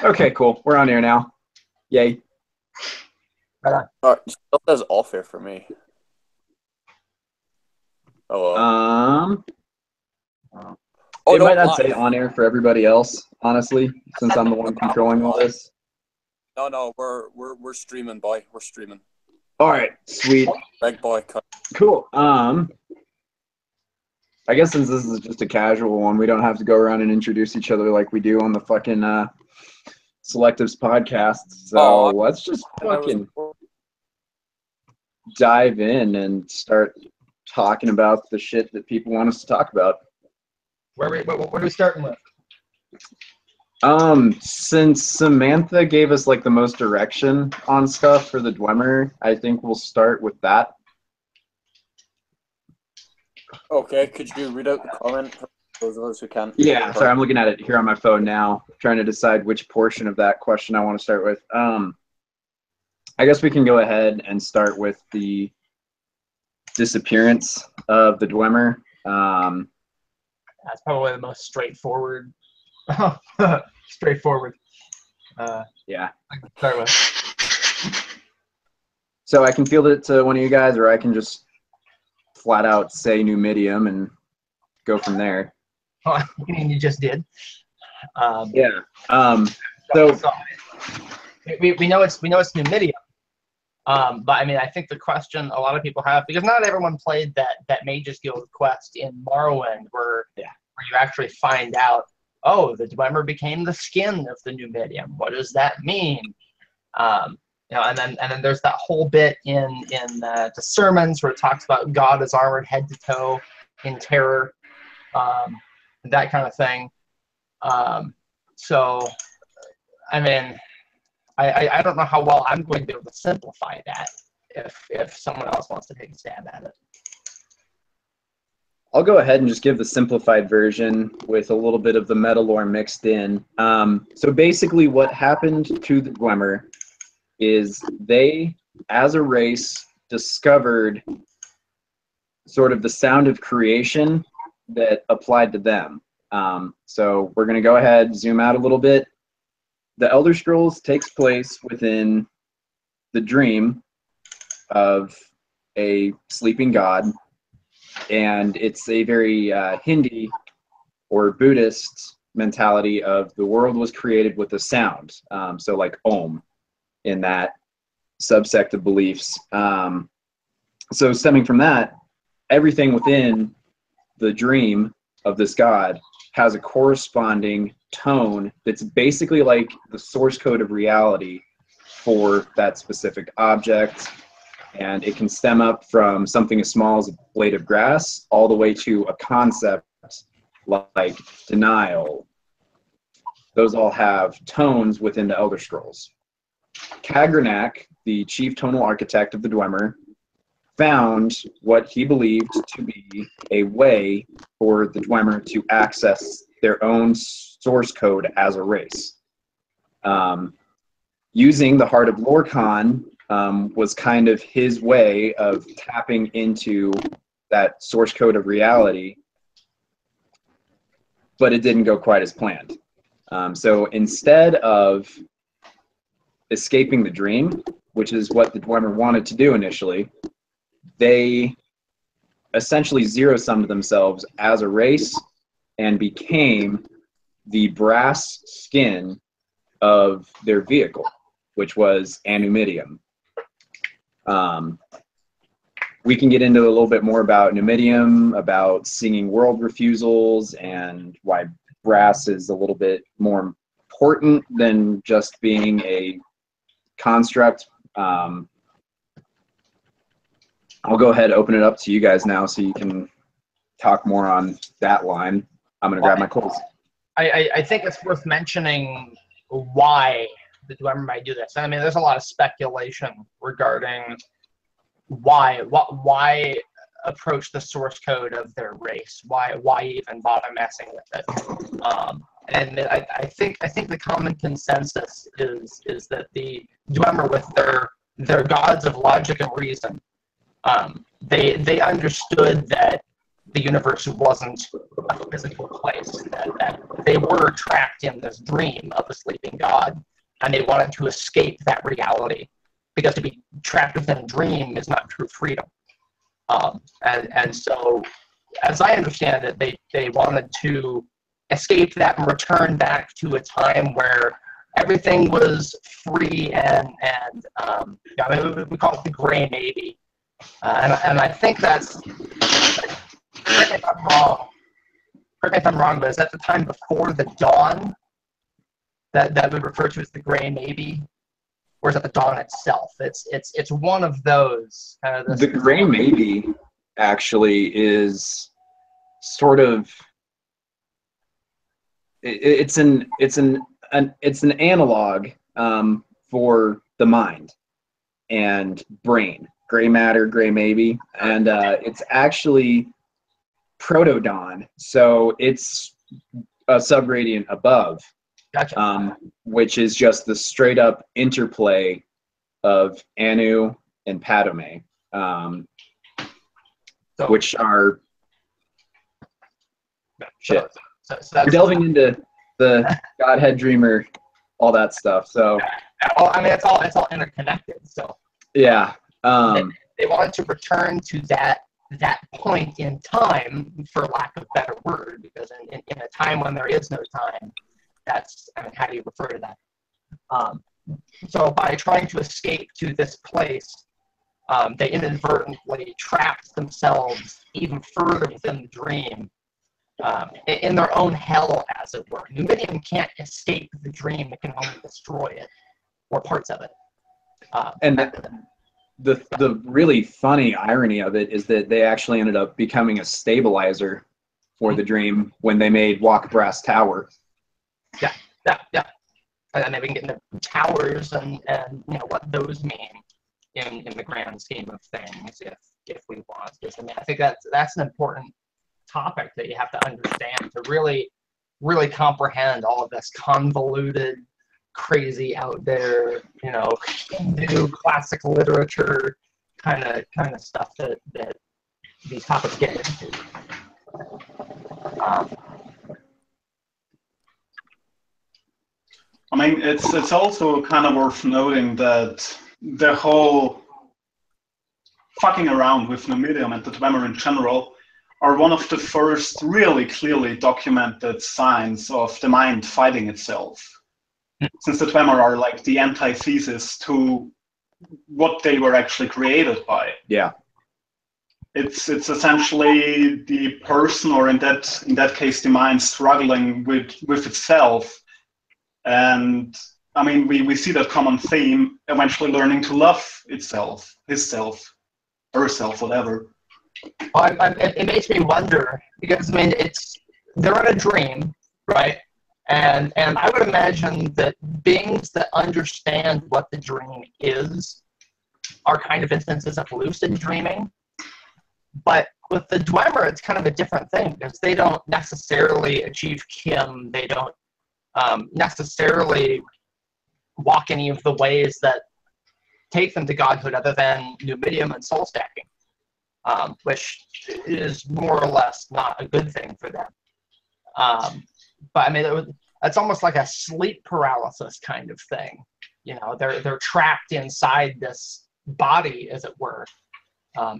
Okay, cool. We're on air now. Yay. Still says off air for me. Oh, it no, might not live. say on air for everybody else, honestly, since I'm the one controlling all this. No, we're streaming, boy. We're streaming. All right, sweet. Big boy. Cool. I guess since this is just a casual one, we don't have to go around and introduce each other like we do on the fucking Selectives podcast. So let's just fucking dive in and start talking about the shit that people want us to talk about. What are we starting with? Since Samantha gave us like the most direction on stuff for the Dwemer, I think we'll start with that. Okay, could you read out the comment for those of us who can't? Yeah, sorry, I'm looking at it here on my phone now, trying to decide which portion of that question I want to start with. I guess we can go ahead and start with the disappearance of the Dwemer. That's probably the most straightforward. Straightforward. Yeah. I can start with. So I can field it to one of you guys, or I can just flat out say Numidium and go from there. Oh, you just did. Yeah. So we know it's Numidium. But I mean, I think the question a lot of people have, because not everyone played that Mage's Guild quest in Morrowind, where you actually find out, oh, the Dwemer became the skin of the Numidium. What does that mean? And then there's that whole bit in the sermons where it talks about God is armored head to toe in terror, that kind of thing. So, I mean, I don't know how well I'm going to be able to simplify that if someone else wants to take a stab at it. I'll go ahead and just give the simplified version with a little bit of the meta lore mixed in. So basically what happened to the Dwemer is they, as a race, discovered sort of the sound of creation that applied to them. So we're going to go ahead, zoom out a little bit. The Elder Scrolls takes place within the dream of a sleeping god, and it's a very Hindi or Buddhist mentality of the world was created with a sound, so like Om in that subsect of beliefs. So stemming from that, everything within the dream of this god has a corresponding tone that's basically like the source code of reality for that specific object. And it can stem up from something as small as a blade of grass all the way to a concept like denial. Those all have tones within the Elder Scrolls. Kagranak, the chief tonal architect of the Dwemer, found what he believed to be a way for the Dwemer to access their own source code as a race. Using the Heart of Lorkhan was kind of his way of tapping into that source code of reality, but it didn't go quite as planned. So instead of escaping the dream, which is what the Dwemer wanted to do initially, they essentially zero-summed themselves as a race and became the brass skin of their vehicle, which was Anumidium. We can get into a little bit more about Numidium, about singing world refusals, and why brass is a little bit more important than just being a construct. I'll go ahead and open it up to you guys now so you can talk more on that line. I'm going to grab my clothes. I think it's worth mentioning why the Dwemer might do this. I mean, there's a lot of speculation regarding why approach the source code of their race, why even bother messing with it. And I think the common consensus is that the Dwemer, with their gods of logic and reason, they understood that the universe wasn't a physical place, that they were trapped in this dream of a sleeping God, and they wanted to escape that reality, because to be trapped within a dream is not true freedom. And so, as I understand it, they wanted to escape that and return back to a time where everything was free and we call it the gray maybe. And I think that's, correct me if I'm wrong, but is that the time before the dawn that we refer to as the gray maybe? Or is it the dawn itself? It's one of those. The gray maybe actually is sort of, it's an analog for the mind and brain. Gray matter, gray maybe, and it's actually proto-dawn, so it's a subgradient above. Gotcha. Which is just the straight up interplay of Anu and Padme, which are shit. So You're delving into the Godhead Dreamer, all that stuff. So well, I mean, it's all interconnected. So yeah, they wanted to return to that point in time, for lack of a better word, because in a time when there is no time, that's, I mean, how do you refer to that? So by trying to escape to this place, they inadvertently trapped themselves even further within the dream, in their own hell, as it were. Numidium can't escape the dream; it can only destroy it, or parts of it. and the really funny irony of it is that they actually ended up becoming a stabilizer for the dream when they made Walk Brass Tower. Yeah. And then we can get into towers and what those mean in the grand scheme of things, if we want. Because I mean, I think that's an important topic that you have to understand to really, really comprehend all of this convoluted, crazy out there, Hindu classic literature kind of stuff that these topics get into. I mean, it's also kind of worth noting that the whole fucking around with Numidium and the Dwemer in general are one of the first really clearly documented signs of the mind fighting itself. Since the Dwemer are like the antithesis to what they were actually created by. Yeah. It's essentially the person, or in that case, the mind struggling with itself. And I mean, we see that common theme, eventually learning to love itself, hisself, herself, whatever. Well, it makes me wonder, because I mean, they're in a dream, right? And I would imagine that beings that understand what the dream is are kind of instances of lucid dreaming. But with the Dwemer, it's kind of a different thing, because they don't necessarily achieve Kim. They don't necessarily walk any of the ways that take them to godhood, other than Numidium and soul stacking, which is more or less not a good thing for them. But I mean, it's almost like a sleep paralysis kind of thing. They're trapped inside this body, as it were,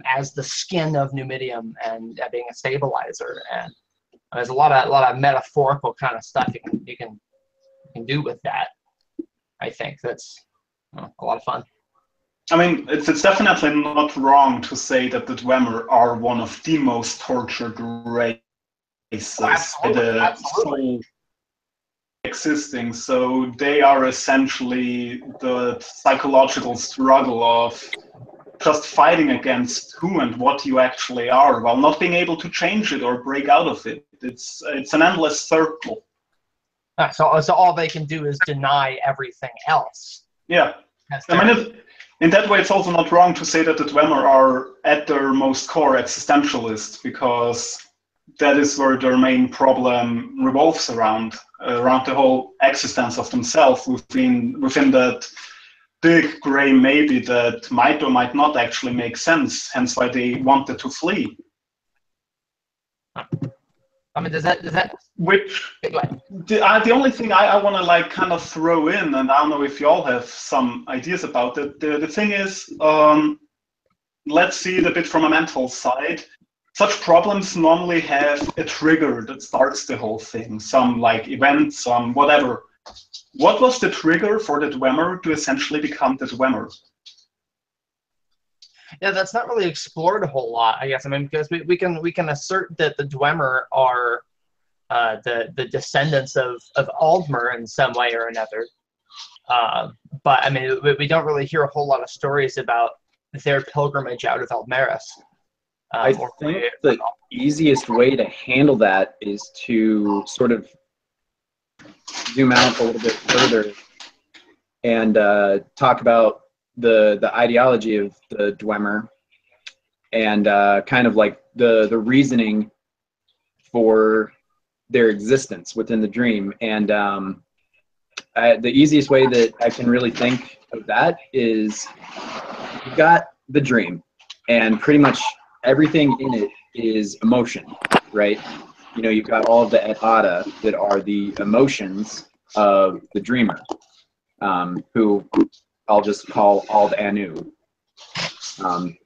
as the skin of Numidium and being a stabilizer. And there's a lot of metaphorical kind of stuff you can do with that. I think that's a lot of fun. I mean, it's definitely not wrong to say that the Dwemer are one of the most tortured races Absolutely. Existing. So they are essentially the psychological struggle of just fighting against who and what you actually are, while not being able to change it or break out of it. It's an endless circle. So all they can do is deny everything else. Yeah. I mean, in that way, it's also not wrong to say that the Dwemer are at their most core existentialists, because that is where their main problem revolves around the whole existence of themselves within that big gray maybe that might or might not actually make sense, hence why they wanted to flee. I mean, does that? Which Go ahead. the only thing I want to like kind of throw in, and I don't know if you all have some ideas about it. The thing is, let's see it a bit from a mental side. Such problems normally have a trigger that starts the whole thing, some like event, some whatever. What was the trigger for the Dwemer to essentially become the Dwemer? Yeah, that's not really explored a whole lot, I guess. I mean, because we can assert that the Dwemer are the descendants of Aldmer in some way or another. But I mean, we don't really hear a whole lot of stories about their pilgrimage out of Aldmeris. I think the easiest way to handle that is to sort of zoom out a little bit further and talk about the ideology of the Dwemer and kind of like the reasoning for their existence within the dream. And the easiest way that I can really think of that is you've got the dream, and pretty much everything in it is emotion, right? You know, you've got all of the Edhada that are the emotions of the dreamer, who I'll just call Ald Anu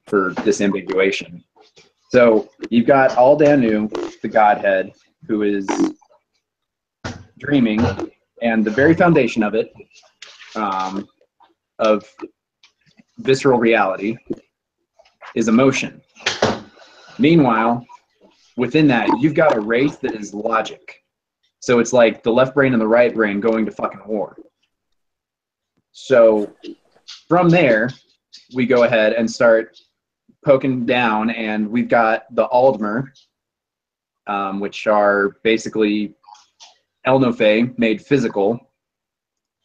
for disambiguation. So you've got Ald Anu, the Godhead, who is dreaming, and the very foundation of it, of visceral reality, is emotion. Meanwhile, within that, you've got a race that is logic. So it's like the left brain and the right brain going to fucking war. So from there, we go ahead and start poking down, and we've got the Aldmer, which are basically Elnofe made physical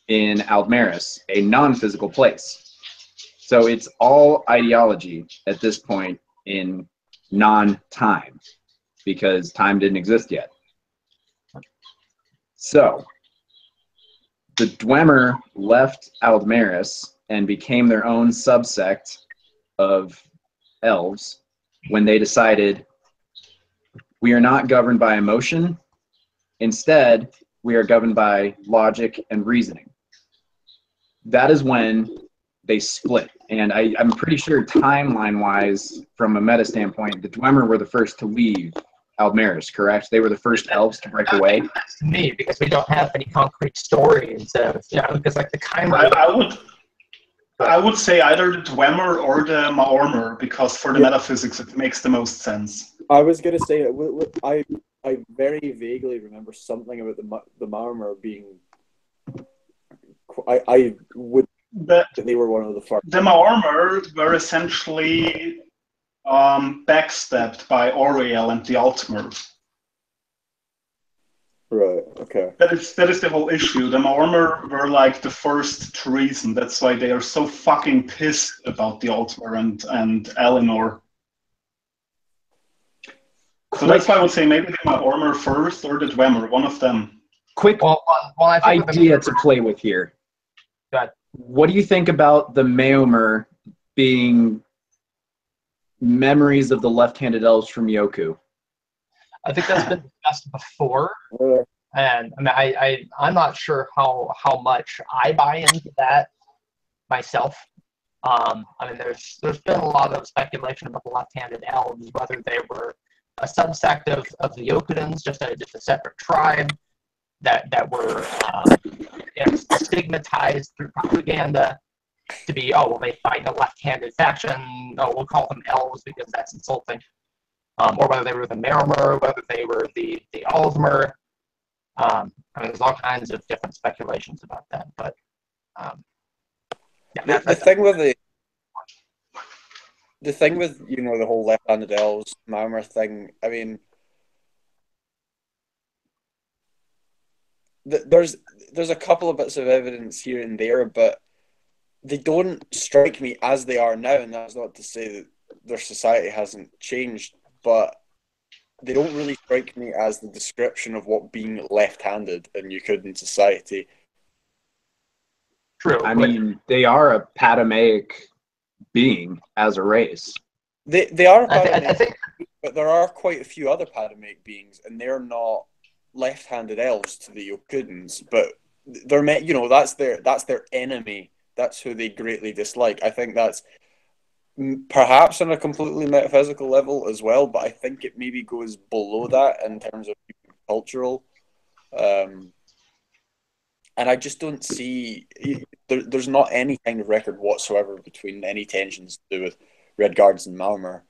in Aldmeris, a non-physical place. So it's all ideology at this point in non-time, because time didn't exist yet. So the Dwemer left Aldmeris and became their own subsect of elves when they decided, we are not governed by emotion. Instead, we are governed by logic and reasoning. That is when they split. And I'm pretty sure timeline-wise, from a meta standpoint, the Dwemer were the first to leave Aldmeris, correct? They were the first elves to break away. To me, because we don't have any concrete stories of, you know, because like the kind I would say either the Dwemer or the Maormer, because for the metaphysics it makes the most sense. I was gonna say I very vaguely remember something about the Maormer being. I would. They were one of the first. The Maormer were essentially backstabbed by Auriel and the Altmer. Right. Okay. That is the whole issue. The Maormer were like the first treason. That's why they are so fucking pissed about the Altmer and Eleanor. So that's why I would say maybe the Maormer first or the Dwemer, one of them. Quick I think idea to play with here. Good. What do you think about the Maormer being memories of the left-handed elves from Yoku? I think that's been discussed before, and I mean, I'm not sure how much I buy into that myself. I mean, there's been a lot of speculation about the left-handed elves, whether they were a subsect of the Yokudans, just a separate tribe that were stigmatized through propaganda to be, oh, well, they fight in a left-handed faction, oh, we'll call them elves because that's insulting. Or whether they were the Merrimer, whether they were the Aldmer. I mean, there's all kinds of different speculations about that, but yeah, the thing with you know the whole left-handed elves Marmor thing. I mean, there's a couple of bits of evidence here and there, but they don't strike me as they are now. And that's not to say that their society hasn't changed, but they don't really strike me as the description of what being left-handed in Yukudan society. True. I mean, they are a patamaic being as a race. They are. I think But there are quite a few other Padamaic beings, and they're not left-handed elves to the Yokudans, but they're that's their enemy. That's who they greatly dislike. I think that's perhaps on a completely metaphysical level as well, but I think it maybe goes below that in terms of cultural. And I just don't see there's not any kind of record whatsoever between any tensions to do with Red Guards and Malmar.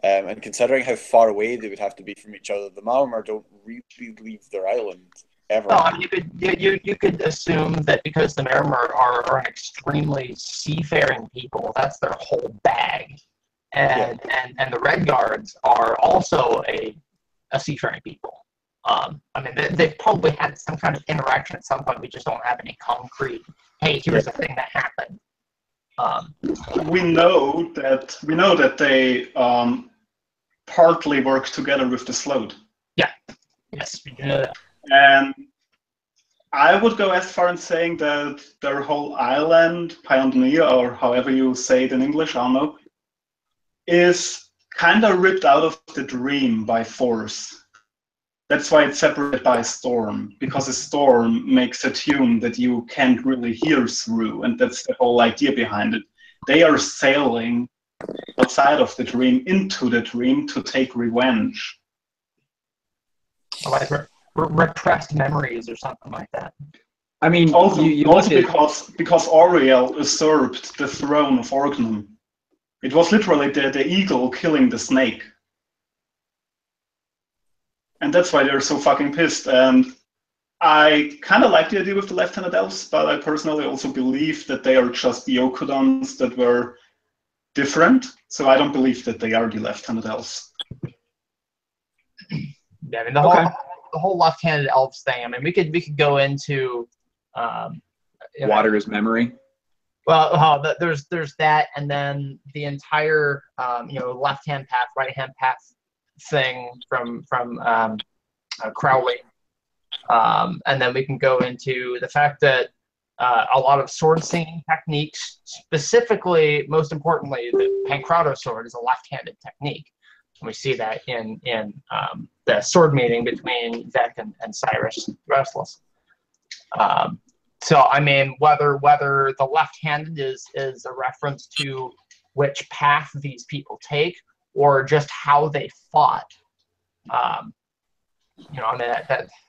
And considering how far away they would have to be from each other, the Malmar don't really leave their island ever. No, I mean, you could assume that because the Miramar are an extremely seafaring people, that's their whole bag, and the Red Guards are also a seafaring people. I mean, they've probably had some kind of interaction at some point. We just don't have any concrete. Hey, here's the thing that happened. We know that they partly work together with the Sloat. Yeah. Yes, we do know that. And I would go as far as saying that their whole island, Pioneer, or however you say it in English, I don't know, is kind of ripped out of the dream by force. That's why it's separated by a storm, because a storm makes a tune that you can't really hear through, and that's the whole idea behind it. They are sailing outside of the dream into the dream to take revenge. Like repressed memories or something like that. I mean, Also, you because Oriel usurped the throne of Orgnum. It was literally the eagle killing the snake. And that's why they're so fucking pissed. And I kind of like the idea with the left-handed elves, but I personally also believe that they are just the Yokudans that were different. So I don't believe that they are the left-handed elves. Yeah, I mean the whole left-handed elves thing. I mean, we could go into water is memory. Well, there's that, and then the entire left-hand path, right-hand path thing from Crowley, and then we can go into the fact that a lot of sword singing techniques, specifically, most importantly, the Pancrado sword is a left-handed technique. And we see that in the sword meeting between Vec and Cyrus Restless. So I mean, whether the left-handed is a reference to which path these people take, or just how they fought, I mean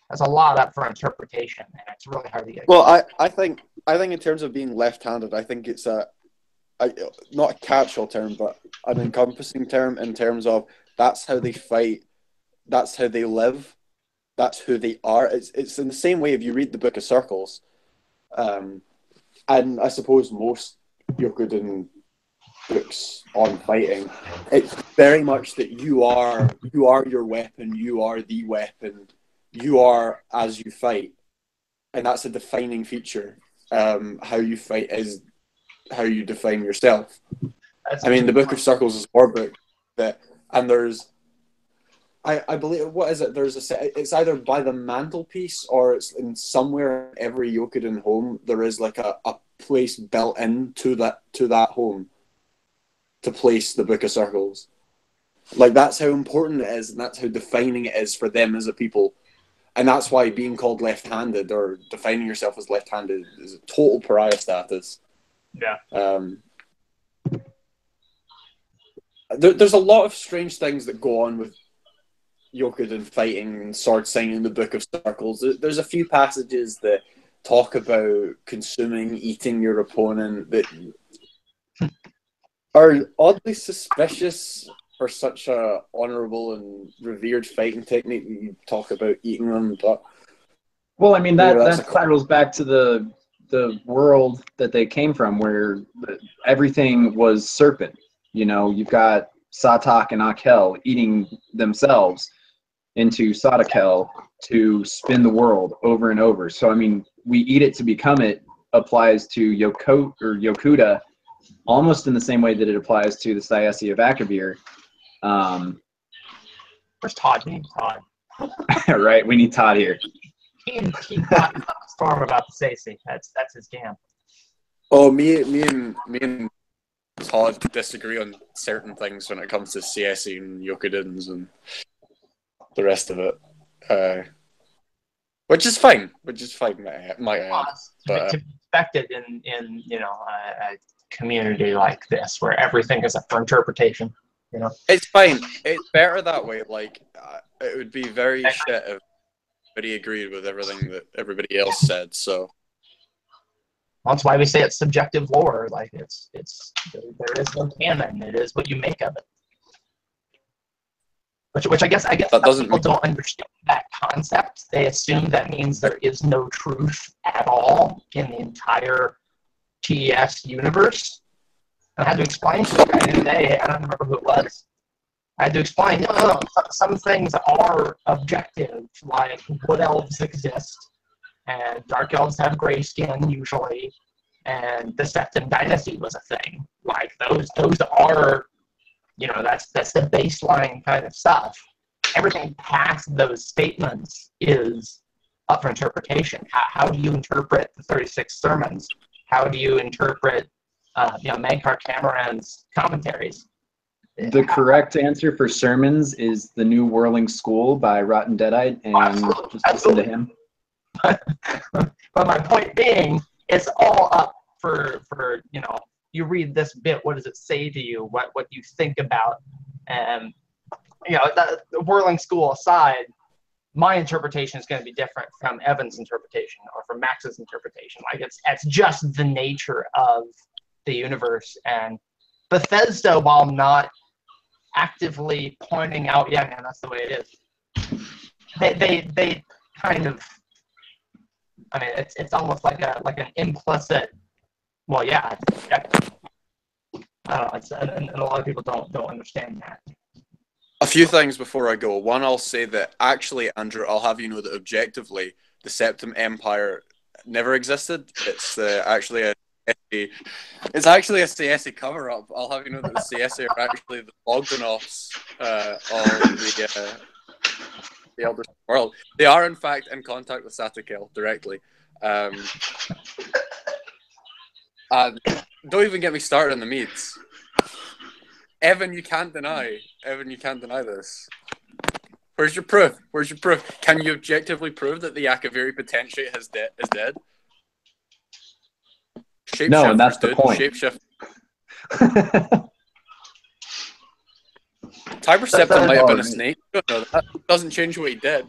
that's a lot up for interpretation, and it's really hard to get. Well, I think in terms of being left-handed, I think it's not a catch-all term, but an encompassing term in terms of that's how they fight, that's how they live, that's who they are. It's in the same way if you read the Book of Circles, and I suppose most Yokudan books on fighting, it's very much that you are your weapon, you are the weapon, you are as you fight, and that's a defining feature. How you fight is how you define yourself. I mean, the Book of Circles is a war book, and there's, I believe, what is it? It's either by the mantelpiece or it's in somewhere in every Yokudan home. There is like a place built into that home to place the Book of Circles. Like, that's how important it is, and that's how defining it is for them as a people. And that's why being called left-handed or defining yourself as left-handed is a total pariah status. Yeah. There's a lot of strange things that go on with Yokudan fighting and sword singing in the Book of Circles. There's a few passages that talk about eating your opponent that are oddly suspicious for such a honorable and revered fighting technique that you talk about eating them. But well, I mean that circles back to the world that they came from, where everything was serpent. You've got Satak and Akel eating themselves into Sadakel to spin the world over and over. So I mean, we eat it to become it applies to Yokuda almost in the same way that it applies to the Sayasi of Akavir. Where's Todd? We need Todd. Right, we need Todd here. He thought the storm about the Stacey. That's his jam. Oh, me and it's hard to disagree on certain things when it comes to CS and Yokudins and the rest of it. Which is fine. Might I add. To be expected in a community like this where everything is up for interpretation. It's fine. It's better that way. Like, it would be very shit if everybody agreed with everything that everybody else said. So that's why we say it's subjective lore. Like there is no canon. It is what you make of it. Which I guess that doesn't people don't understand that concept. They assume that means there is no truth at all in the entire TES universe. And I had to explain to the guy the other day, I don't remember who it was. I had to explain, no, some things are objective, like wood elves exist, and dark elves have gray skin usually, and the Septim Dynasty was a thing. Like those are, that's the baseline kind of stuff. Everything past those statements is up for interpretation. How do you interpret the 36 sermons? How do you interpret Mankar Cameron's commentaries? The correct answer for sermons is The New Whirling School by Rotten Deadite, and just listen to him. But my point being, it's all up for you read this bit, what does it say to you? What do you think about? And the Whirling School aside, my interpretation is going to be different from Evan's interpretation or from Max's interpretation. Like it's just the nature of the universe. And Bethesda, while not actively pointing out, yeah, man, that's the way it is. They kind of, I mean, it's almost like an implicit. Well, yeah, I don't know. And a lot of people don't understand that. A few things before I go. One, I'll say that actually, Andrew, I'll have you know that objectively, the Septim Empire never existed. It's actually a CSA cover-up. I'll have you know that the CSA are actually the Bogdanovs of the Elder World. They are, in fact, in contact with Satakel directly. And don't even get me started on the Medes. Evan, you can't deny this. Where's your proof? Can you objectively prove that the Yakaviri potentiate is dead? No, and that's the point. Shapeshift. Tiber Septim might have been a snake. You don't know that. Doesn't change what he did.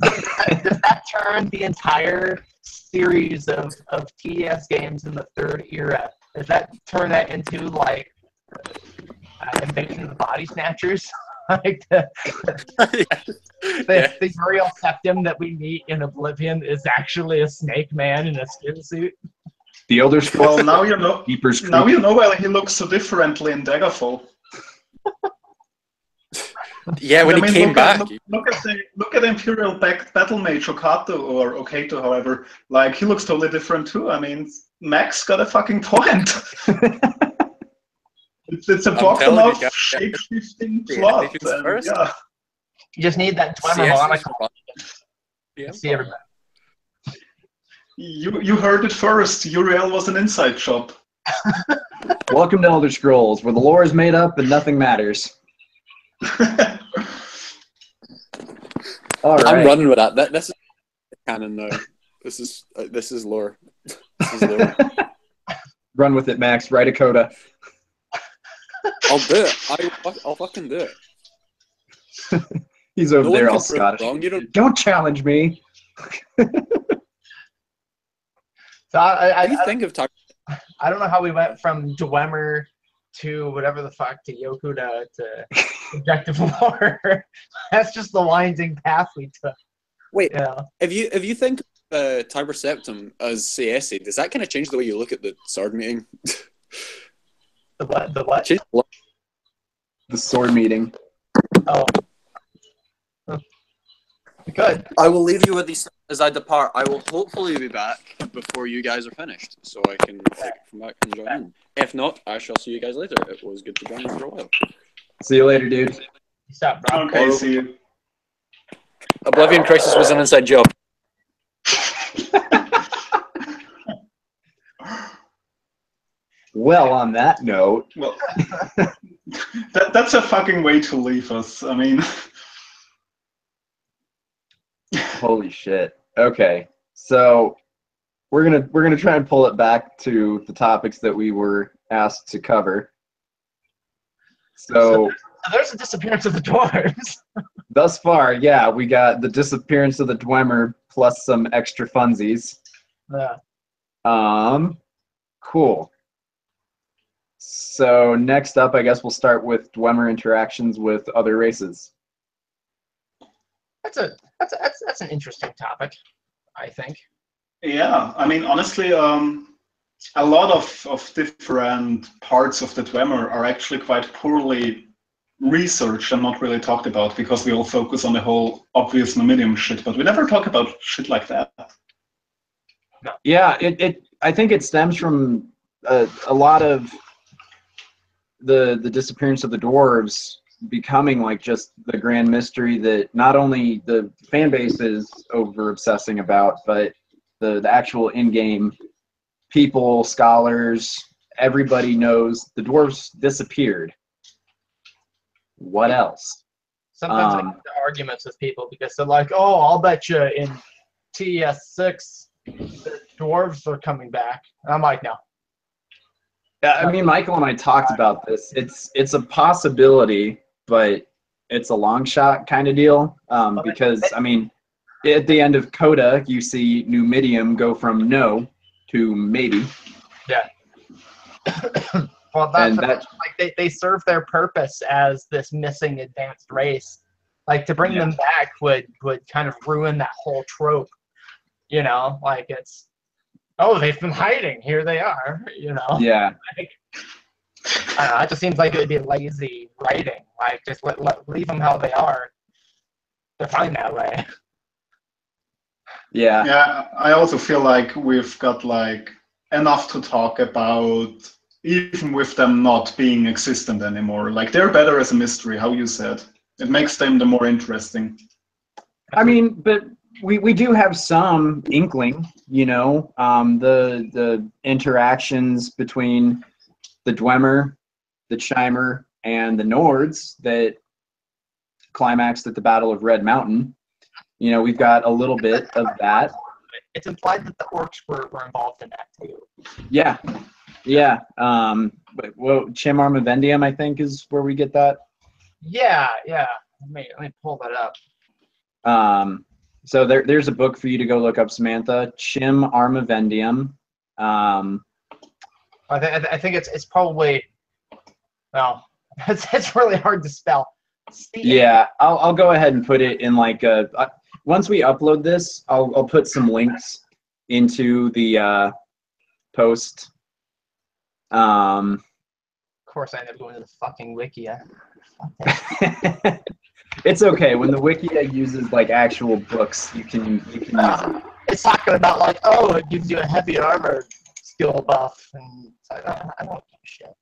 Does that turn the entire series of TES games in the third era? Does that turn that into like Invasion of the Body Snatchers? Like the Uriel Septim that we meet in Oblivion is actually a snake man in a skin suit. The Elder Scrolls. Well, now you know. Now you know why he looks so differently in Daggerfall. Yeah, when he came back. Look at Imperial Battle Mage Okato, however. Like, he looks totally different too. I mean, Max got a fucking point. it's a Bogdanov shape-shifting plot. Yeah. You just need that Dwemer monocle. Yeah. See everybody. You heard it first. Uriel was an inside shop. Welcome to Elder Scrolls, where the lore is made up and nothing matters. All right. I'm running with that. This is canon now. This is lore. This is lore. Run with it, Max. Write a coda. I'll do it. I'll fucking do it. He's over there all can prove Scottish. wrong. Don't challenge me. So I think of Tiber. I don't know how we went from Dwemer to whatever the fuck to Yokuda to objective lore. That's just the winding path we took. Wait, if you think of Tiber Septim as CSA, does that kind of change the way you look at the sword meeting? The what? The what? The sword meeting. Oh. Good. I will leave you with these as I depart. I will hopefully be back before you guys are finished, so I can take it from back and join in. If not, I shall see you guys later. It was good to join in for a while. See you later, dude. Peace out, bro. Okay, see you. Oblivion Crisis was an inside job. Well, on that note, Well, that's a fucking way to leave us. I mean, holy shit. Okay, so we're gonna try and pull it back to the topics that we were asked to cover. So there's a disappearance of the dwarves. thus far, yeah, we got the disappearance of the Dwemer plus some extra funsies. Yeah. Cool. So next up, I guess we'll start with Dwemer interactions with other races. That's an interesting topic, I think. yeah, I mean, honestly, a lot of different parts of the Dwemer are actually quite poorly researched and not really talked about because we all focus on the whole obvious Numidium shit, but we never talk about shit like that. Yeah, I think it stems from a lot of the disappearance of the dwarves becoming like just the grand mystery that not only the fan base is over obsessing about, but the actual in-game people, scholars, everybody knows the dwarves disappeared. What else? Sometimes I get into arguments with people because they're like, "Oh, I'll bet you in TS6 the dwarves are coming back." And I'm like, "No." I mean, Michael and I talked about this. It's a possibility, but it's a long shot kind of deal. Because I mean, at the end of Coda, you see Numidium go from no to maybe. Yeah. Well, that's And that like they serve their purpose as this missing advanced race. Like to bring them back would kind of ruin that whole trope. You know, like it's, oh, they've been hiding. Here they are. You know. yeah. Like, I don't know, it just seems like it would be lazy writing. Like just leave them how they are. They're fine that way. Yeah. Yeah, I also feel like we've got like enough to talk about, even with them not being existent anymore. Like they're better as a mystery, how you said. It makes them the more interesting. I mean, but we do have some inkling, you know, the interactions between the Dwemer, the Chimer, and the Nords that climaxed at the Battle of Red Mountain. You know, we've got a little bit of that. It's implied that the orcs were involved in that too. Yeah, yeah. But well, Chim Armavendium, I think, is where we get that. Yeah. Let me pull that up. So there's a book for you to go look up, Samantha. Chim Armavendium. I think it's probably, well, it's really hard to spell. Yeah, I'll go ahead and put it in like a. Once we upload this, I'll put some links into the post. Of course, I end up going to the fucking Wikia. It's okay. When the Wikia uses like actual books, you can use it. It's talking about like, oh, it gives you a heavy armor skill buff, and it's like, I don't give a shit.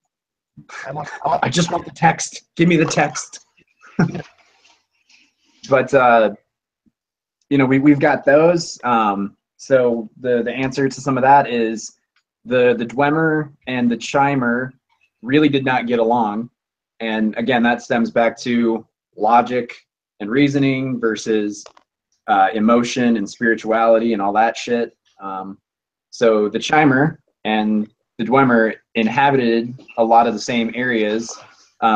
I just want the text. Give me the text. But you know, we've got those. So the answer to some of that is the Dwemer and the Chimer really did not get along, and again, that stems back to logic and reasoning versus emotion and spirituality and all that shit. So the Chimer and the Dwemer inhabited a lot of the same areas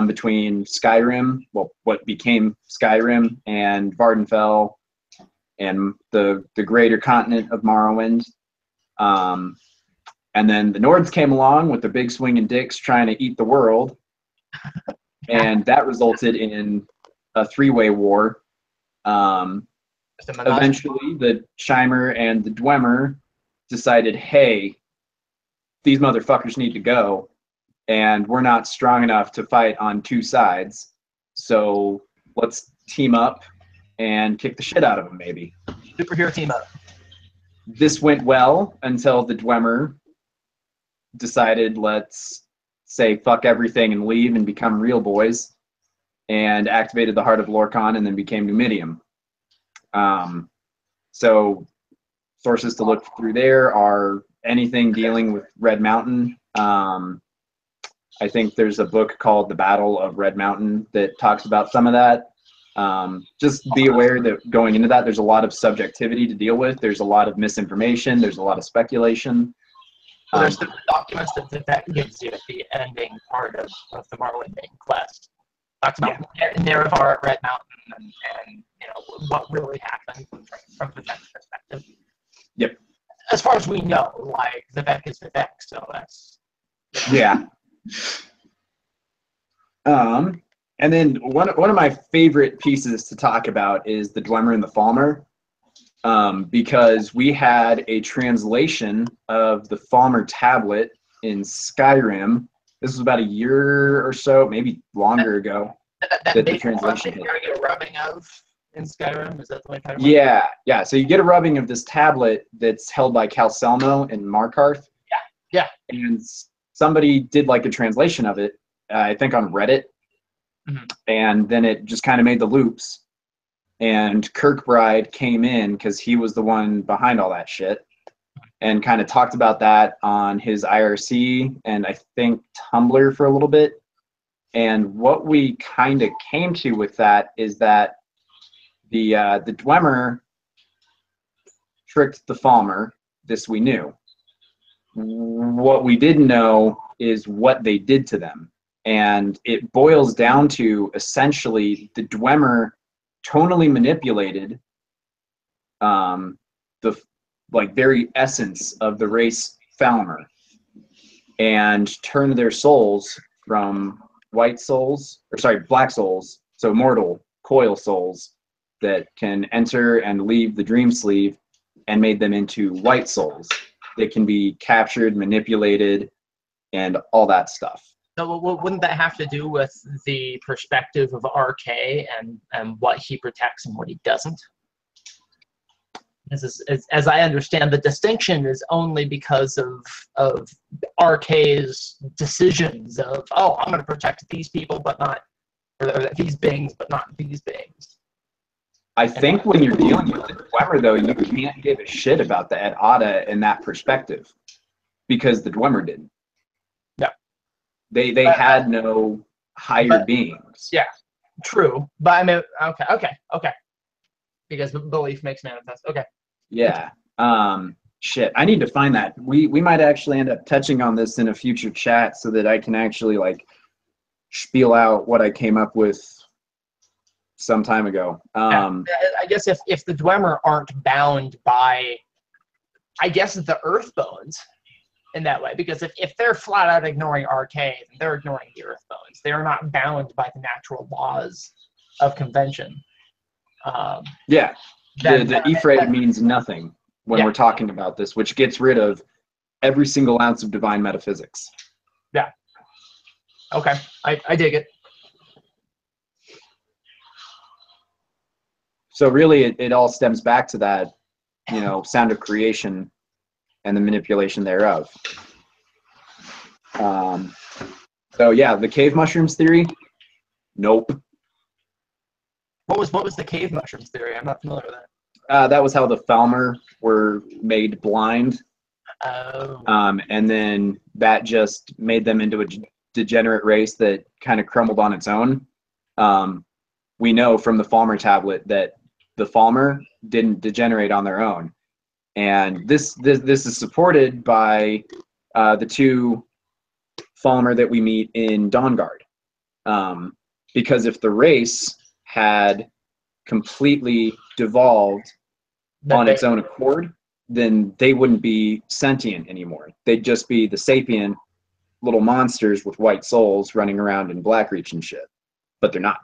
between Skyrim, well, what became Skyrim, and Vardenfell, and the greater continent of Morrowind. And then the Nords came along with the big swinging dicks trying to eat the world, and that resulted in a three-way war. Eventually, the Chimer and the Dwemer decided, hey, these motherfuckers need to go, and we're not strong enough to fight on two sides, so let's team up and kick the shit out of them, maybe. Superhero team up. This went well until the Dwemer decided, let's say fuck everything and leave and become real boys, and activated the Heart of Lorkhan and then became Numidium. So sources to look through there are anything dealing with Red Mountain, I think there's a book called The Battle of Red Mountain that talks about some of that. Just be aware that going into that, there's a lot of subjectivity to deal with. There's a lot of misinformation. There's a lot of speculation. There's the documents that gives you at the ending part of the Morrowind main quest. Talks about Nerevar at Red Mountain and what really happened from the Vivek's perspective. Yep. As far as we know, like Vivek is Vivek, so that's yeah. And then one of my favorite pieces to talk about is the Dwemer and the Falmer, because we had a translation of the Falmer tablet in Skyrim. This was about a year or so, maybe longer ago. That the translation hit. You get a rubbing of in Skyrim. Is that the way kind of? Yeah. So you get a rubbing of this tablet that's held by Calcelmo in Markarth. Yeah. And somebody did like a translation of it, I think on Reddit. Mm-hmm. And then it just kind of made the loops. And Kirkbride came in because he was the one behind all that shit and kind of talked about that on his IRC and I think Tumblr for a little bit. And what we kind of came to with that is that the Dwemer tricked the Falmer. This we knew. What we didn't know is what they did to them. And it boils down to essentially the Dwemer tonally manipulated the very essence of the race Falmer and turned their souls from black souls, so mortal coil souls that can enter and leave the dream sleeve, and made them into white souls that can be captured, manipulated, and all that stuff. So wouldn't that have to do with the perspective of RK and what he protects and what he doesn't? As I understand, the distinction is only because of RK's decisions of, I'm going to protect these people, but not, or these beings, but not these beings. I think when you're dealing with the Dwemer, though, you can't give a shit about the Ed Ada in that perspective because the Dwemer didn't. Yeah. They had no higher beings. Yeah, true. But I mean, okay. Because belief makes manifest. Okay. Yeah. Shit. I need to find that. We might actually end up touching on this in a future chat so that I can actually spiel out what I came up with some time ago. I guess if the Dwemer aren't bound by, I guess, the Earth Bones in that way, because if they're flat out ignoring RK, then they're ignoring the Earth Bones. They are not bound by the natural laws of convention. The Ephraim means nothing when we're talking about this, which gets rid of every single ounce of divine metaphysics. Yeah. Okay, I dig it. So really, it all stems back to that, sound of creation and the manipulation thereof. The cave mushrooms theory. Nope. What was the cave mushrooms theory? I'm not familiar with that. That was how the Falmer were made blind. Oh. And then that just made them into a degenerate race that kind of crumbled on its own. We know from the Falmer tablet that the Falmer didn't degenerate on their own. And this is supported by the two Falmer that we meet in Dawnguard. Because if the race had completely devolved on its own accord, then they wouldn't be sentient anymore. They'd just be the sapient little monsters with white souls running around in Blackreach and shit. But they're not.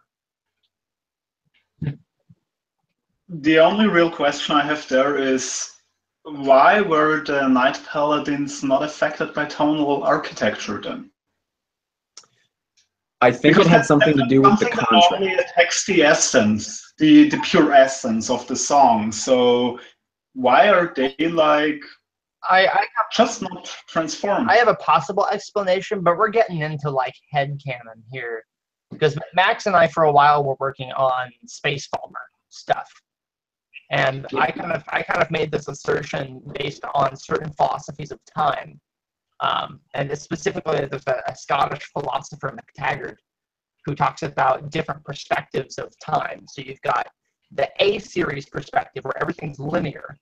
The only real question I have there is, why were the Night Paladins not affected by tonal architecture then? I think it had something to do with the contract. That only attacks the essence, the pure essence of the song. So why are they just not transformed? I have a possible explanation, but we're getting into headcanon here, because Max and I for a while were working on Space Falmer stuff, and I kind of made this assertion based on certain philosophies of time, And specifically, there's a Scottish philosopher, MacTaggart, who talks about different perspectives of time. So you've got the A series perspective where everything's linear.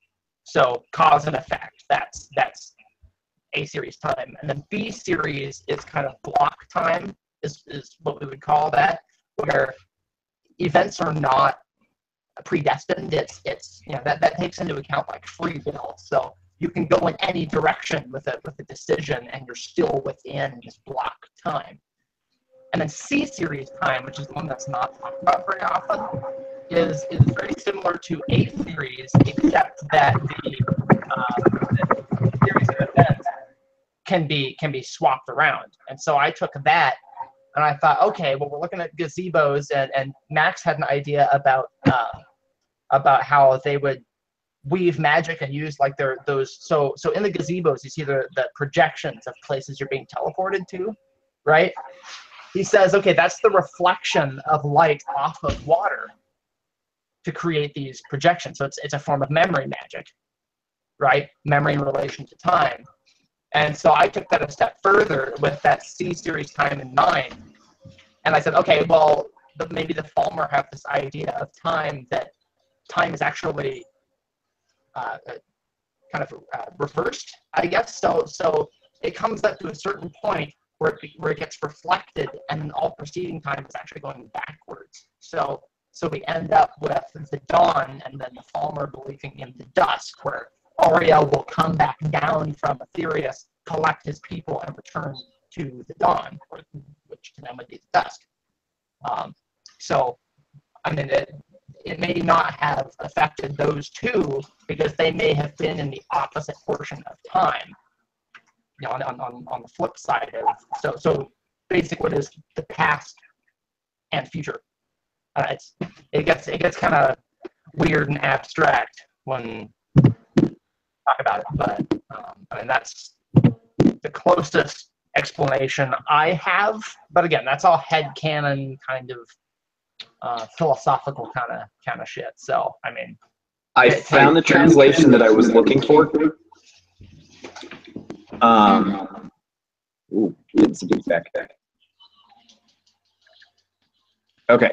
So cause and effect, that's A series time. And then B series is kind of block time, is what we would call that, where events are not predestined. It's that takes into account like free will. So you can go in any direction with a decision and you're still within this block time. And then C series time, which is the one that's not talked about very often, is very similar to A series, except that the series of events can be swapped around. And so I took that and I thought, okay, well, we're looking at gazebos, and Max had an idea about how they would weave magic and use like those. So in the gazebos, you see the projections of places you're being teleported to, right? He says, okay, that's the reflection of light off of water to create these projections. So it's a form of memory magic, right? Memory in relation to time. And so I took that a step further with that C series time in mind. And I said, okay, well, maybe the Falmer have this idea of time, that time is actually kind of reversed, I guess. So it comes up to a certain point where it gets reflected, and all preceding time is actually going backwards. So we end up with the dawn, and then the Falmer believing in the dusk, where Ariel will come back down from Aetherius, collect his people, and return to the dawn, which to them would be the dusk. So, I mean, it may not have affected those two because they may have been in the opposite portion of time. You know, on the flip side of so basically it is the past and future. It gets kind of weird and abstract when talk about it, but I mean that's the closest explanation I have. But again, that's all headcanon kind of philosophical kind of shit. So I mean, I found the translation that I was looking for. It's a big fact. Okay,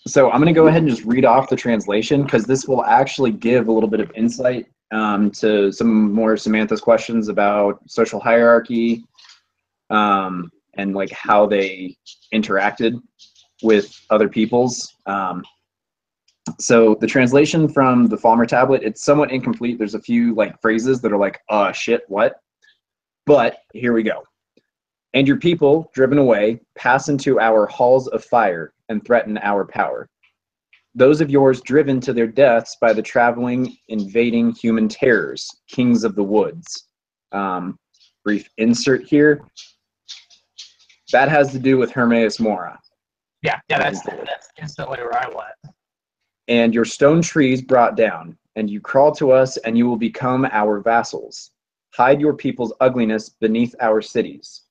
so I'm going to go ahead and just read off the translation because this will actually give a little bit of insight to some more Samantha's questions about social hierarchy and like how they interacted with other peoples. So the translation from the Falmer tablet, it's somewhat incomplete. There's a few like phrases that are like, shit, what? But here we go. And your people, driven away, pass into our halls of fire and threaten our power. Those of yours driven to their deaths by the traveling, invading human terrors, kings of the woods. Brief insert here. That has to do with Hermaeus Mora. Yeah, that's instantly where I went. And your stone trees brought down, and you crawl to us, and you will become our vassals. Hide your people's ugliness beneath our cities.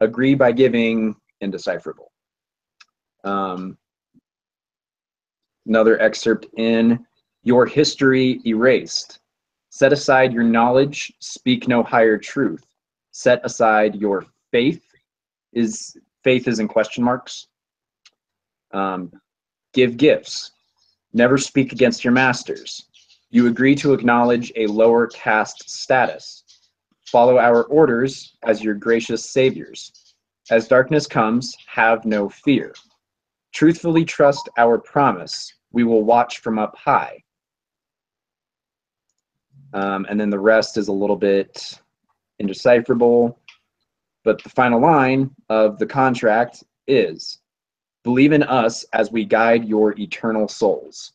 Agree by giving indecipherable. Another excerpt in your history erased. Set aside your knowledge, speak no higher truth. Set aside your faith is in question marks. Give gifts. Never speak against your masters. You agree to acknowledge a lower caste status. Follow our orders as your gracious saviors. As darkness comes, have no fear. Truthfully trust our promise. We will watch from up high. And then the rest is a little bit indecipherable. But the final line of the contract is, believe in us as we guide your eternal souls.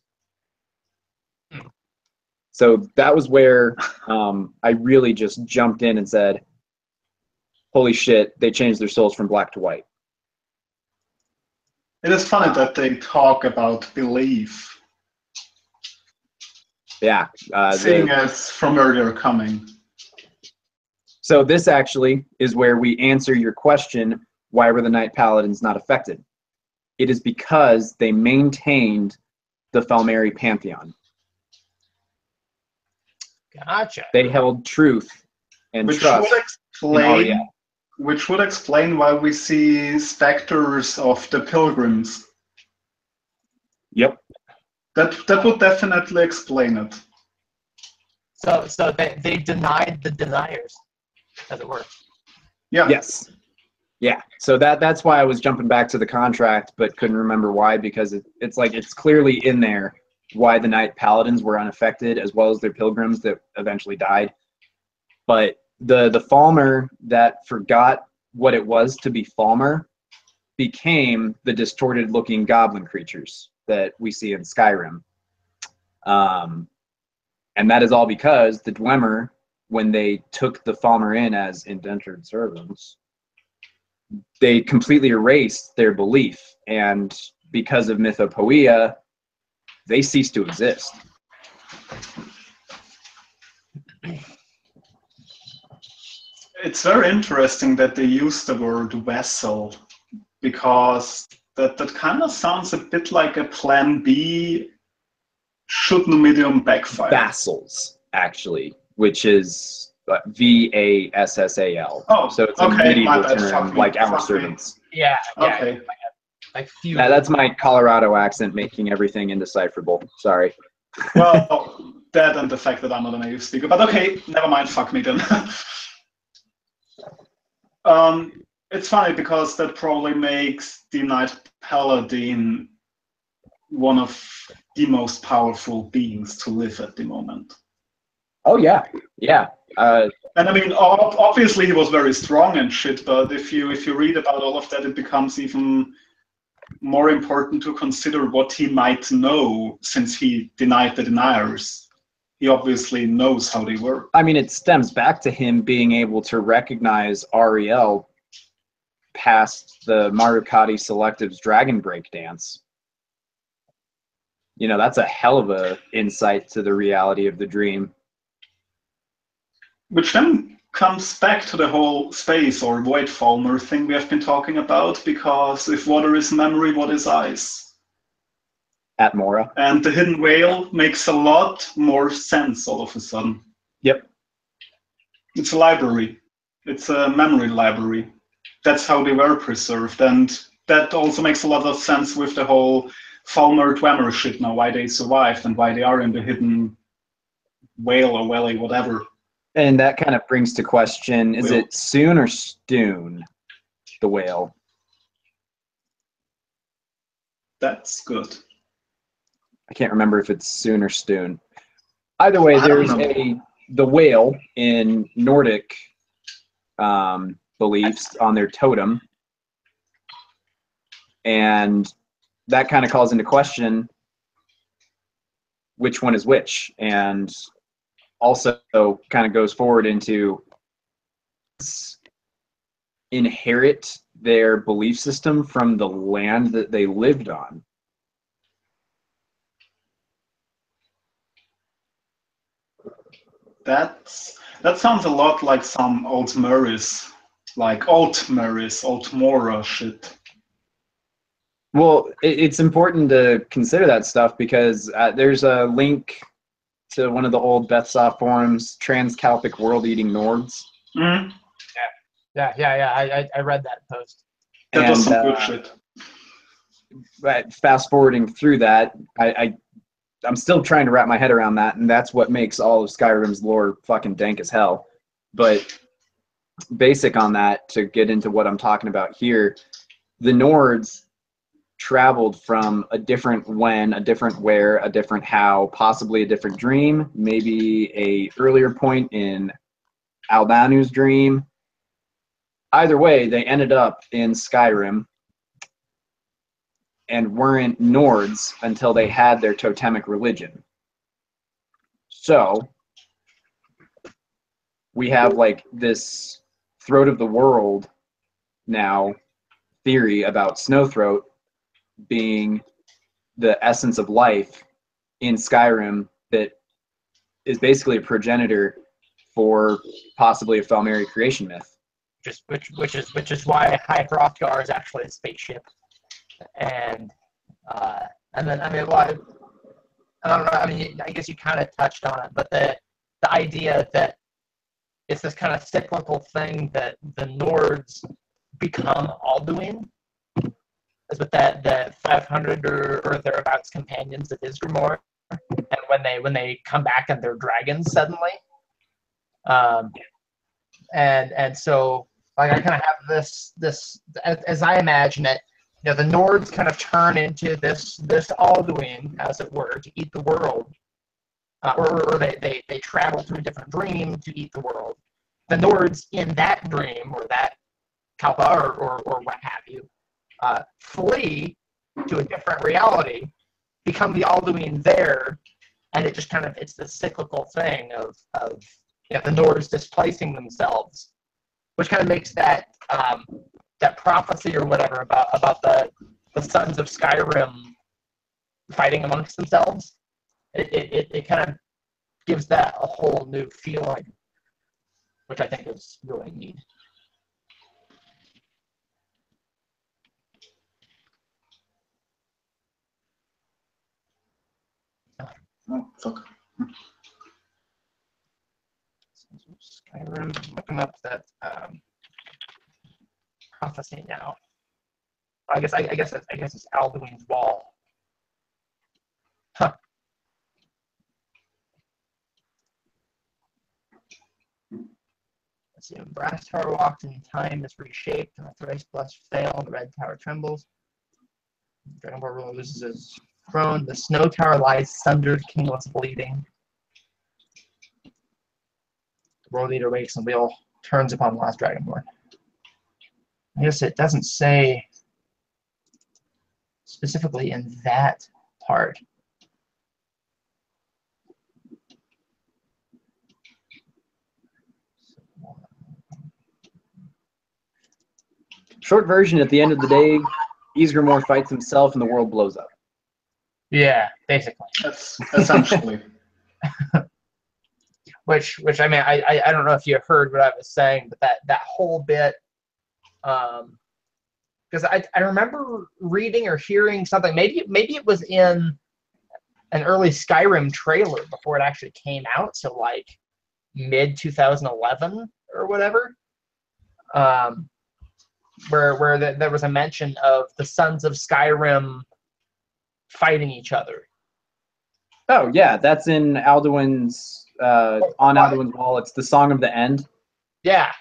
So that was where I really just jumped in and said, holy shit, they changed their souls from black to white. It is funny that they talk about belief. Yeah. Seeing as from earlier coming. So this actually is where we answer your question, why were the Night Paladins not affected? It is because they maintained the Falmeri pantheon. Gotcha. They held truth and Which trust would in Ariel. explain why we see specters of the pilgrims. Yep. That would definitely explain it. So they denied the deniers, as it were. Yeah. Yes. Yeah. So that's why I was jumping back to the contract, but couldn't remember why, because it's like it's clearly in there why the Knight Paladins were unaffected, as well as their pilgrims that eventually died. But the Falmer that forgot what it was to be Falmer became the distorted looking goblin creatures that we see in Skyrim. And that is all because the Dwemer, when they took the Falmer in as indentured servants, they completely erased their belief. And because of mythopoeia, they ceased to exist. It's very interesting that they use the word vessel, because that kind of sounds a bit like a plan B should Numidium backfire. Vassals, actually, which is Vassal. Oh, so it's okay, a medieval my bad, term, like our servants. Yeah. Okay. Like few. Yeah, that's my Colorado accent making everything indecipherable. Sorry. Well, that and the fact that I'm not a native speaker. But okay, never mind, fuck me then. It's funny because that probably makes the Knight Paladin one of the most powerful beings to live at the moment. Oh yeah, yeah. And I mean, obviously he was very strong and shit, but if you read about all of that, it becomes even more important to consider what he might know, since he denied the deniers. He obviously knows how they work. I mean, it stems back to him being able to recognize Ariel past the Marukati Selective's Dragon Break dance. You know, that's a hell of a insight to the reality of the dream. Which then comes back to the whole space or void Falmer thing we have been talking about, because if water is memory, what is ice? At Mora. And the hidden whale makes a lot more sense all of a sudden. Yep. It's a library. It's a memory library. That's how they were preserved. And that also makes a lot of sense with the whole Falmer Dwemer shit now, why they survived and why they are in the hidden whale or whale, whatever. And that kind of brings to question, is Whale. it Soon or Stoon, the whale? That's good. I can't remember if it's Soon or Stoon. Either way, I don't there's know. the whale in Nordic beliefs on their totem. And that kind of calls into question which one is which. And also kind of goes forward into inherit their belief system from the land that they lived on. That sounds a lot like some Altmeris, like Altmora shit. Well, it's important to consider that stuff because there's a link to one of the old Bethsoft forums, Transcalpic World-Eating Nords. Mm. Yeah. I read that post. That was some good shit. But fast forwarding through that, I'm still trying to wrap my head around that, and that's what makes all of Skyrim's lore fucking dank as hell. But basic on that, to get into what I'm talking about here, the Nords traveled from a different when, a different where, a different how, possibly a different dream, maybe a earlier point in Albanu's dream. Either way, they ended up in Skyrim and weren't Nords until they had their totemic religion. So we have like this throat of the world now theory about Snowthroat being the essence of life in Skyrim that is basically a progenitor for possibly a Falmeri creation myth. Which is why High Hrothgar is actually a spaceship. And then I mean, well, I don't know. I mean, I guess you kind of touched on it, but the idea that it's this kind of cyclical thing that the Nords become Alduin, as with that 500 or thereabouts companions of Isgramor, and when they come back and they're dragons suddenly, and so like I kind of have this as I imagine it, you know, the Nords kind of turn into this Alduin, as it were, to eat the world, or they travel through a different dream to eat the world. The Nords in that dream or that Kalpa or what have you, flee to a different reality, become the Alduin there, and it just kind of, it's this cyclical thing of you know, the Nords displacing themselves, which kind of makes that that prophecy or whatever about the sons of Skyrim fighting amongst themselves. It kind of gives that a whole new feeling, which I think is really neat. Oh, fuck. Skyrim, looking up that prophecy now. I guess it's Alduin's Wall. Huh. Let's see. When Brass Tower walked in, time is reshaped, and the thrice blessed fail, and the Red Tower trembles. Dragonborn ruler loses his throne. The Snow Tower lies sundered, kingless, bleeding. The World Eater wakes, and wheel turns upon the last Dragonborn. I guess it doesn't say specifically in that part. Short version, at the end of the day, Ysgramor fights himself and the world blows up. Yeah, basically. That's essentially. Which I mean, I don't know if you heard what I was saying, but that whole bit, because I remember reading or hearing something. Maybe it was in an early Skyrim trailer before it actually came out, so like mid 2011 or whatever, where there was a mention of the sons of Skyrim fighting each other. Oh yeah, that's in Alduin's on Alduin's Wall. It's the Song of the End. Yeah.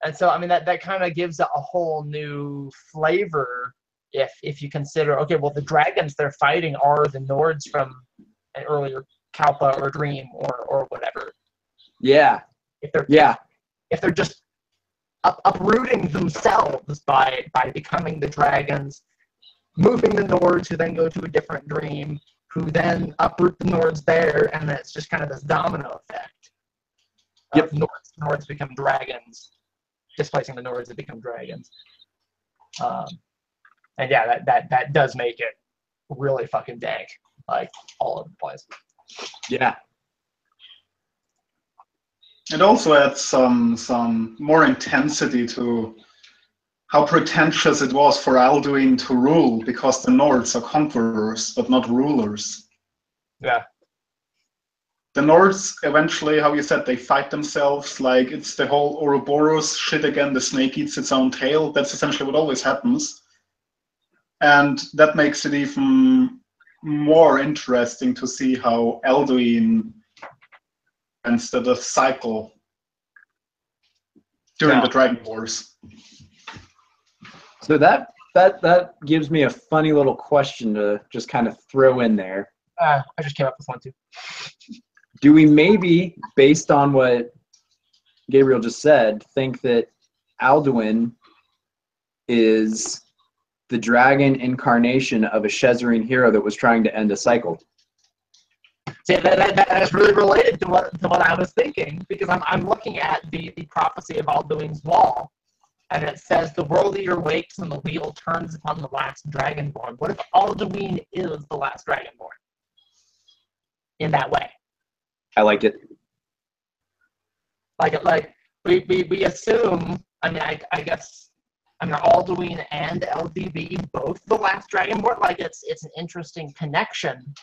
And so, I mean, that kind of gives it a whole new flavor if you consider, okay, well, the dragons they're fighting are the Nords from an earlier Kalpa or Dream or whatever. Yeah. If they're just uprooting themselves by becoming the dragons, moving the Nords who then go to a different Dream, who then uproot the Nords there, and it's just kind of this domino effect. Yep. Nords become dragons, displacing the Nords that become dragons. And yeah, that does make it really fucking dank, like all over the place. Yeah. It also adds some more intensity to how pretentious it was for Alduin to rule, because the Nords are conquerors, but not rulers. Yeah. The Nords eventually, how you said, they fight themselves, like it's the whole Ouroboros shit again, the snake eats its own tail. That's essentially what always happens. And that makes it even more interesting to see how Alduin ends the cycle during the Dragon Wars. So that gives me a funny little question to just kind of throw in there. I just came up with one too. Do we maybe, based on what Gabriel just said, think that Alduin is the dragon incarnation of a Shezarene hero that was trying to end a cycle? See, that is really related to what I was thinking, because I'm looking at the prophecy of Alduin's Wall, and it says the World Eater wakes and the wheel turns upon the last Dragonborn. What if Alduin is the last Dragonborn? In that way. I like it. Like we assume, I mean, I guess, I mean, Alduin and LDB both the last Dragonborn. Like it's an interesting connection.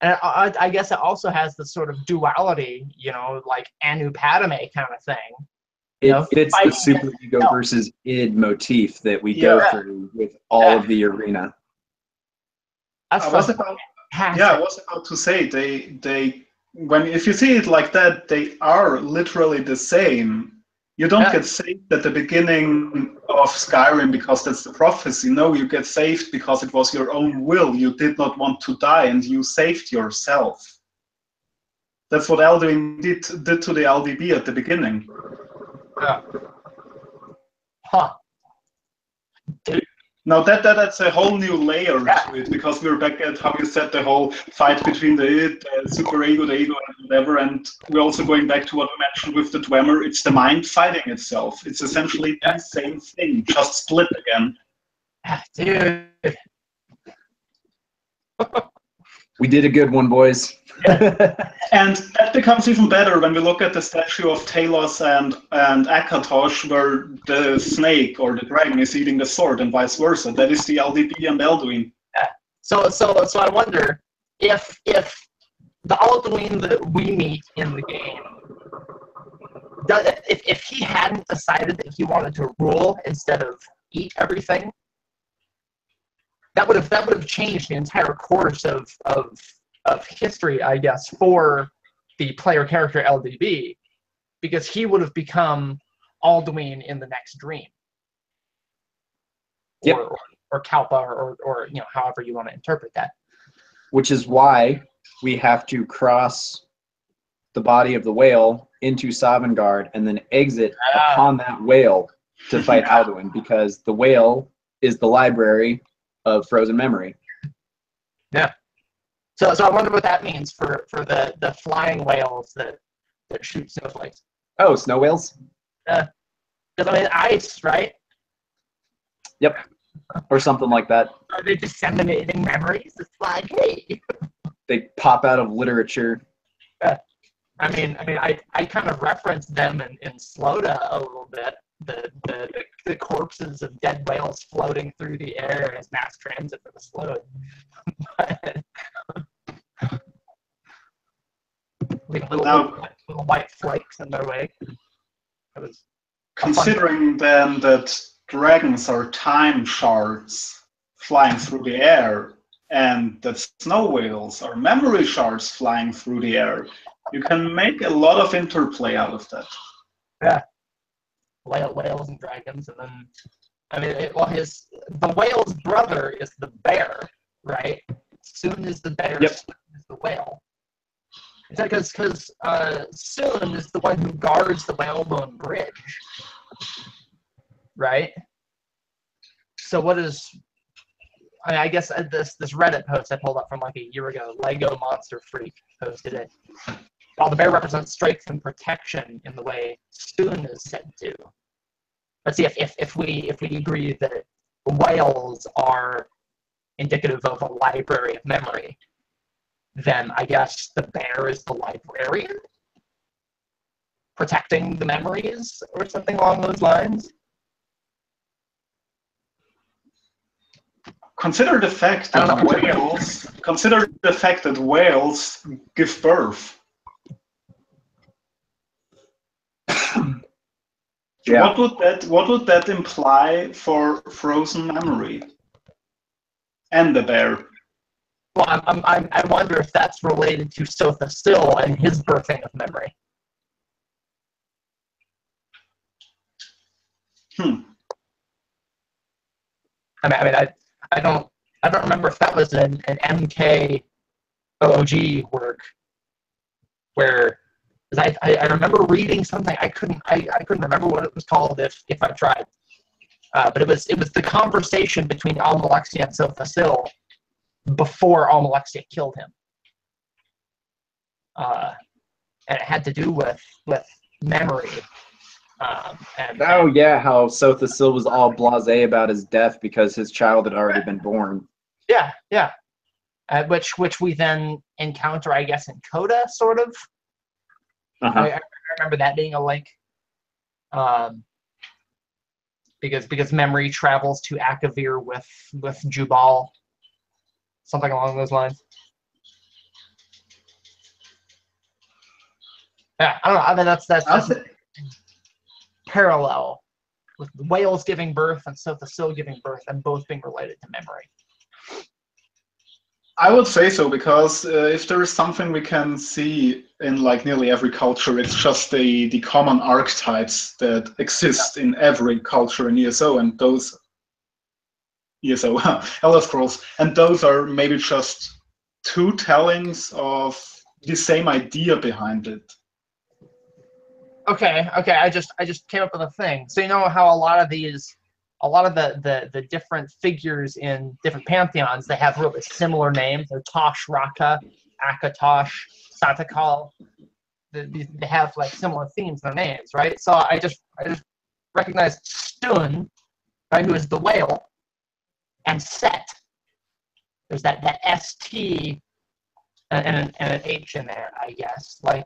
And I guess it also has the sort of duality, like Anu Padme kind of thing. It's the fighting super against ego itself. versus id motif that we go Yeah. through with all of the arena. That's I was about to say if you see it like that, they are literally the same. You don't get saved at the beginning of Skyrim because that's the prophecy. No, you get saved because it was your own will. You did not want to die, and you saved yourself. That's what Alduin did to the LDB at the beginning. Yeah. Huh. Now that's a whole new layer to it, because we're back at how you said the whole fight between the super ego, the ego, and whatever, and we're also going back to what we mentioned with the Dwemer. It's the mind fighting itself. It's essentially the same thing, just split again. Dude. We did a good one, boys. And that becomes even better when we look at the statue of Talos and Akatosh, where the snake or the dragon is eating the sword, and vice versa. That is the LDB and Elduin. So I wonder if the Alduin that we meet in the game, if he hadn't decided that he wanted to rule instead of eat everything, that would have changed the entire course of history, I guess, for the player character LDB, because he would have become Alduin in the next dream. Yep. Or Kalpa, or however you want to interpret that. Which is why we have to cross the body of the whale into Sovngarde and then exit upon that whale to fight Alduin, because the whale is the library of frozen memory. Yeah. So I wonder what that means for the flying whales that shoot snowflakes. Oh, snow whales? Because ice, right? Yep. Or something like that. Are they disseminating memories? It's like, hey. They pop out of literature. I kind of referenced them in Slota a little bit. The corpses of dead whales floating through the air as mass transit for the Slota. Little white flakes in their wake. Considering then that dragons are time shards flying through the air, and that snow whales are memory shards flying through the air, you can make a lot of interplay out of that. Yeah. Whales and dragons, and then the whale's brother is the bear, right? Soon is the bear, yep. Soon is the whale. Is that because Soon is the one who guards the Whalebone Bridge, right? So what is? I guess this Reddit post I pulled up from like a year ago, Lego Monster Freak posted it. While the bear represents strength and protection in the way Soon is said to. Let's see if we agree that whales are indicative of a library of memory, then I guess the bear is the librarian, protecting the memories or something along those lines. Consider the fact that whales give birth. Yeah. What would that imply for frozen memory and the bear? Well, I wonder if that's related to Sotha Sil and his birthing of memory. I don't remember if that was an MK OOG work where. I remember reading something. I couldn't remember what it was called if I tried. But it was the conversation between Almalexia and Sotha Sil before Almalexia killed him. And it had to do with memory. How Sotha Sil was all blasé about his death because his child had already been born. Yeah. Which we then encounter, I guess, in Coda, sort of. Uh-huh. I remember that being a link, because memory travels to Akavir with Jubal, something along those lines. Yeah, I don't know. I mean, that's I'll say, parallel with whales giving birth and Sotha giving birth, and both being related to memory. I would say so, because if there is something we can see in like nearly every culture, it's just the common archetypes that exist in every culture in ESO, and those ESO Elder Scrolls, and those are maybe just two tellings of the same idea behind it. Okay. I just came up with a thing. So you know how a lot of the different figures in different pantheons, they have really similar names. They're Tosh, Raka, Akatosh, Satakal. They have like similar themes in their names, right? So I just recognized Stun, right, who is the whale, and Set. There's that ST and an H in there, I guess. Like,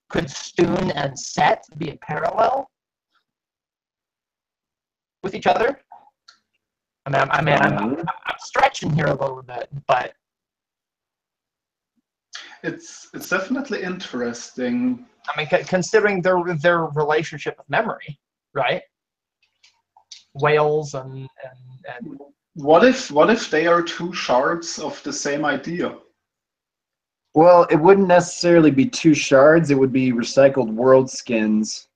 could Stun and Set be a parallel with each other? I'm stretching here a little bit, but It's definitely interesting. I mean, considering their relationship with memory, right? Whales and What if they are two shards of the same idea? Well, it wouldn't necessarily be two shards. It would be recycled world skins,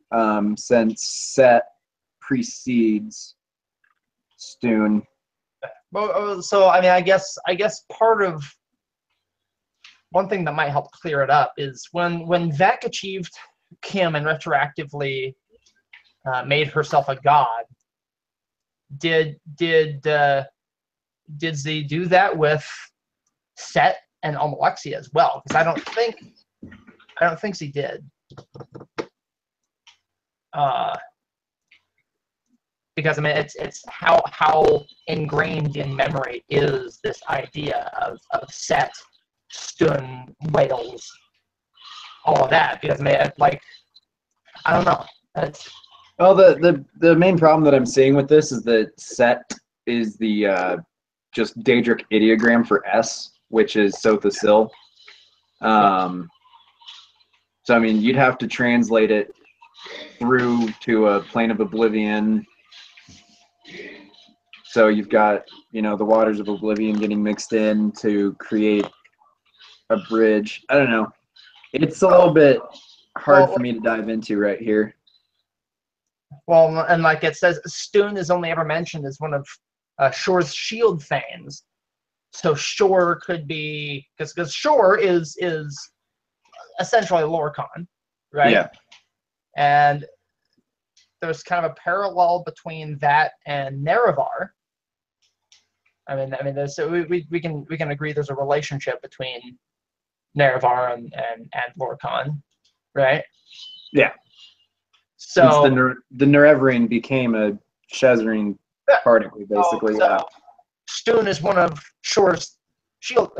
since Set precedes Stune. well, so I mean, I guess part of one thing that might help clear it up is when Vec achieved Kim and retroactively made herself a god. Did Z do that with Set and Almalexia as well? Because I don't think Z did. Because I mean, it's how ingrained in memory is this idea of Set, Stun, whales, all of that. Because I mean, like, I don't know. Well, the main problem that I'm seeing with this is that Set is the just Daedric ideogram for S, which is Sotha Sil. So I mean, you'd have to translate it through to a plane of oblivion. So you've got, the waters of oblivion getting mixed in to create a bridge. I don't know. It's a little bit hard for me to dive into right here. Well, and like it says, Stun is only ever mentioned as one of Shore's shield thanes. So Shore could be, because Shore is essentially Lorcan, right? Yeah. And there's kind of a parallel between that and Nerevar. I mean, we can agree there's a relationship between Nerevar and Lorcan, right? Yeah. So since the Nerevarine became a Shazarine particle, basically. so Stun is one of Shore's shield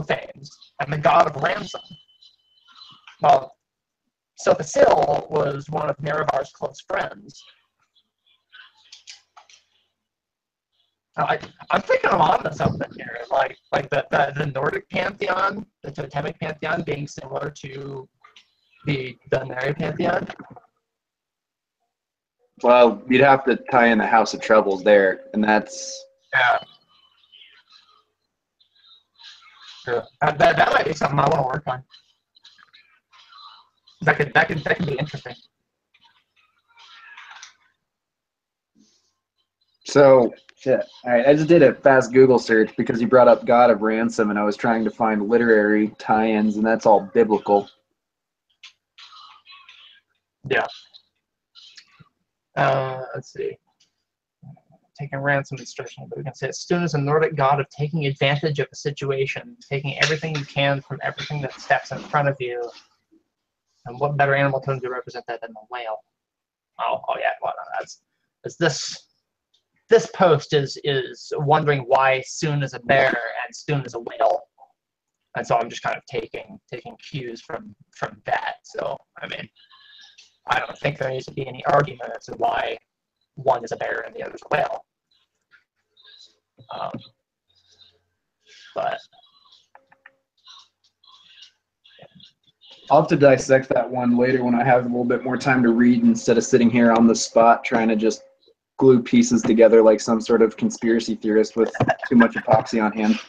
thanes and the god of ransom. Well, Sotha Sil was one of Nerevar's close friends. I'm thinking I'm on to something here, like the Nordic pantheon, the totemic pantheon, being similar to the Dunari pantheon. Well, you'd have to tie in the House of Troubles there, and that's Yeah. That might be something I want to work on. That could be interesting. so shit. All right, I just did a fast Google search because you brought up God of Ransom, and I was trying to find literary tie-ins, and that's all biblical. Yeah. Let's see. Taking ransom instruction, but we can say Stun is a Nordic god of taking advantage of a situation, taking everything you can from everything that steps in front of you. And what better animal totem to represent that than the whale? Oh yeah. Well, that's this post is wondering why Stun is a bear and Stun is a whale, and so I'm just kind of taking cues from that. So I mean, I don't think there needs to be any argument as to why one is a bear and the other is a whale. But I'll have to dissect that one later when I have a little bit more time to read instead of sitting here on the spot trying to just glue pieces together like some sort of conspiracy theorist with too much epoxy on hand.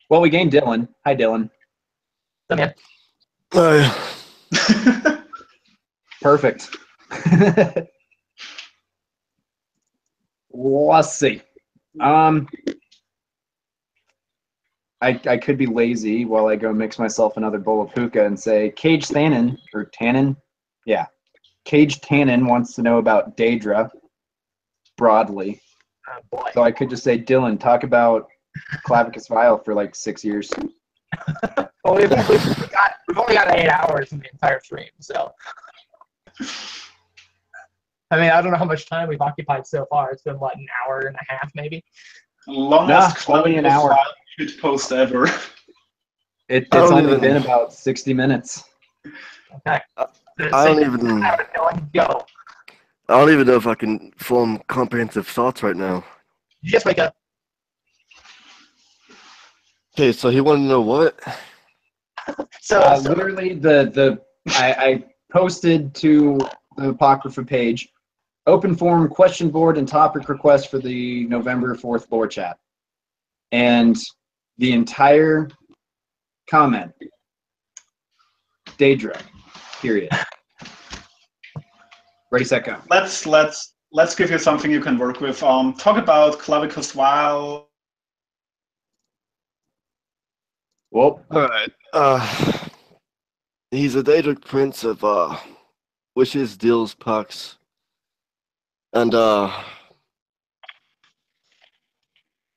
Well, we gained Dylan. Hi, Dylan. Okay. Perfect. Let's see. I could be lazy while I go mix myself another bowl of hookah and say Cage Tannin, or Tannin? Yeah. Cage Tannin wants to know about Daedra broadly. Oh, boy. So I could just say, Dylan, talk about Clavicus Vile for like 6 years. Well, we've only got 8 hours in the entire stream, so. I mean, I don't know how much time we've occupied so far. It's been, what, an hour and a half, maybe? Longest only an hour. Should post ever. It's only been about 60 minutes. Okay. I don't even Go. I don't even know if I can form comprehensive thoughts right now. You just wake up. Okay, so he wanted to know what? So Literally, I posted to the Apocrypha page, open forum question board and topic request for the November 4th lore chat. And the entire comment, Daedra, period. Ready, set, go. Let's give you something you can work with. Talk about Clavicus Vile. Well, Alright. He's a Daedric prince of wishes, deals, pucks. And man,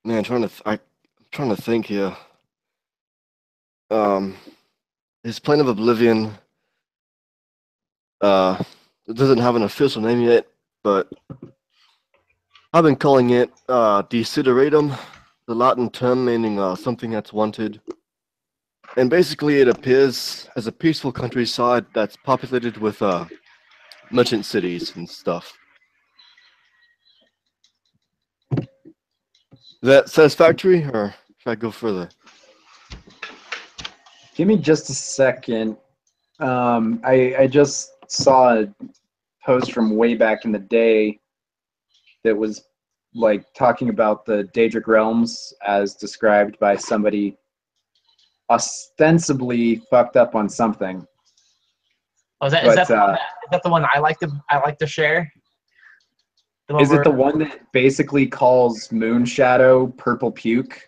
I'm trying to think here. His plane of oblivion it doesn't have an official name yet, but I've been calling it desideratum, the Latin term meaning something that's wanted. And basically it appears as a peaceful countryside that's populated with merchant cities and stuff. Is that satisfactory, or should I go further? give me just a second. I just saw a post from way back in the day that was like talking about the Daedric realms as described by somebody ostensibly fucked up on something. Oh, is that the one I like to share? Is it the one that basically calls Moonshadow purple puke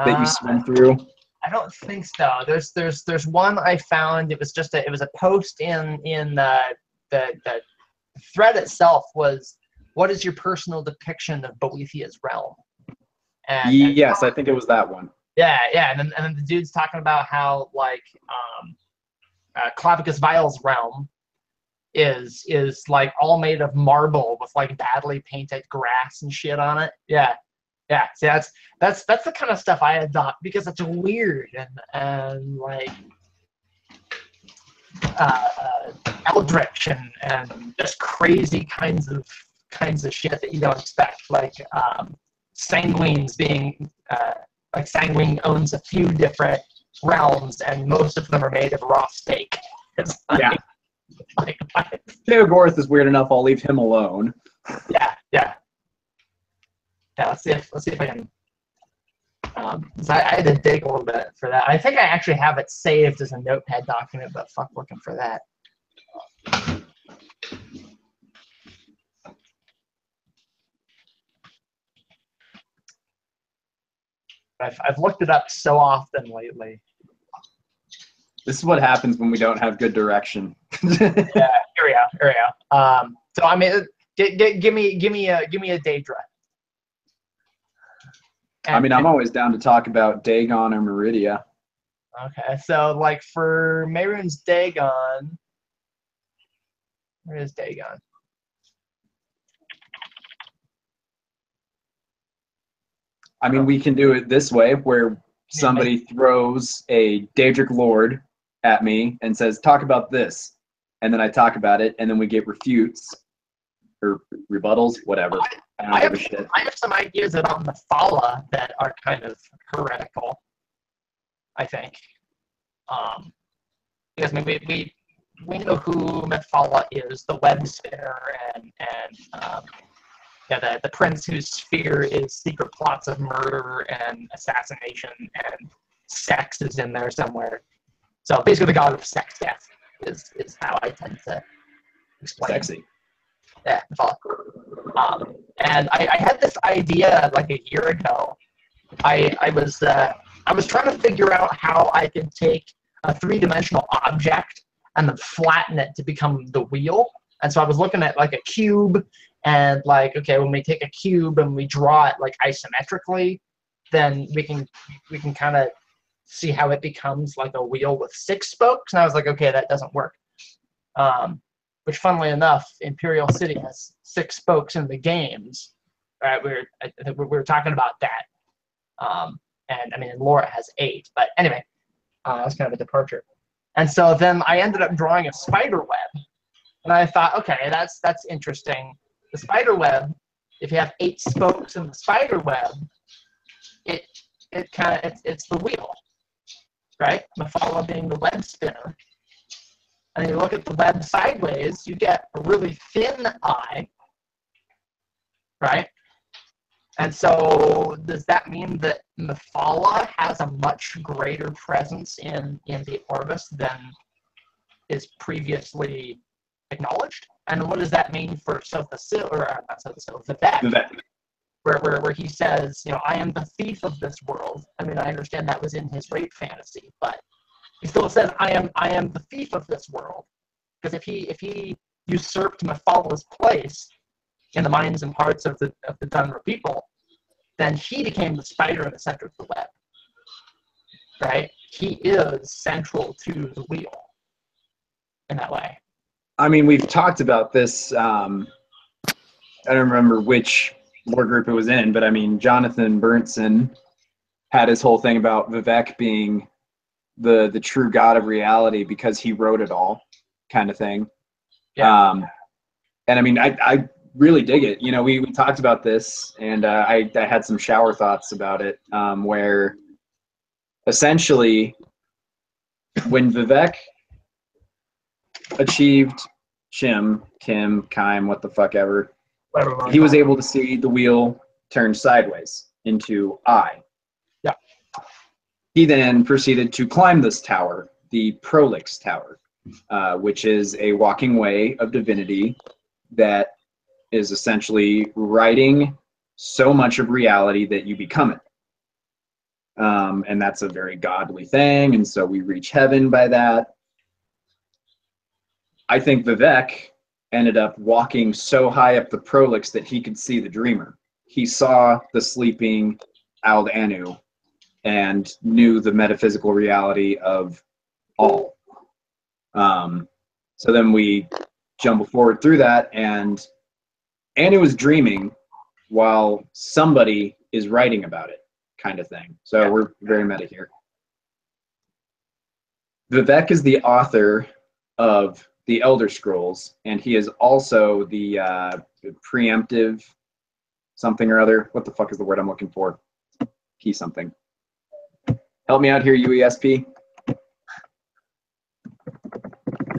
that you swim through? I don't think so. There's one I found. It was a post in the thread itself was, what is your personal depiction of Boethiah's realm? And yes, I think it was that one. Yeah, and then the dude's talking about how like Clavicus Vile's realm is like all made of marble with like badly painted grass and shit on it. Yeah. See, that's the kind of stuff I adopt because it's weird and like eldritch and just crazy kinds of shit that you don't expect. Like Sanguine's being like Sanguine owns a few different realms and most of them are made of raw steak. It's like, yeah. Like, Theogorth is weird enough. I'll leave him alone. Yeah. Let's see if I can. So I had to dig a little bit for that. I think I actually have it saved as a notepad document, but fuck looking for that. I've looked it up so often lately. This is what happens when we don't have good direction. Yeah, here we go. So I mean, give me a Daedra. I mean, I'm always down to talk about Dagon or Meridia. Okay, so like for Mehrunes Dagon, where is Dagon? I mean, we can do it this way, where somebody throws a Daedric Lord at me and says, talk about this. And then I talk about it, and then we get refutes or rebuttals, whatever. I don't give a shit. I have some ideas about Mephala that are kind of heretical, I think. Because I mean, we know who Mephala is, the web spinner, and the prince whose sphere is secret plots of murder and assassination, and sex is in there somewhere. So basically, the god of sex death is how I tend to explain. Sexy. Yeah, Mephala. And I had this idea like a year ago. I was trying to figure out how I could take a three-dimensional object and then flatten it to become the wheel. And so I was looking at like a cube, and like, okay, when we take a cube and we draw it like isometrically, then we can kind of see how it becomes like a wheel with 6 spokes. And I was like, okay, that doesn't work. Which, funnily enough, Imperial City has 6 spokes in the games. Right? We were talking about that. And I mean, Laura has 8. But anyway, that's kind of a departure. And so then I ended up drawing a spider web. And I thought, okay, that's interesting. The spider web, if you have 8 spokes in the spider web, it's the wheel, right? Mephala being the web spinner. And you look at the web sideways, you get a really thin eye, right? And so does that mean that Mephala has a much greater presence in the Orbis than is previously acknowledged? And what does that mean for Vivek? Where he says, you know, I am the thief of this world. I mean, I understand that was in his rape fantasy, but he still says, I am the thief of this world. Because if he usurped Mephala's place in the minds and hearts of the Dunmer people, then he became the spider in the center of the web. Right? He is central to the wheel in that way. I mean, we've talked about this. I don't remember which war group it was in, but I mean, Jonathan Berntsen had his whole thing about Vivek being the true god of reality because he wrote it all, kind of thing. Yeah. And I mean, I really dig it. You know, we talked about this, and I had some shower thoughts about it, where essentially when Vivek achieved Kim, what the fuck ever, he was able to see the wheel turn sideways into I. Yeah. He then proceeded to climb this tower, the Prolix Tower, which is a walking way of divinity that is essentially writing so much of reality that you become it. And that's a very godly thing, and so we reach heaven by that. I think Vivek ended up walking so high up the Prolix that he could see the dreamer. He saw the sleeping Ald Anu and knew the metaphysical reality of all. So then we jump forward through that, and Anu is dreaming while somebody is writing about it, kind of thing. So yeah, we're very meta here. Vivek is the author of the Elder Scrolls, and he is also the preemptive something or other. What the fuck is the word I'm looking for? Key something. Help me out here, UESP.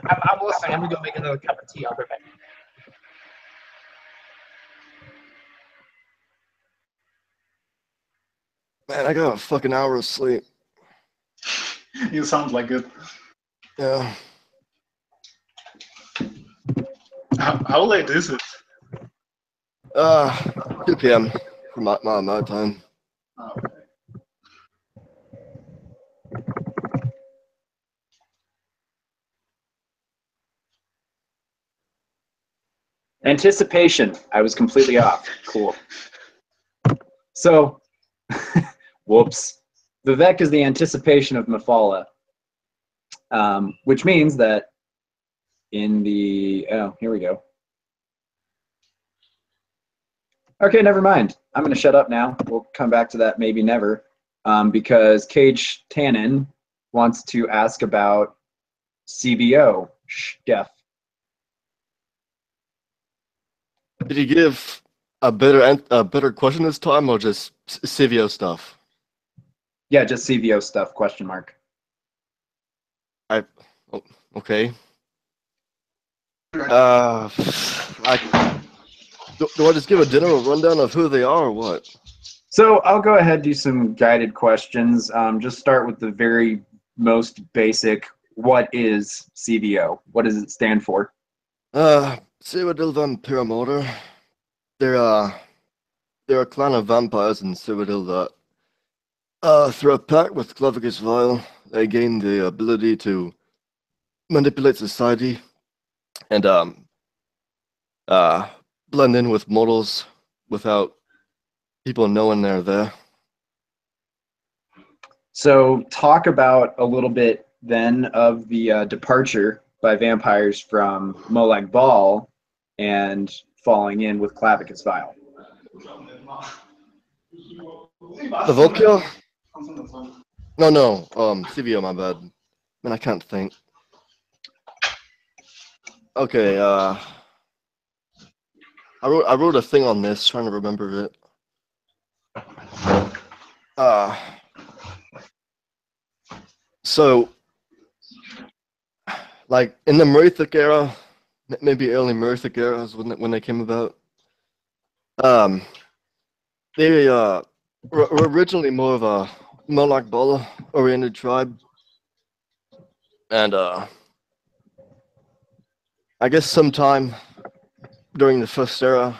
I'm listening. I'm gonna go make another cup of tea. I'll be back. Man, I got a fucking hour of sleep. You sound like it. Yeah. How late is it? 2 p.m. for my time. Oh, okay. Anticipation. I was completely off. Cool. So, whoops. Vivek is the anticipation of Mephala, which means that in the... Oh, here we go. Okay, never mind. I'm going to shut up now. We'll come back to that maybe never, because Cage Tannen wants to ask about CBO. Jeff. Did he give a better question this time, or just Civio stuff? Yeah, just CVO stuff, question mark. I oh, okay. Uh, do I just give a general rundown of who they are, or what? So I'll go ahead and do some guided questions. Just start with the very most basic. What is CVO? What does it stand for? Cyrodiil Vampiramotor. They're they're a clan of vampires in Cyrodiil that through a pact with Clavicus Vile, they gain the ability to manipulate society and uh blend in with mortals without people knowing they're there. So talk about a little bit then of the departure by vampires from Molag Bal and falling in with Clavicus Vile. The Volkia? No, Civio, my bad. Man, I can't think. Okay, I wrote a thing on this, trying to remember it. So, like in the Merithic era, maybe early Merithic eras when they came about, they were originally more of a Molag Bal oriented tribe, and I guess sometime during the first era,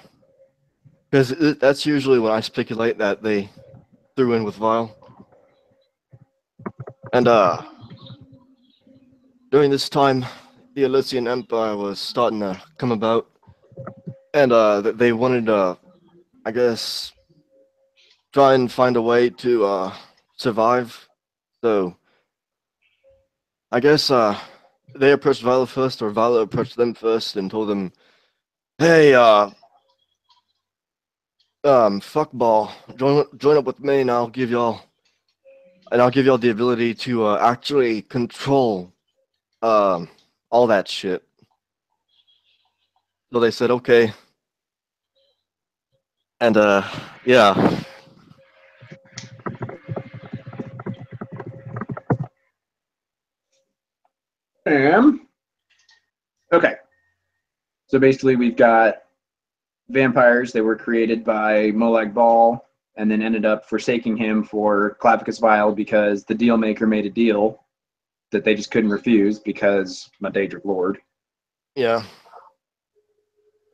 because that's usually when I speculate that they threw in with Vile. And during this time, the Elysian Empire was starting to come about, and they wanted to, I guess, try and find a way to survive. So, I guess they approached Vile first, or Vile approached them first and told them, "Hey, fuckball, join up with me, and I'll give y'all the ability to actually control all that shit." So they said, "Okay," and yeah. Okay. So basically, we've got vampires. They were created by Molag Bal and then ended up forsaking him for Clavicus Vile because the deal maker made a deal that they just couldn't refuse because my Daedric Lord. Yeah.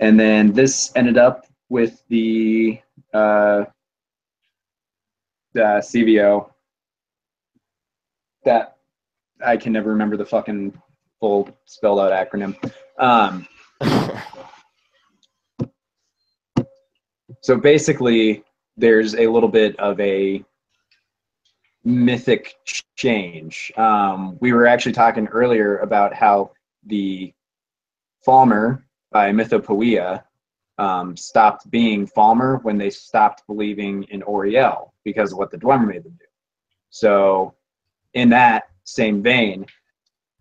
And then this ended up with the CVO that I can never remember the fucking full spelled out acronym. So basically, there's a little bit of a mythic change. We were actually talking earlier about how the Falmer by Mythopoeia stopped being Falmer when they stopped believing in Oriel because of what the Dwemer made them do. So in that same vein,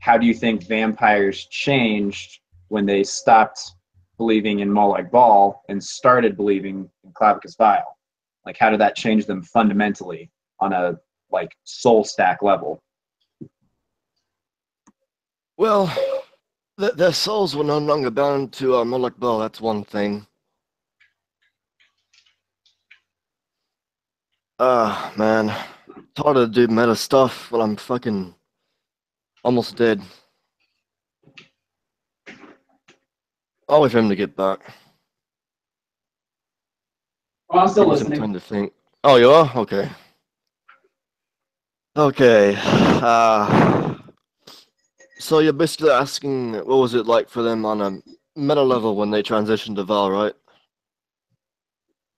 how do you think vampires changed when they stopped believing in Molag Bal and started believing in Clavicus Vile? Like, how did that change them fundamentally on a like soul stack level? Well, their souls were no longer bound to Molag Bal. That's one thing. Man, it's hard to do meta stuff when I'm fucking almost dead. I'll wait for him to get back. Oh, I'm still Give me some listening. time to think. Oh, you are? Okay. Okay. So you're basically asking what was it like for them on a meta level when they transitioned to Val, right?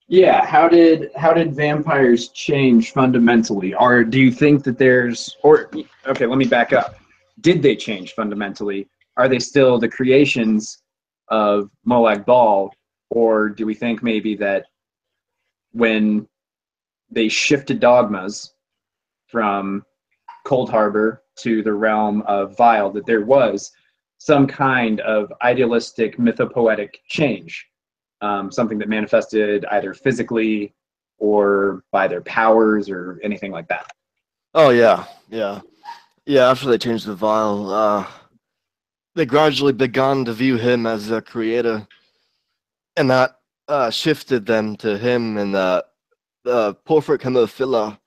Yeah, how did vampires change fundamentally? Or do you think that there's or okay, let me back up. Did they change fundamentally? Are they still the creations of Molag Bal, or do we think maybe that when they shifted dogmas from Cold Harbor to the realm of Vile, that there was some kind of idealistic mythopoetic change? something that manifested either physically or by their powers or anything like that. Oh yeah, yeah, yeah. After they changed the vial, they gradually began to view him as a creator, and that shifted them to him and the porphyric hemophila,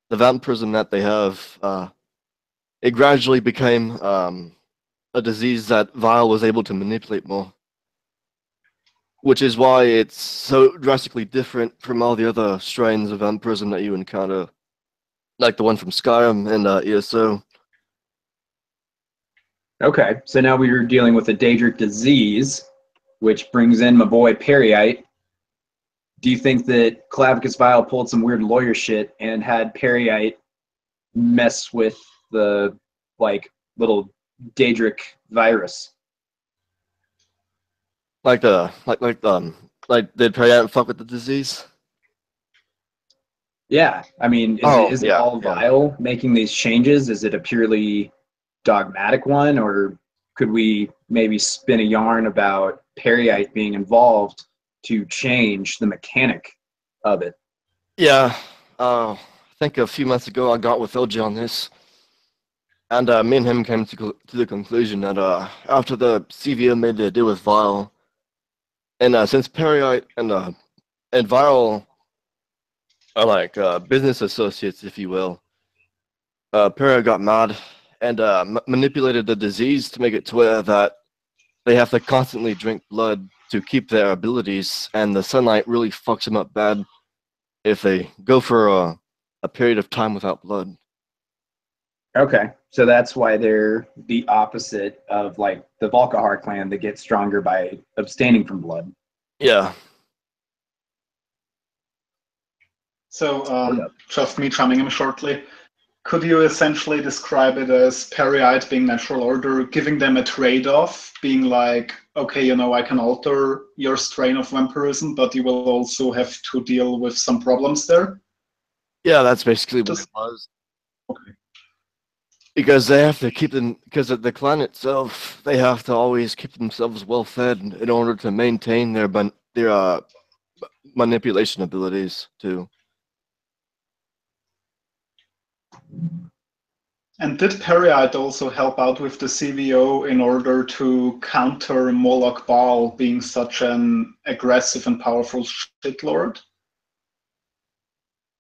the vampirism that they have. It gradually became a disease that Vile was able to manipulate more, which is why it's so drastically different from all the other strains of vampirism that you encounter, like the one from Skyrim and ESO. Okay, so now we are dealing with a Daedric disease, which brings in my boy Periite. Do you think that Clavicus Vile pulled some weird lawyer shit and had Periite mess with the like little Daedric virus? Like did Periant fuck with the disease? Yeah, I mean, is it Yeah, all yeah. Vile making these changes? Is it a purely dogmatic one, or could we maybe spin a yarn about Periite being involved to change the mechanic of it? Yeah, I think a few months ago I got with LJ on this, and me and him came to the conclusion that after the CVO made the deal with Vile, and since Periite and Vile are like business associates, if you will, Periite got mad and manipulated the disease to make it to where that they have to constantly drink blood to keep their abilities, and the sunlight really fucks them up bad if they go for a period of time without blood. Okay, so that's why they're the opposite of like the Volkahar clan that gets stronger by abstaining from blood. Yeah. So, just me chiming in shortly. Could you essentially describe it as Periite being natural order, giving them a trade-off, being like, okay, I can alter your strain of vampirism, but you will also have to deal with some problems there? Yeah, that's basically what it was. Okay. Because they have to keep them, because of the clan itself, they have to always keep themselves well fed in order to maintain their manipulation abilities too. And did Periite also help out with the CVO in order to counter Moloch Baal being such an aggressive and powerful shitlord?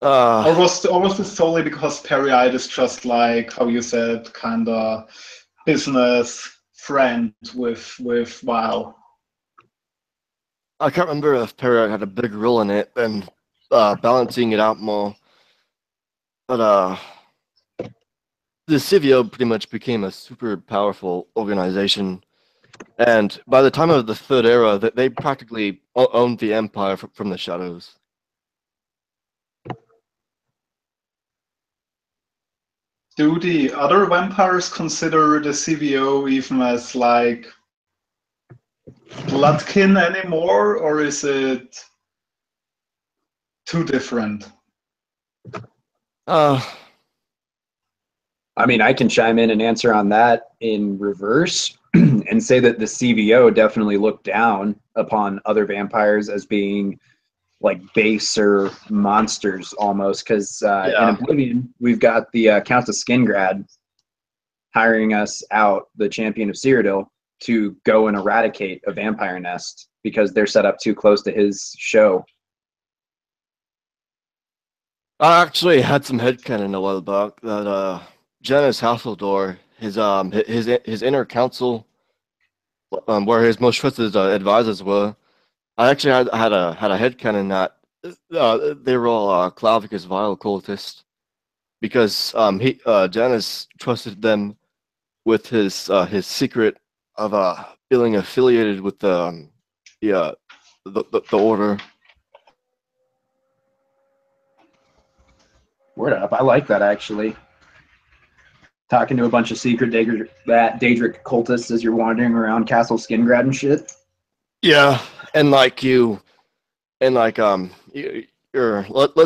Or was this solely because Periite is just like, how you said, kind of business friend with Vile? I can't remember if Periite had a big role in it and balancing it out more. But the CVO pretty much became a super powerful organization. And by the time of the Third Era, they practically owned the Empire from the shadows. Do the other vampires consider the CVO even as like bloodkin anymore, or is it too different? I mean, I can chime in and answer on that in reverse and say that the CVO definitely looked down upon other vampires as being like baser monsters almost. Because in Oblivion, we've got the Count of Skingrad hiring us out, the champion of Cyrodiil, to go and eradicate a vampire nest because they're set up too close to his show. I actually had some headcanon a while back that Janus Hasseldor, his inner council, where his most trusted advisors were, I actually had a headcanon that they were all Clavicus Vile cultists because Janus trusted them with his secret of feeling affiliated with the order. Word up. I like that, actually. Talking to a bunch of secret Daedric cultists as you're wandering around Castle Skingrad and shit. Yeah, and like you're let's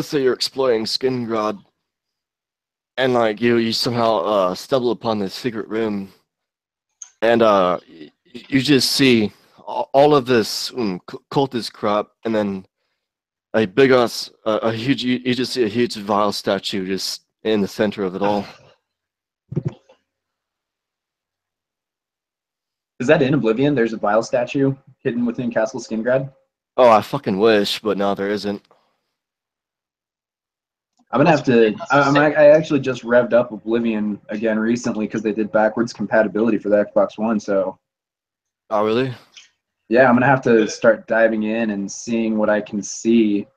say you're exploring Skingrad, and like you somehow stumble upon this secret room, and you just see all of this cultist crap, and then a big ass, a huge. You just see a huge vile statue just in the center of it all. Is that in Oblivion? There's a vile statue hidden within Castle Skingrad? Oh, I fucking wish, but no, there isn't. I'm gonna have to. I actually just revved up Oblivion again recently because they did backwards compatibility for the Xbox One. So Oh, really? yeah, I'm gonna have to start diving in and seeing what I can see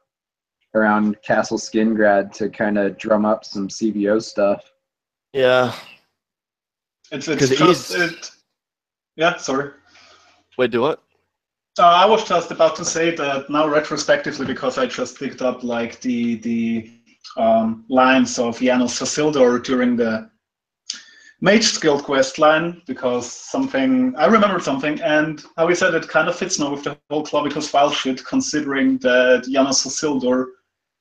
around Castle Skingrad to kind of drum up some CVO stuff. Yeah. It's 'Cause just he's- it. Yeah, sorry. Wait, do what? I was just about to say that now retrospectively, because I just picked up like the lines of Janos Sasildur during the Mage's Guild quest line, because I remembered something, and how he said it kind of fits now with the whole Clavicus Vile shit, considering that Janos Sasildur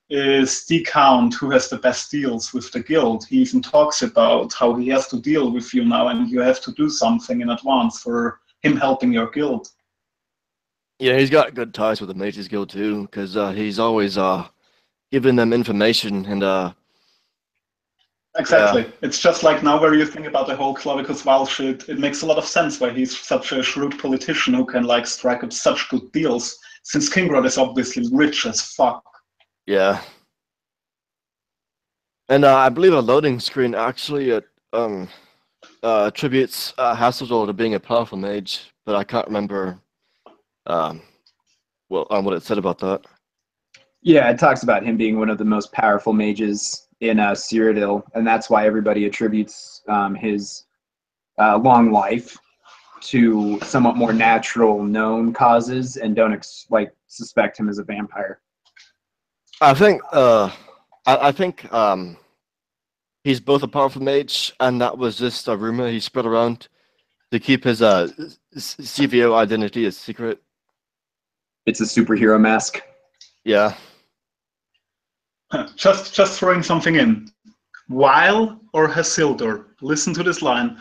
is the count who has the best deals with the guild. He even talks about how he has to deal with you now, and you have to do something in advance for him helping your guild. Yeah, he's got good ties with the Mages Guild too, because he's always giving them information and Exactly. It's just like now where you think about the whole Clavicus Vile shit, it makes a lot of sense why he's such a shrewd politician who can like strike up such good deals, since Kingrad is obviously rich as fuck. yeah. And I believe a loading screen actually attributes Hasselhoff to being a powerful mage, but I can't remember what it said about that. Yeah, it talks about him being one of the most powerful mages in Cyrodiil, and that's why everybody attributes his long life to somewhat more natural known causes and don't suspect him as a vampire. I think he's both a powerful mage, and that was just a rumor he spread around to keep his CVO identity a secret. It's a superhero mask. Yeah. Just throwing something in. Weil or Hasildur? Listen to this line.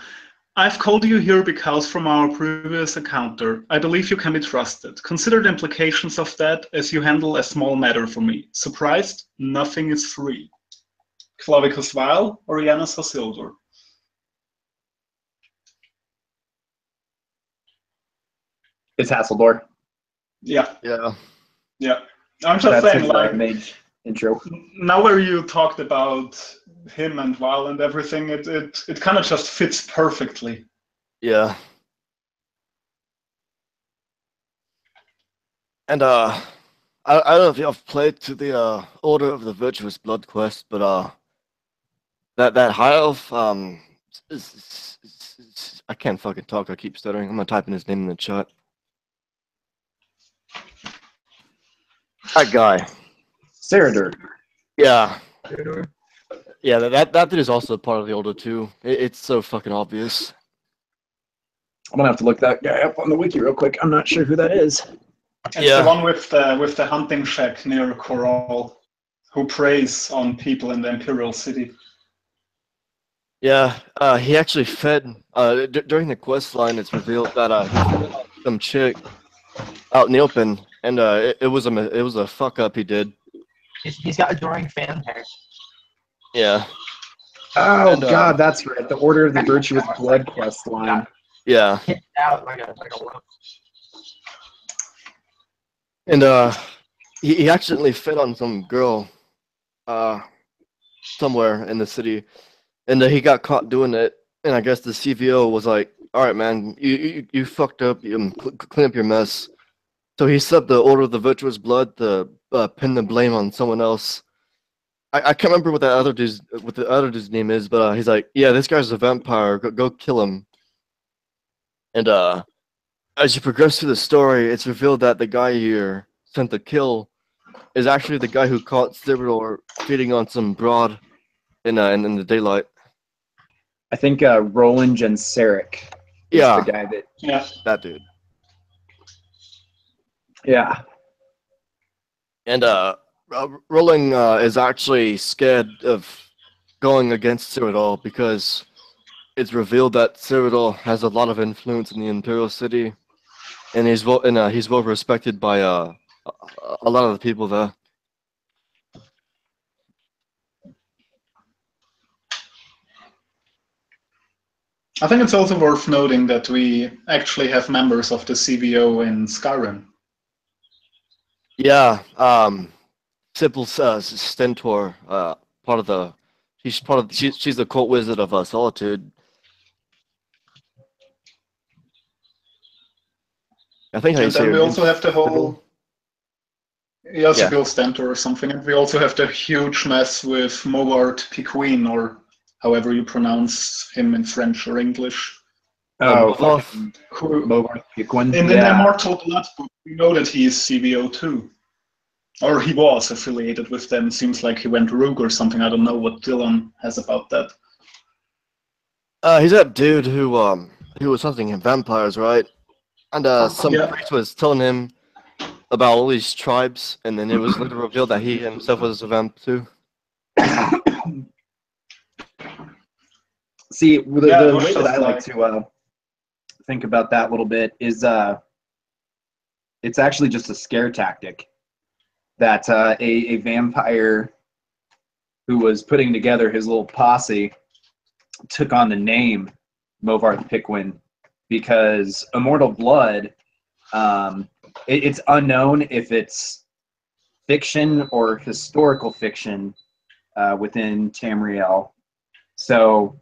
I've called you here because from our previous encounter, I believe you can be trusted. Consider the implications of that as you handle a small matter for me. Surprised? Nothing is free. Clavicus Weil or Janos Hasildur? It's Hasseldor. Yeah. Yeah. Yeah. I'm just That's saying, his like, mage intro. now where you talked about him and Weil and everything, it kind of just fits perfectly. Yeah. And I don't know if you've played to the Order of the Virtuous Blood quest, but that high elf I can't fucking talk. I keep stuttering. I'm gonna type in his name in the chat. That guy. Cyrodiil. Yeah. Yeah, that dude is also part of the Order too. It's so fucking obvious. I'm gonna have to look that guy up on the wiki real quick. I'm not sure who that is. It's the one with the hunting shack near Coral, who preys on people in the Imperial City. Yeah, he actually fed during the quest line. It's revealed that he fed some chick out in the open, and it was a fuck up he did. He's got adoring fan hair. Yeah. Oh And, God, that's right. The Order of the Virtuous Blood quest line. Yeah. Kicked out like a wolf. And he accidentally fed on some girl somewhere in the city, and he got caught doing it. And I guess the CVO was like, "All right, man, you fucked up. You clean up your mess." So he subbed the Order of the Virtuous Blood to pin the blame on someone else. I can't remember what the other dude's name is, but he's like, "Yeah, this guy's a vampire. Go kill him." And as you progress through the story, it's revealed that the guy you're sent to kill is actually the guy who caught Cyrodiil feeding on some broad in the daylight. I think Roland Jenseric is Yeah, the guy that. Yeah. that dude. Yeah. And Roland is actually scared of going against Cyrodiil because it's revealed that Cyrodiil has a lot of influence in the Imperial City, and he's well respected by a lot of the people there. I think it's also worth noting that we actually have members of the CVO in Skyrim. Yeah, Sybil Stentor, part of the she's the court wizard of Solitude. I think how you And say then her we name. also have the whole Sybil Yeah. Stentor or something, and we also have the huge mess with Mowart Piquin, or however you pronounce him in French or English. Oh, Movarth. fucking Who, Movarth Piquin. in the Yeah. Immortal Blood book, we know that he is CVO too. Or he was affiliated with them. Seems like he went rogue or something. I don't know what Dylan has about that. He's that dude who was hunting in vampires, right? And some Yeah. priest was telling him about all these tribes, and then it was later revealed that he himself was a vamp too. See, the Yeah, it was way that just I like to think about that a little bit is it's actually just a scare tactic that a vampire who was putting together his little posse took on the name Movarth Piquin because Immortal Blood, it's unknown if it's fiction or historical fiction within Tamriel. So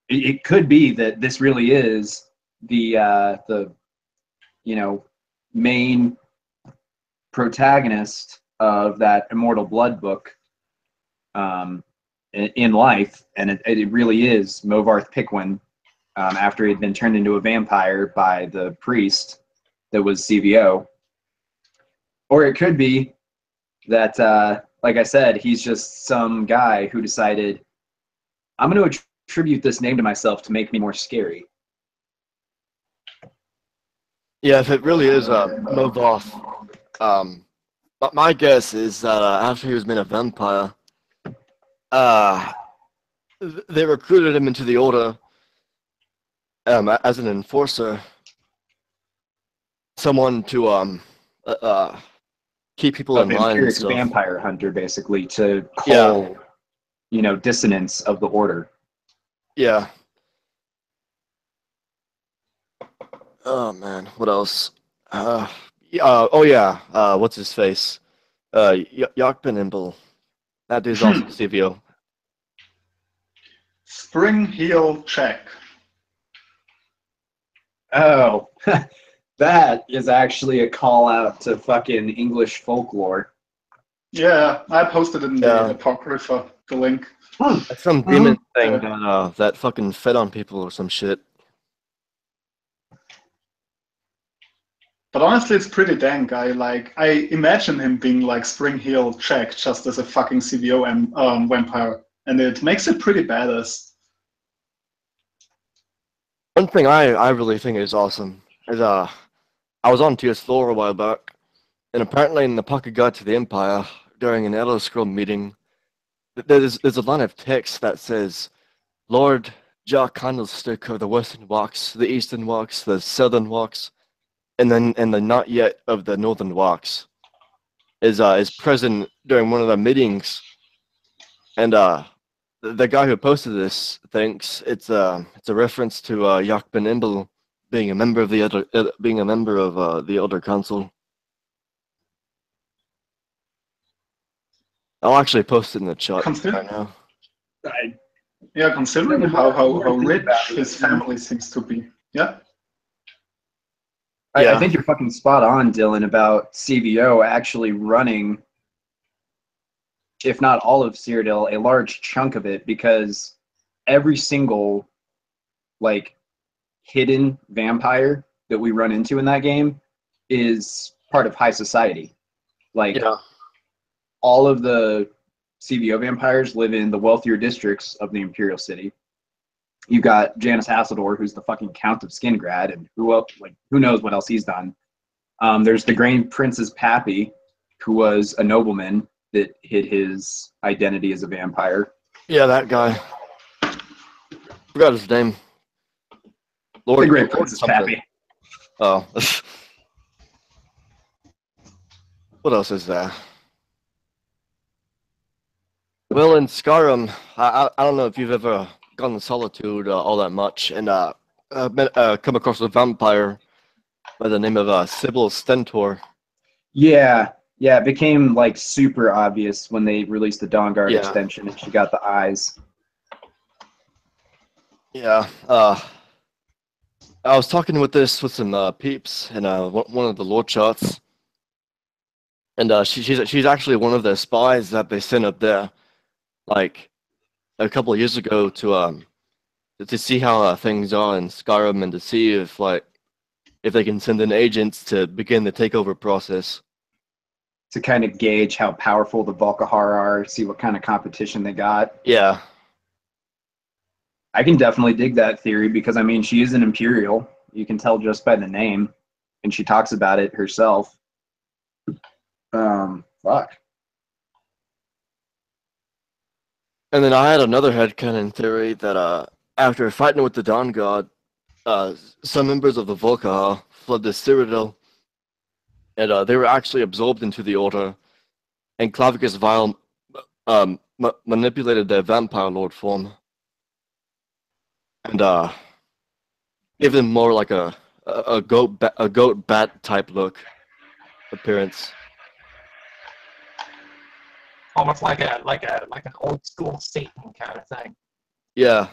it could be that this really is the main protagonist of that Immortal Blood book in life, and it really is Movarth Piquin after he had been turned into a vampire by the priest that was CVO. Or it could be that, like I said, he's just some guy who decided, I'm going to attribute this name to myself to make me more scary. Yeah, if it really is Movarth, but my guess is that after he was made a vampire, they recruited him into the order as an enforcer, someone to keep people A in line and vampiric stuff. vampire hunter, basically, to cull, dissonance of the order. Yeah. Oh man, what else? What's his face? Yakben Imbil. That dude's also CVO. Spring Heel Check. Oh, that is actually a call out to fucking English folklore. Yeah, I posted it in the Apocrypha, the link. That's some demon thing that fucking fed on people or some shit. But honestly, it's pretty dank. I imagine him being like Spring Heel Check just as a fucking CVO vampire, and it makes it pretty badass. One thing I really think is awesome is I was on TS Lore a while back, and apparently in the Pocket Guide to the Empire during an Elder Scroll meeting, there's a line of text that says, "Lord Jack Candlestick of the Western Walks, the Eastern Walks, the Southern Walks, and the not yet of the Northern Walks," is present during one of the meetings, and the guy who posted this thinks it's a reference to Yakben Imbil being a member of the Elder Council. I'll actually post it in the chat right now. Yeah, considering how rich his family seems to be. Yeah. I think you're fucking spot on, Dylan, about CVO actually running, if not all of Cyrodiil, a large chunk of it, because every single hidden vampire that we run into in that game is part of high society. All of the CVO vampires live in the wealthier districts of the Imperial City. You got Janice Hasseldoor, who's the fucking Count of Skingrad, and who knows what else he's done. There's the Grand Prince's Pappy, who was a nobleman that hid his identity as a vampire. Yeah, that guy. Forgot his name. The Great Prince's Pappy. Oh. What else is there? Well, in Skyrim, I don't know if you've ever gone to Solitude all that much, and come across a vampire by the name of Sybil Stentor. Yeah, yeah, it became like super obvious when they released the Dawnguard Yeah. extension and she got the eyes. Yeah. I was talking with some peeps in one of the lore charts, and she's actually one of the spies that they sent up there, like a couple of years ago to see how things are in Skyrim and to see if they can send in agents to begin the takeover process. To kind of gauge how powerful the Volkihar are, see what kind of competition they got. Yeah. I can definitely dig that theory because, I mean, she is an Imperial. You can tell just by the name, and she talks about it herself. Fuck. And then I had another headcanon theory that after fighting with the Dawn God, some members of the Volkihar fled the Cyrodiil, and they were actually absorbed into the Order, and Clavicus Vile manipulated their vampire lord form, and gave them more like a goat bat type look appearance. Almost like an old school Satan kind of thing. Yeah.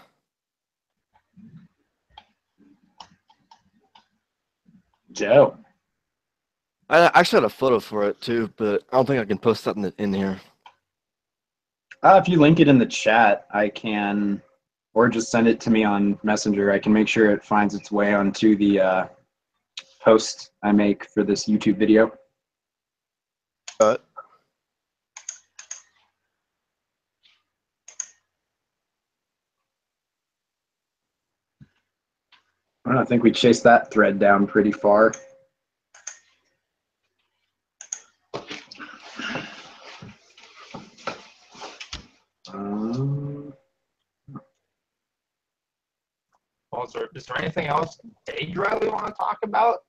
Joe. I actually had a photo for it too, but I don't think I can post that in here. If you link it in the chat, I can, or just send it to me on Messenger. I can make sure it finds its way onto the post I make for this YouTube video. I think we chased that thread down pretty far. Well, is there anything else Daedra we want to talk about?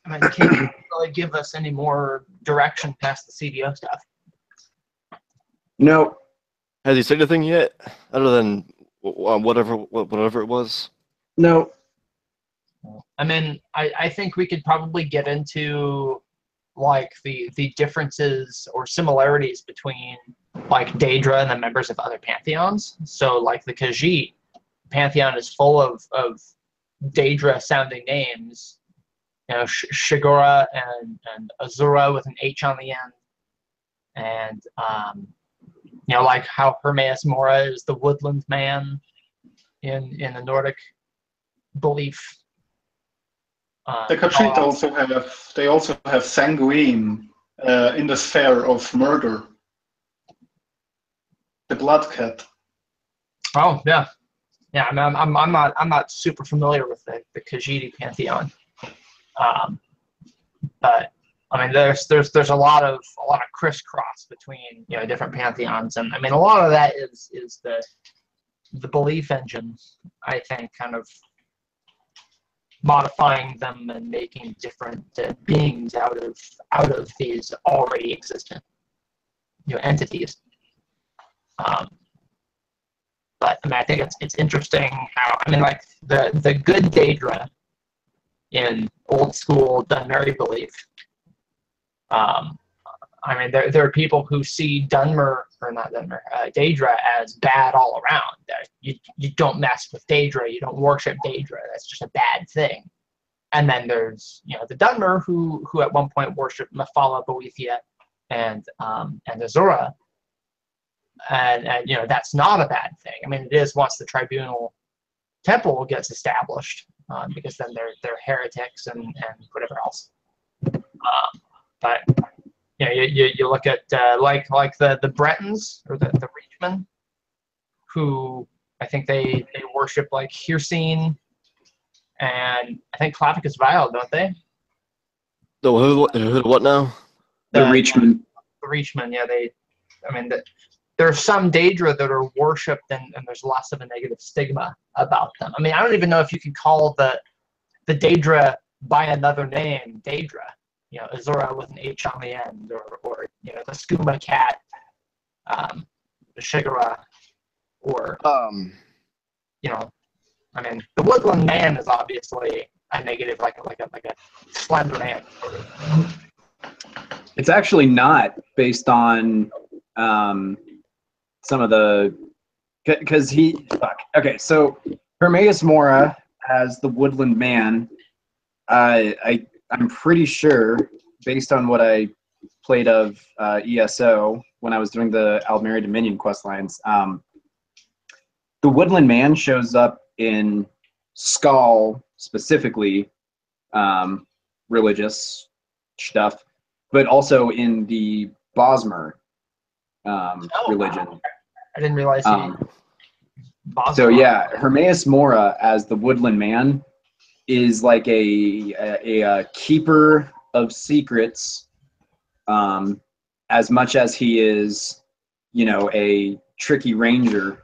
I mean, can't really give us any more direction past the CDO stuff. No. Has he said anything yet, other than whatever it was? No. I mean, I think we could probably get into like the differences or similarities between like Daedra and the members of other pantheons. So like the Khajiit pantheon is full of Daedra sounding names, you know, Shigora and Azura with an H on the end, and you know, like how Hermaeus Mora is the woodland man in the Nordic belief. The Khajiit also have Sanguine in the sphere of murder. The Blood Cat. Oh yeah, yeah. I mean, I'm not super familiar with the Khajiit pantheon, but I mean, there's a lot of crisscross between, you know, different pantheons, and I mean, a lot of that is the belief engine, I think, kind of modifying them and making different beings out of these already existent, you know, entities. But I mean, I think it's interesting how, I mean, like the good Daedra in old school Dunmeri belief. I mean, there are people who see Daedra as bad all around. You don't mess with Daedra, you don't worship Daedra. That's just a bad thing. And then there's, you know, the Dunmer who at one point worshipped Mephala, Boethia, and Azura. And you know, that's not a bad thing. I mean, it is once the tribunal temple gets established, because then they're heretics and whatever else. But you know, you look at like the Bretons or the Reachmen, who I think they worship like Hircine, and I think Clavicus Vile, don't they? The who what now? The Reachmen. The Reachmen, yeah. I mean, there are some Daedra that are worshipped, and there's less of a negative stigma about them. I mean, I don't even know if you can call the Daedra by another name Daedra. you know, Azora with an H on the end, or you know, the Skooma cat, the Shigura, or you know, I mean, the Woodland Man is obviously a negative, like a Slender Man. It's actually not based on some of the, because okay, so Hermaeus Mora as the Woodland Man, I'm pretty sure, based on what I played of ESO when I was doing the Almeri Dominion quest lines, the Woodland Man shows up in Skull specifically, religious stuff, but also in the Bosmer religion. I didn't realize so yeah, Hermaeus Mora as the Woodland Man is like a keeper of secrets, as much as he is, you know, a tricky ranger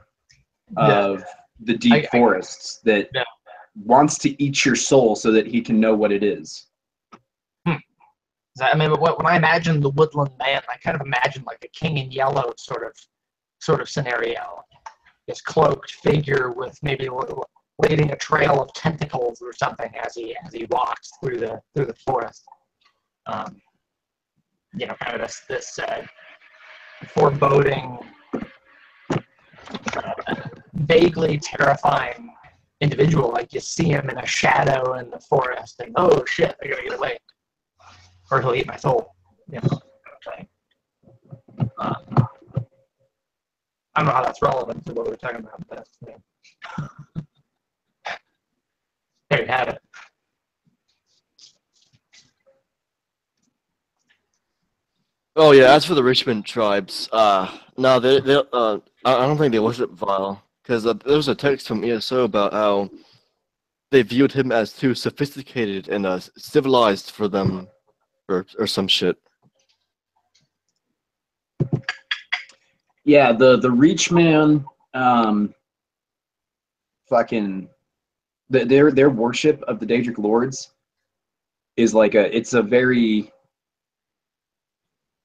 of the deep forests that wants to eat your soul so that he can know what it is. I mean, when I imagine the Woodland Man, I kind of imagine like a King in Yellow sort of scenario. This cloaked figure with maybe leading a trail of tentacles or something as he walks through the forest. You know, kind of this foreboding, vaguely terrifying individual. Like you see him in a shadow in the forest, and oh shit, I gotta get away, or he'll eat my soul. You know. I don't know how that's relevant to what we're talking about, but there you have it. Oh yeah, as for the Richmond tribes, no, they I don't think they worship Vile, because there was a text from ESO about how they viewed him as too sophisticated and civilized for them, or some shit. Yeah, the Reachman, fucking, their worship of the Daedric Lords is like it's a very,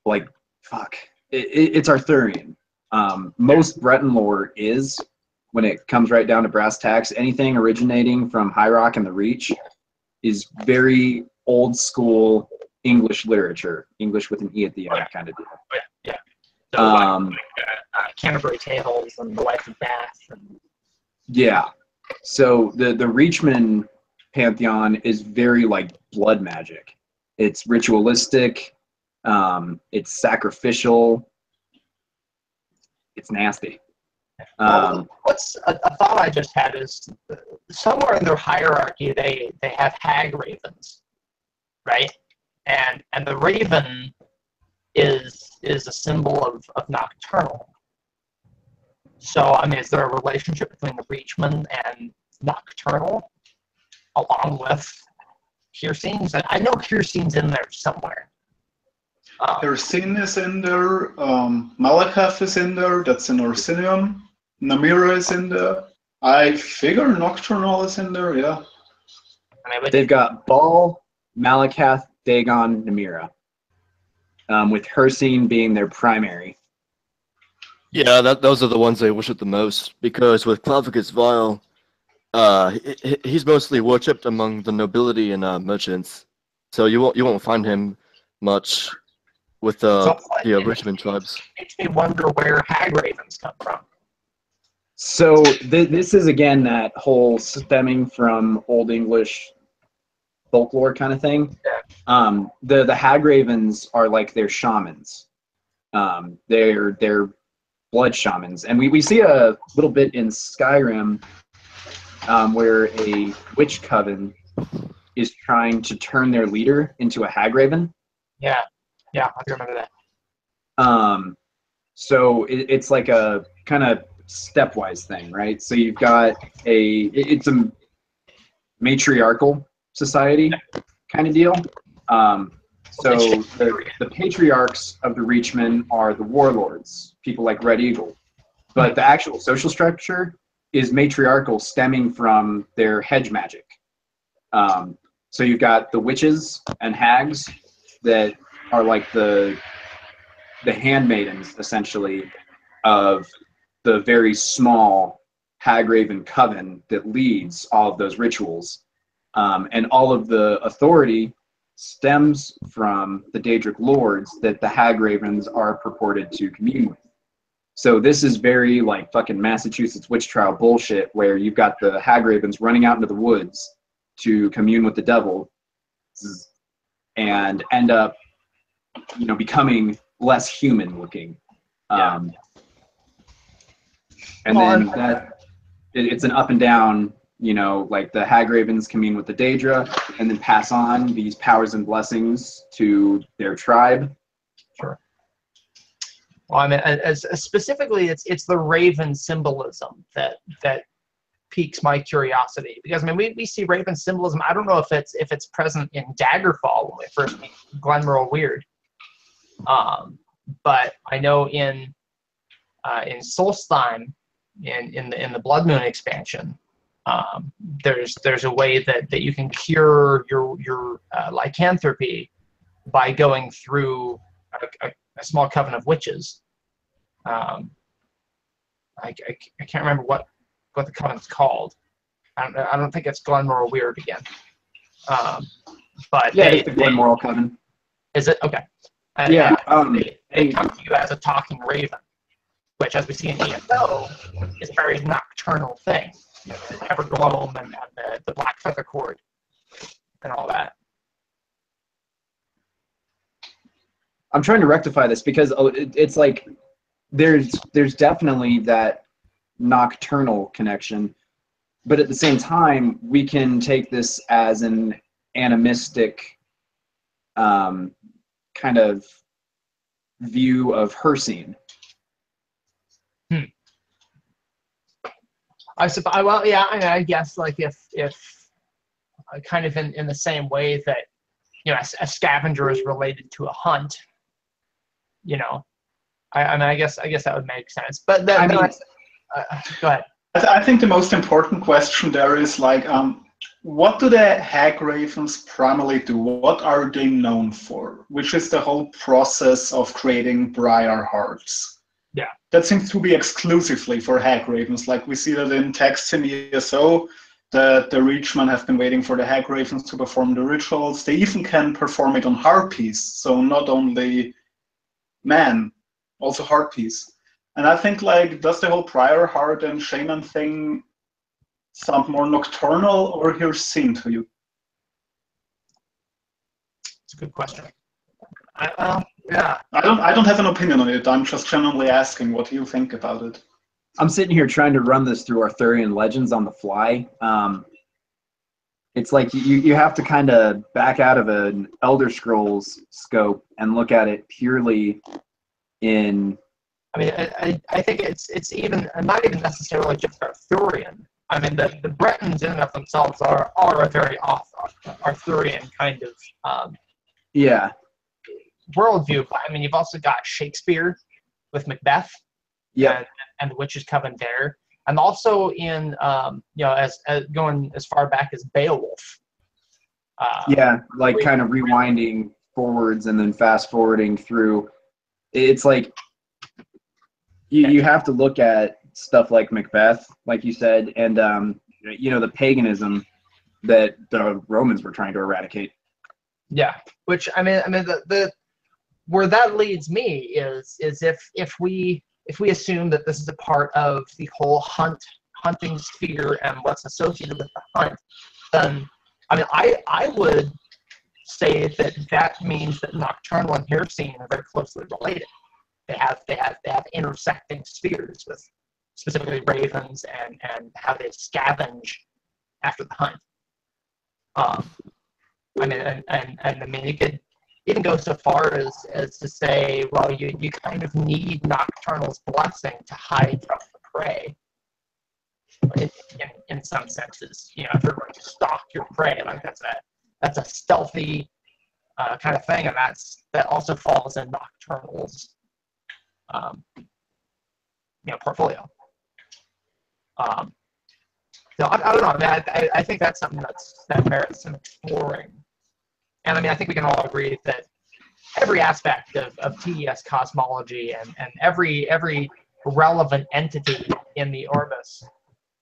like, fuck, it's Arthurian. Most Breton lore is, when it comes right down to brass tacks, anything originating from High Rock and the Reach is very old school English literature, English with an E at the end kind of deal. Yeah. So Canterbury Tales and The Life of Bath. Yeah. So the Reachman pantheon is very like blood magic. It's ritualistic. It's sacrificial. It's nasty. What's a thought I just had is somewhere in their hierarchy they have hag ravens, right? And the raven is a symbol of nocturnal. So I mean, is there a relationship between the Reachman and nocturnal, along with Kirsine's? I know Kirsine's in there somewhere. Hircine is in there. Malakath is in there. That's in Orsinium. Namira is in there. I figure Nocturnal is in there. Yeah. They've got Baal, Malakath, Dagon, Namira, with Hircine being their primary. Yeah, those are the ones they worship the most, because with Clavicus Vile, he's mostly worshipped among the nobility and merchants, so you won't find him much with the Richmond tribes. Makes me wonder where hag ravens come from. So this is again that whole stemming from Old English folklore kind of thing. The hag ravens are like their shamans. They're blood shamans, and we see a little bit in Skyrim where a witch coven is trying to turn their leader into a hag raven. Yeah, I remember that. So it's like a kind of stepwise thing, right? So you've got it's a matriarchal society kind of deal. So the patriarchs of the Reachmen are the warlords, people like Red Eagle. But the actual social structure is matriarchal, stemming from their hedge magic. So you've got the witches and hags that are like the handmaidens, essentially, of the very small Hagraven coven that leads all of those rituals. And all of the authority stems from the Daedric lords that the Hagravens are purported to commune with. So this is very like fucking Massachusetts witch trial bullshit, where you've got the Hagravens running out into the woods to commune with the devil and end up, becoming less human looking. And then it's an up and down, like the Hagravens commune with the Daedra and then pass on these powers and blessings to their tribe. Sure. Well, I mean, as specifically, it's the raven symbolism that piques my curiosity, because I mean we see raven symbolism. I don't know if it's present in Daggerfall when we first meet Glenmerle Weird, but I know in Solstheim, in the Blood Moon expansion, there's a way that you can cure your lycanthropy by going through a small coven of witches. I can't remember what the covenant's called. I don't think it's Glenmoral Weird again. But it's the Glenmoral Coven. Is it? Okay. Yeah. They come to you as a talking raven, which, as we see in ESO, is a very nocturnal thing. The Evergloam and the Black Feather Cord and all that. I'm trying to rectify this because it's like there's definitely that nocturnal connection, but at the same time we can take this as an animistic kind of view of Hircine. I suppose. Well, yeah. I guess like if kind of in the same way that a scavenger is related to a hunt. I guess that would make sense. But go ahead. I think the most important question there is like, what do the Hagravens primarily do? What are they known for? Which is the whole process of creating Briar Hearts. Yeah. That seems to be exclusively for Hagravens. Like we see that in texts in ESO, that the Reachmen have been waiting for the Hagravens to perform the rituals. They even can perform it on Harpies, so not only men, also Harpies. And I think, like, does the whole Briar Heart and Shaman thing sound more nocturnal or Hircine to you? It's a good question. Yeah. I don't have an opinion on it. I'm just genuinely asking what you think about it. I'm sitting here trying to run this through Arthurian legends on the fly. It's like you have to kind of back out of an Elder Scrolls scope and look at it purely in. I mean, I think it's even not even necessarily just Arthurian. I mean, the Bretons in and of themselves are a very Arthurian kind of worldview. But I mean, you've also got Shakespeare with Macbeth, and the Witches' Coven there, and also in as going as far back as Beowulf. Like kind of rewinding forwards and then fast forwarding through. It's like you have to look at stuff like Macbeth, like you said, and the paganism that the Romans were trying to eradicate. Yeah, which I mean the where that leads me is if we assume that this is a part of the whole hunting sphere and what's associated with the hunt, then I mean I would say that means that nocturnal and Hircine are very closely related. They have intersecting spheres with specifically ravens and how they scavenge after the hunt. I mean, and I mean, you could even go so far as to say, well, you kind of need Nocturnal's blessing to hide from the prey. In some senses, if you're going to stalk your prey, like that's a stealthy kind of thing, and that also falls in Nocturnal's portfolio. So I don't know. I think that's something that merits some exploring. And I mean, I think we can all agree that every aspect of TES cosmology and every relevant entity in the Orbis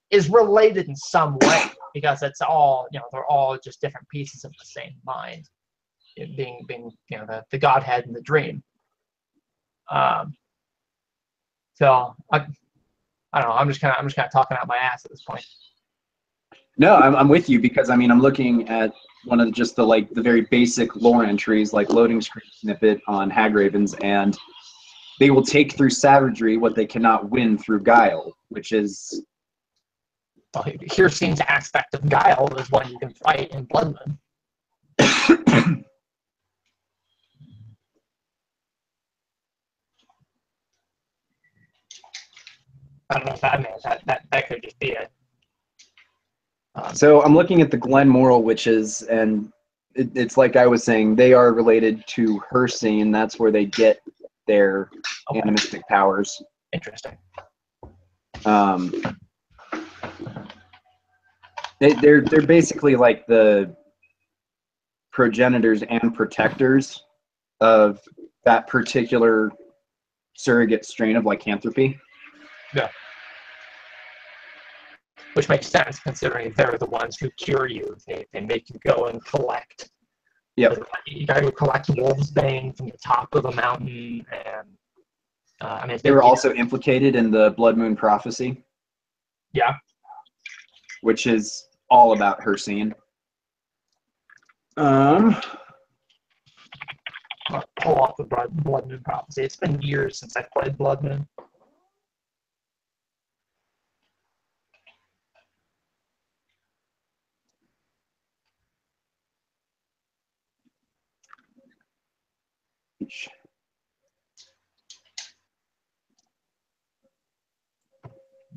is related in some way, because it's all, they're all just different pieces of the same mind, it being the Godhead and the dream. So I don't know. I'm just kind of talking out my ass at this point. No, I'm with you, because I'm looking at one of just the very basic lore entries, like loading screen snippet on Hagravens, and they will take through savagery what they cannot win through guile, which is. Well, Hircine's aspect of guile is one you can fight in Blood Moon. I don't know if that could just be it. So I'm looking at the Glenmoral witches, and it's like I was saying, they are related to Hircine. That's where they get their animistic powers. Interesting. They're basically like the progenitors and protectors of that particular surrogate strain of lycanthropy. Yeah. Which makes sense, considering they're the ones who cure you. They make you go and collect. Yep. You gotta go collect wolf's bane from the top of the mountain, and they were also implicated in the Blood Moon prophecy. Yeah. Which is all about Hircine. I'll pull off the Blood Moon prophecy. It's been years since I played Blood Moon.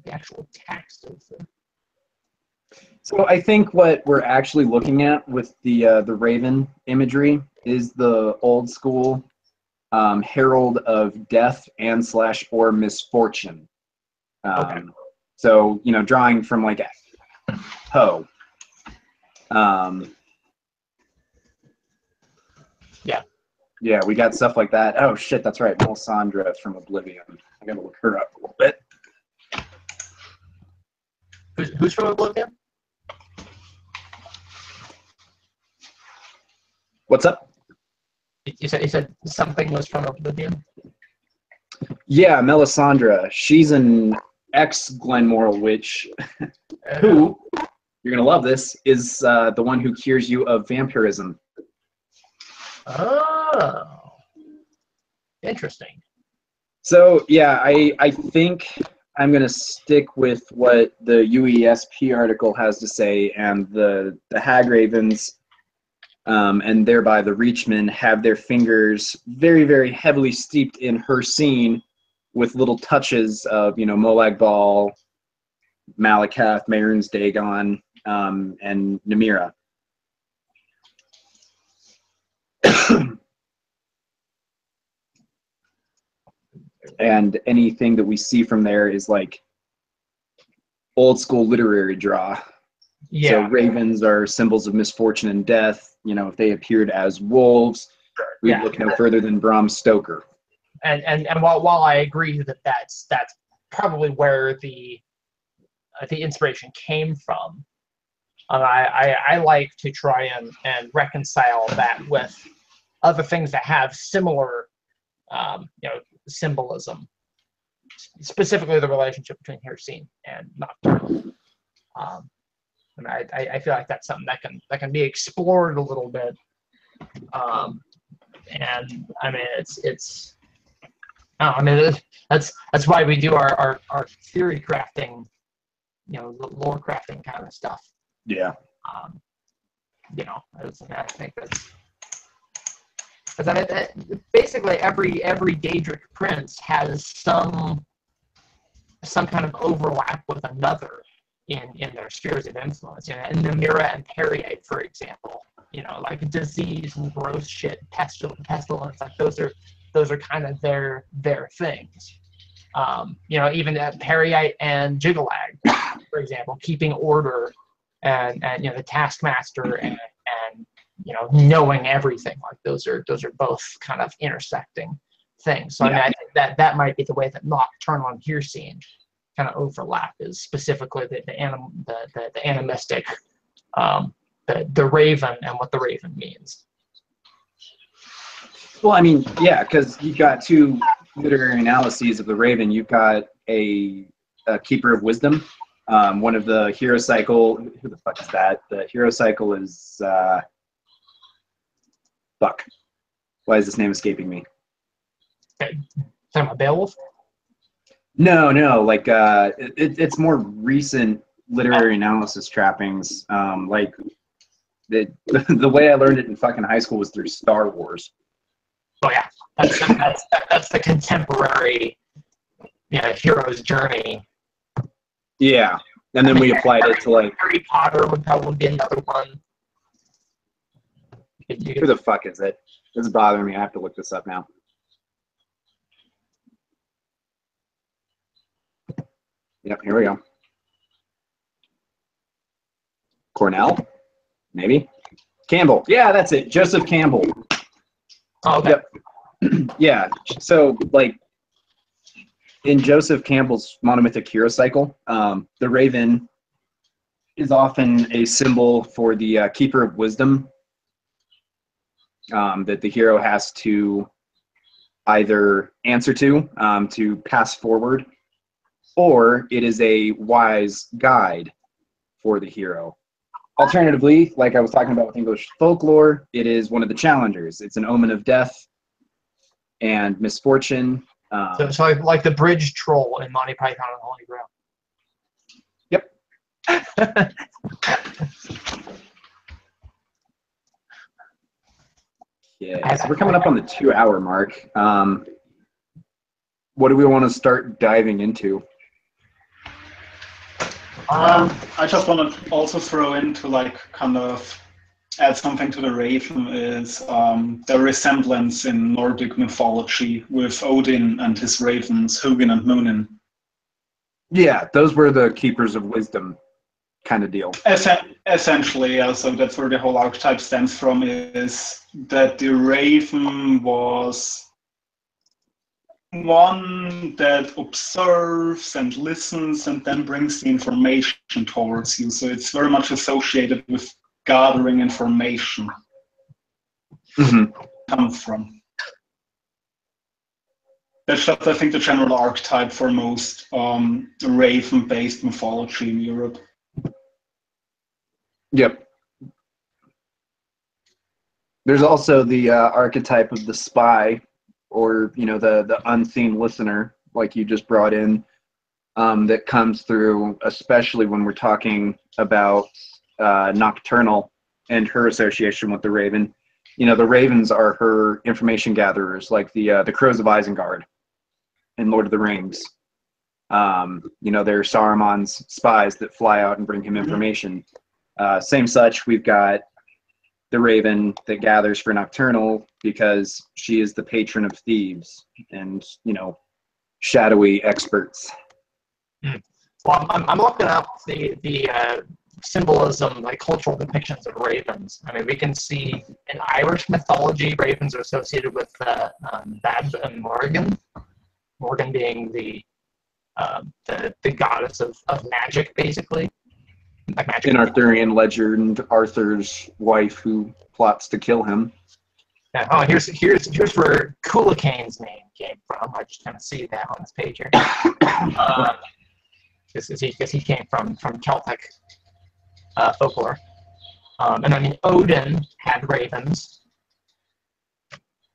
The actual text of the. So I think what we're actually looking at with the Raven imagery is the old school herald of death and / or misfortune. Okay. So drawing from like Poe. Yeah. Yeah, we got stuff like that. Oh shit, that's right, Melisandre from Oblivion. I gotta look her up a little bit. Who's from Oblivion? What's up? You said something was from Oblivion? Yeah, Melisandre. She's an ex-Glenmoral witch who, you're going to love this, is the one who cures you of vampirism. Oh. Interesting. So, yeah, I think I'm going to stick with what the UESP article has to say, and the Hagravens and thereby the Reachmen have their fingers very, very heavily steeped in Hircine, with little touches of, Molag Bal, Malakath, Mehrunes Dagon, and Namira. And anything that we see from there is like old school literary draw. Yeah. So ravens are symbols of misfortune and death. If they appeared as wolves, we'd look no further than Bram Stoker. And while I agree that that's probably where the inspiration came from, I like to try and reconcile that with other things that have similar symbolism, specifically the relationship between Hircine and Nocturne. And I feel like that's something that can be explored a little bit. And it's that's why we do our theory crafting, lore crafting kind of stuff. Yeah. I think that's. Basically every Daedric prince has some kind of overlap with another in their spheres of influence. And Namira and Periite, for example, like disease and gross shit, pestilence, like those are kind of their things. Even Periite and Jigalag, for example, keeping order, and the Taskmaster and knowing everything. Like those are both kind of intersecting things. So I mean, I think that might be the way that nocturnal and Hircine kind of overlap, is specifically the animistic, the raven and what the raven means. Well, I mean, yeah, because you've got two literary analyses of the raven. You've got a keeper of wisdom. One of the hero cycle. Who the fuck is that? The hero cycle is fuck. Why is this name escaping me? Talking about Beowulf? No, like it's more recent literary analysis trappings. Like the way I learned it in fucking high school was through Star Wars. Oh yeah, that's the contemporary, hero's journey. Yeah, and then we applied it to like Harry Potter would probably be another one. Who the fuck is it? This is bothering me. I have to look this up now. Yep, here we go. Cornell? Maybe? Campbell. Yeah, that's it. Joseph Campbell. Oh, okay. Yep. Yeah. So, like, in Joseph Campbell's monomythic hero cycle, the raven is often a symbol for the keeper of wisdom that the hero has to either answer to pass forward, or it is a wise guide for the hero. Alternatively, like I was talking about with English folklore, it is one of the challengers. It's an omen of death and misfortune. So like the bridge troll in Monty Python and the Holy Grail. Yep. Yeah, so we're coming up on the 2-hour mark. What do we want to start diving into? I just want to also throw into kind of add something to the raven is the resemblance in Nordic mythology with Odin and his ravens, Hugin and Munin. Yeah, those were the keepers of wisdom kind of deal. Essentially, yeah, so that's where the whole archetype stems from, is that the raven was one that observes and listens and then brings the information towards you. So it's very much associated with gathering information. Come from. That's just, I think, the general archetype for most raven-based mythology in Europe. Yep. There's also the archetype of the spy, or the unseen listener, like you just brought in, that comes through, especially when we're talking about Nocturnal and her association with the Raven. The Ravens are her information gatherers, like the Crows of Isengard in Lord of the Rings. They're Saruman's spies that fly out and bring him information. Same such, we've got the Raven that gathers for Nocturnal because she is the patron of thieves and, shadowy experts. Well, I'm looking up the symbolism, like cultural depictions of ravens. I mean, we can see in Irish mythology, ravens are associated with Bab and Morgan. Morgan being the goddess of magic, basically. Like magic. In Arthurian legend, Arthur's wife who plots to kill him. Yeah, oh, here's where Cuchulainn's name came from. I just kind of see that on this page here. Because he came from Celtic folklore. And I mean, Odin had ravens.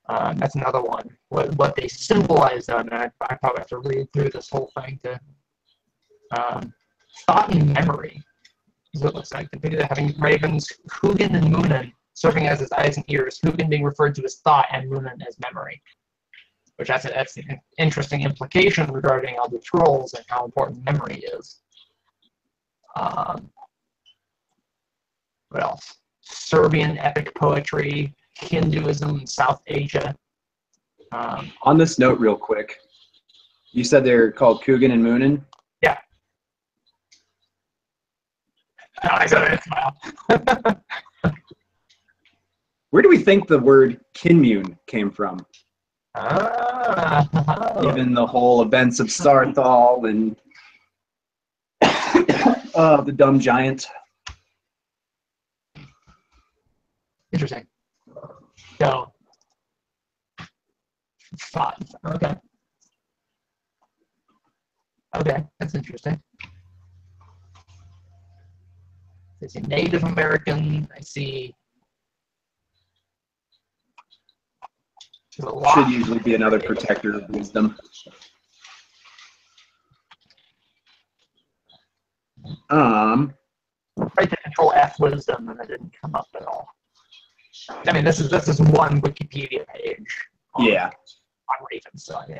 That's another one. What they symbolize, and I probably have to read through this whole thing to thought and memory is what it looks like. Depicted having ravens, Hugin and Munin serving as his eyes and ears, Hugin being referred to as thought and Munin as memory. Which that's an interesting implication regarding all the trolls and how important memory is. What else? Serbian epic poetry, Hinduism in South Asia. On this note, real quick, you said they're called Hugin and Munin? Yeah. I said it. Where do we think the word Kinmune came from? Given the whole events of Sarthal and the dumb giant. Interesting. So, five. Okay. Okay, that's interesting. I see Native American. I see. Should usually be another protector of wisdom. Right to control F wisdom, and it didn't come up at all. I mean, this is one Wikipedia page. Yeah. On Raven, so I mean,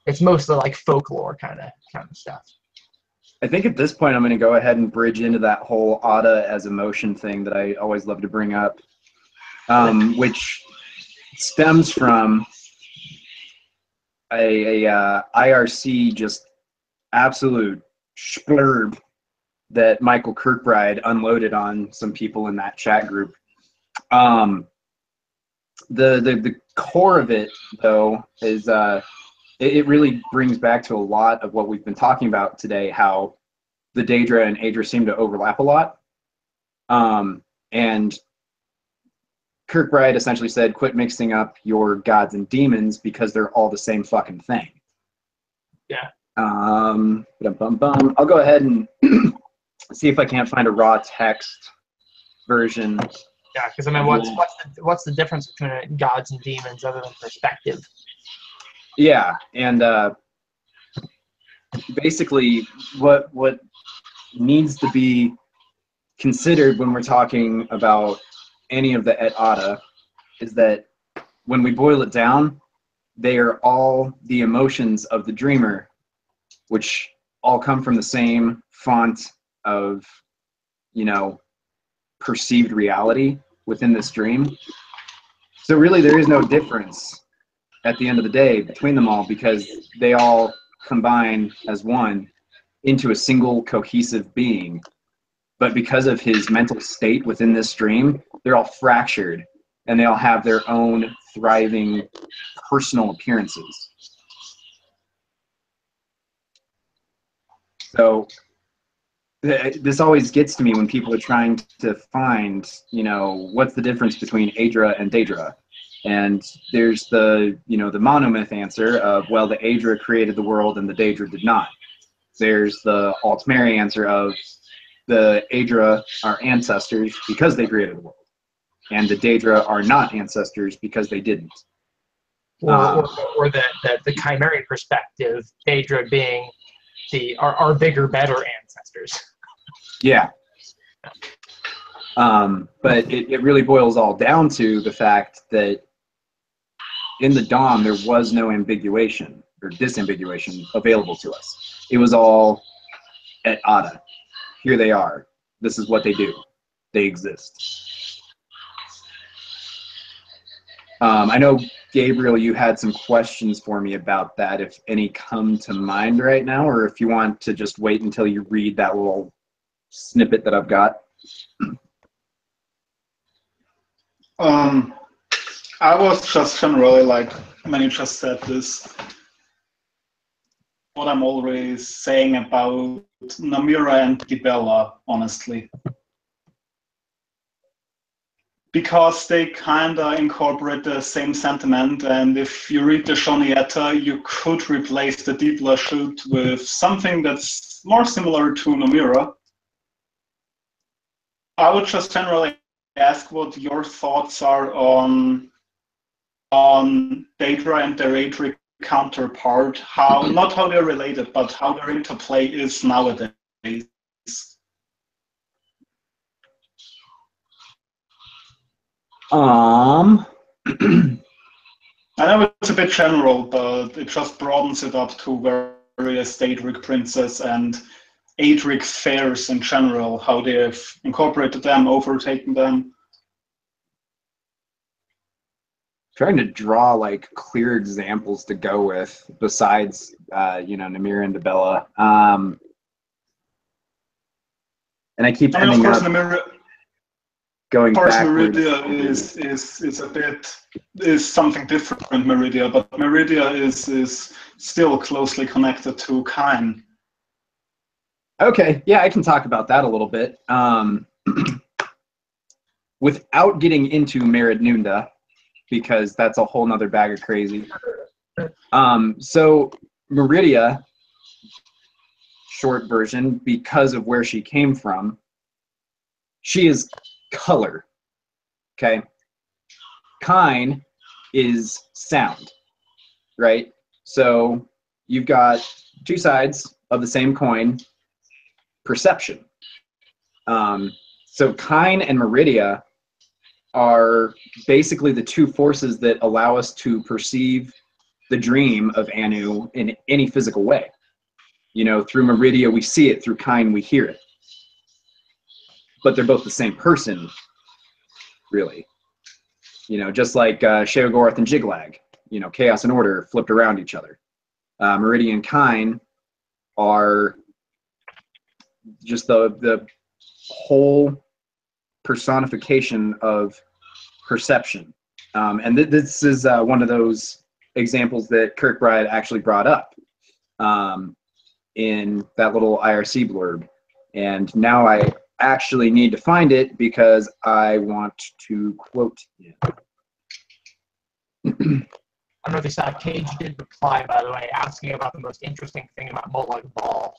it's mostly like folklore kind of stuff. I think at this point I'm going to go ahead and bridge into that whole Ada as emotion thing that I always love to bring up, which stems from a IRC just absolute splurb that Michael Kirkbride unloaded on some people in that chat group. The core of it, though, is it really brings back to a lot of what we've been talking about today, how the Daedra and Aedra seem to overlap a lot. And Kirkbride essentially said, quit mixing up your gods and demons because they're all the same fucking thing. Yeah. I'll go ahead and see if I can't find a raw text version. Yeah, because I mean, what's the difference between gods and demons other than perspective? Yeah, and basically, what needs to be considered when we're talking about any of the Et Ada is that when we boil it down, they are all the emotions of the dreamer, which all come from the same font of, perceived reality within this dream. So really there is no difference at the end of the day between them all, because they all combine as one into a single cohesive being. But because of his mental state within this dream, they're all fractured and they all have their own thriving personal appearances. So this always gets to me when people are trying to find, what's the difference between Aedra and Daedra. And there's the monomyth answer of, well, the Aedra created the world and the Daedra did not. There's the Altmeri answer of, the Aedra are ancestors because they created the world, and the Daedra are not ancestors because they didn't. Or the Chimerian perspective, Daedra being our bigger, better ancestors. Yeah. But it really boils all down to the fact that in the Dawn, there was no ambiguation or disambiguation available to us. It was all Et Ada. Here they are. This is what they do. They exist. I know, Gabriel, you had some questions for me about that, if any come to mind right now, or if you want to just wait until you read that little snippet that I've got. I was just generally, like, when you just said this, what I'm always saying about Namira and Dibella, honestly. Because they kinda incorporate the same sentiment, and if you read the Shonietta, you could replace the Dibla shoot with something that's more similar to Namira. I would just generally ask what your thoughts are on Daedra and their Aedric counterpart, not how they're related, but how their interplay is nowadays. I know it's a bit general, but it just broadens it up to various Daedric princes and Aedric fairs in general, how they've incorporated them, overtaken them. Trying to draw like clear examples to go with besides Namira and Dibella. And I keep ending up. going Of course, backwards. Meridia is something different. Meridia, but Meridia is still closely connected to Kine. Okay, yeah, I can talk about that a little bit. Without getting into Merid Nunda, because that's a whole nother bag of crazy. So Meridia, short version, because of where she came from, she is color. Okay. Kine is sound, right? So you've got two sides of the same coin, perception. So Kine and Meridia are basically the two forces that allow us to perceive the dream of Anu in any physical way. You know, through Meridia we see it, through Kine we hear it. But they're both the same person, really. You know, just like Sheogorath and Jiglag, you know, chaos and order flipped around each other. Meridia and Kine are just the whole personification of perception. And this is one of those examples that Kirkbride actually brought up in that little IRC blurb. And now I actually need to find it because I want to quote him. I don't know if you saw, Cage did reply, by the way, asking about the most interesting thing about Molag Bal.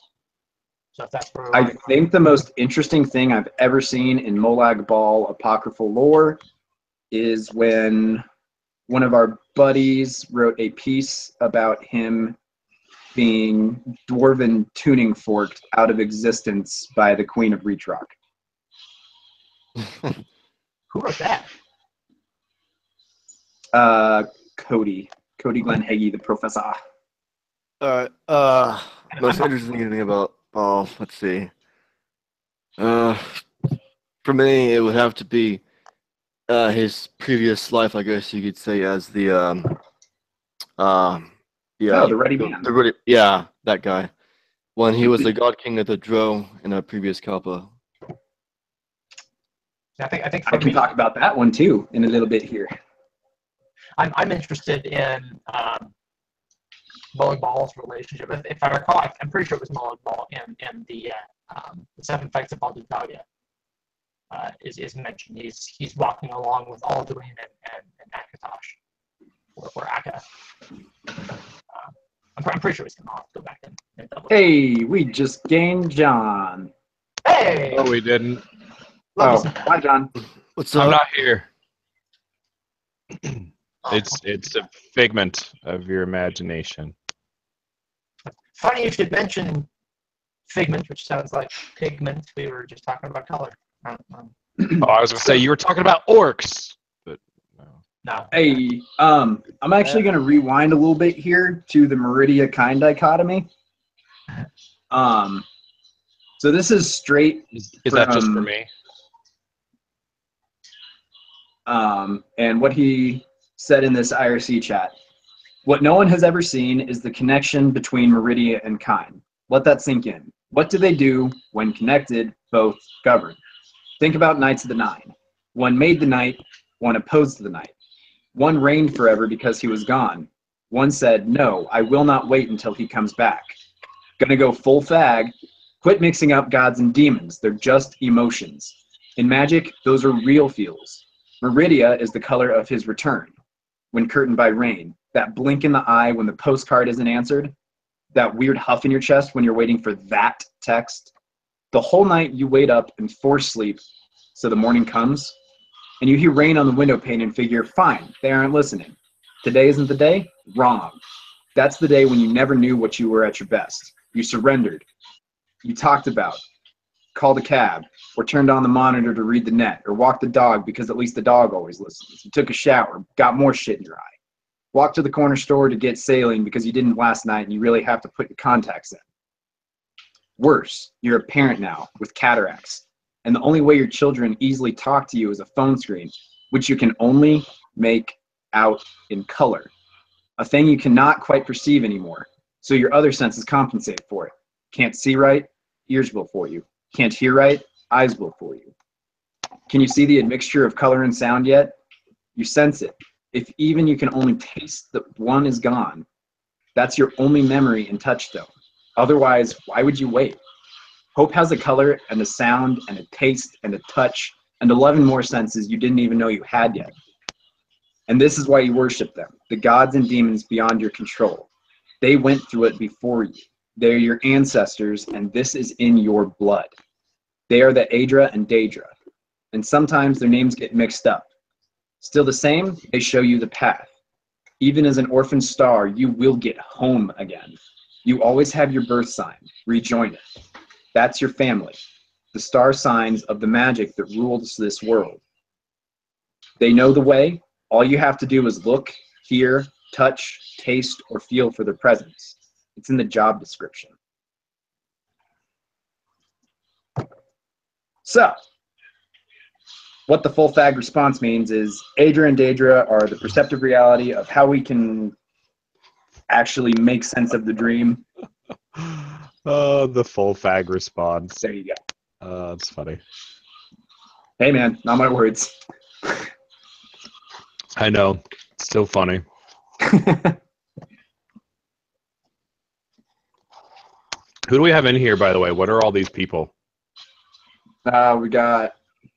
So if that's where I think the most interesting thing I've ever seen in Molag Bal apocryphal lore is when one of our buddies wrote a piece about him being dwarven tuning forked out of existence by the Queen of Reachrock. Who wrote that? Cody Glenn Hagee, the professor. All right. Most interesting thing about let's see. For me, it would have to be his previous life, I guess you could say, as the the Ready Man. Yeah, that guy. When he was the God King of the Dro in a previous Kappa. I think I can talk about that one too in a little bit here. I'm interested in Molag Bal's relationship. If I recall, I'm pretty sure it was Molag Bal in the Seven Fights of Baldur's Gauntlet is mentioned. He's walking along with Alduin and Akatosh, or Akka. I'm pretty sure it was him. I'll have to go back and double check. Hey, we just gained John. Hey! No, we didn't. Oh, hi, John. What's I'm up? not here. It's a figment of your imagination. Funny you should mention figment, which sounds like pigment. We were just talking about color. Oh, I was gonna say you were talking about orcs, but no. No. Hey, I'm actually going to rewind a little bit here to the Meridia Kine dichotomy. So this is straight. Is that just for me? And what he said in this IRC chat. What no one has ever seen is the connection between Meridia and Kine. Let that sink in. What do they do when connected, both govern? Think about Knights of the Nine. One made the night, one opposed the night. One reigned forever because he was gone. One said, no, I will not wait until he comes back. Gonna go full fag. Quit mixing up gods and demons. They're just emotions. In magic, those are real feels. Meridia is the color of his return. When curtained by rain, that blink in the eye when the postcard isn't answered, that weird huff in your chest when you're waiting for that text. The whole night you wait up and force sleep so the morning comes, and you hear rain on the window pane and figure, fine, they aren't listening. Today isn't the day? Wrong. That's the day when you never knew what you were at your best. You surrendered. You talked about, called a cab, or turned on the monitor to read the net, or walked the dog because at least the dog always listens. You took a shower, got more shit in your eye. Walked to the corner store to get saline because you didn't last night and you really have to put your contacts in. Worse, you're a parent now with cataracts, and the only way your children easily talk to you is a phone screen, which you can only make out in color, a thing you cannot quite perceive anymore, so your other senses compensate for it. Can't see right, ears will for you. Can't hear right, eyes will for you. Can you see the admixture of color and sound yet? You sense it. If even you can only taste that one is gone, that's your only memory and touchstone. Otherwise, why would you wait? Hope has a color and a sound and a taste and a touch and 11 more senses you didn't even know you had yet. And this is why you worship them, the gods and demons beyond your control. They went through it before you. They're your ancestors, and this is in your blood. They are the Aedra and Daedra, and sometimes their names get mixed up. Still the same, they show you the path. Even as an orphan star, you will get home again. You always have your birth sign. Rejoin it. That's your family, the star signs of the magic that rules this world. They know the way. All you have to do is look, hear, touch, taste, or feel for their presence. It's in the job description. So, what the full fag response means is Aedra and Daedra are the perceptive reality of how we can actually make sense of the dream. The full fag response. There you go. That's funny. Hey man, not my words. I know. It's still funny. Who do we have in here, by the way? What are all these people? We got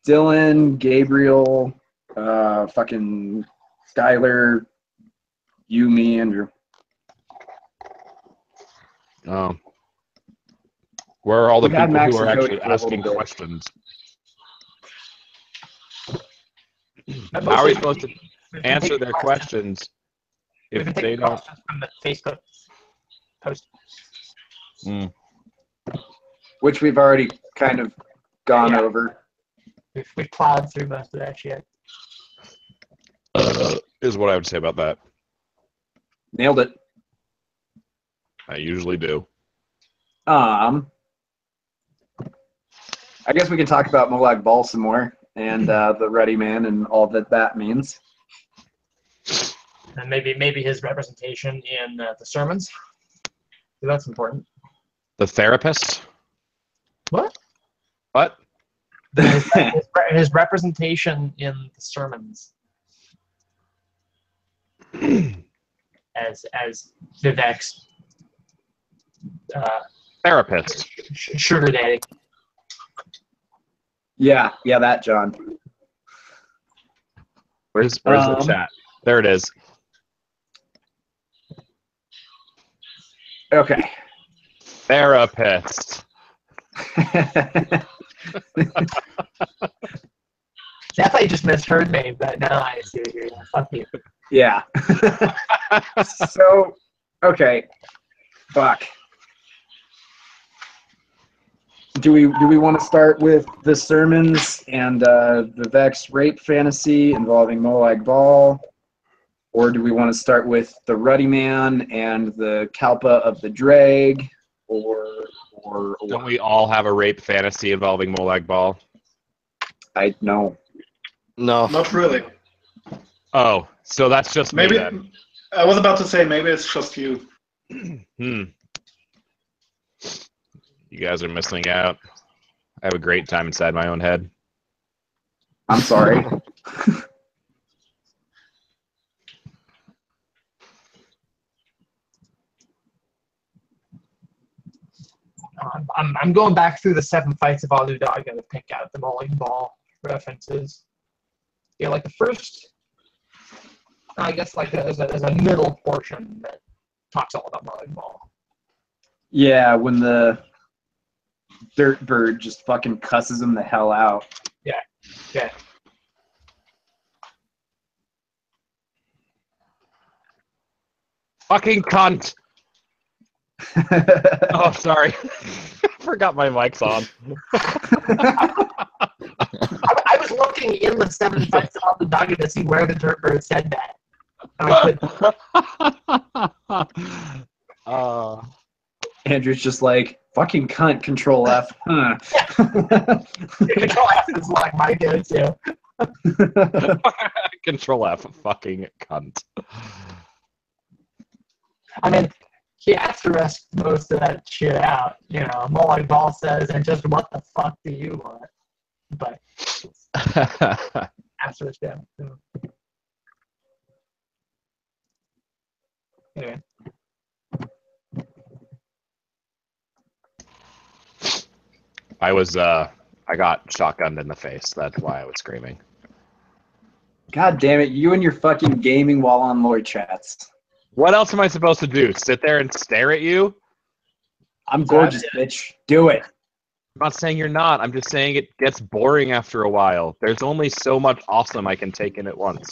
Dylan, Gabriel, fucking Skylar, you, me, Andrew. Where are all the We had people Max who are and Cody actually for a little asking bit. questions? How are we supposed to answer their questions if they don't? From the Facebook post. Which we've already kind of gone Yeah. over. We've plowed through most of that shit. Is what I would say about that. Nailed it. I usually do. I guess we can talk about Molag Bal some more and the Ready Man and all that that means. And maybe his representation in the sermons. So that's important. The therapist? What? What? His representation in the sermons as Vivek's Therapist. sugar daddy. Yeah, that, John. Where's the chat? There it is. Okay. Therapist. I thought you just misheard me, but now I see what you're doing. Fuck you. Yeah. So, okay. Fuck. Do we want to start with the sermons and Vivek's rape fantasy involving Molag Bal? Or do we want to start with the Ruddy Man and the Kalpa of the Drag? Or Don't we all have a rape fantasy involving Molag Bal? I know. No. Not really. Oh, so that's just Maybe me then. I was about to say maybe it's just you. You guys are missing out. I have a great time inside my own head. I'm sorry. I'm going back through the 7 fights of Alu Daga to pick out the Molag Bal references. Yeah, like the first, I guess, like there's a middle portion that talks all about Molag Bal. Yeah, when the dirt bird just fucking cusses him the hell out. Yeah. Fucking cunt! Oh, sorry. Forgot my mic's on. I was looking in the 7 fights of Alu Daga to see where the dirt bird said that. And I couldn't. Andrew's just like, fucking cunt, control F. Huh. Control F is like my go-to. Control F, fucking cunt. I mean, he has to rest most of that shit out. You know, Molag Bal says, and just what the fuck do you want? But after this game. So. Anyway. I got shotgunned in the face. That's why I was screaming. God damn it, you and your fucking gaming while on Lord chats. What else am I supposed to do? Sit there and stare at you? I'm gorgeous, bitch. Do it. I'm not saying you're not. I'm just saying it gets boring after a while. There's only so much awesome I can take in at once.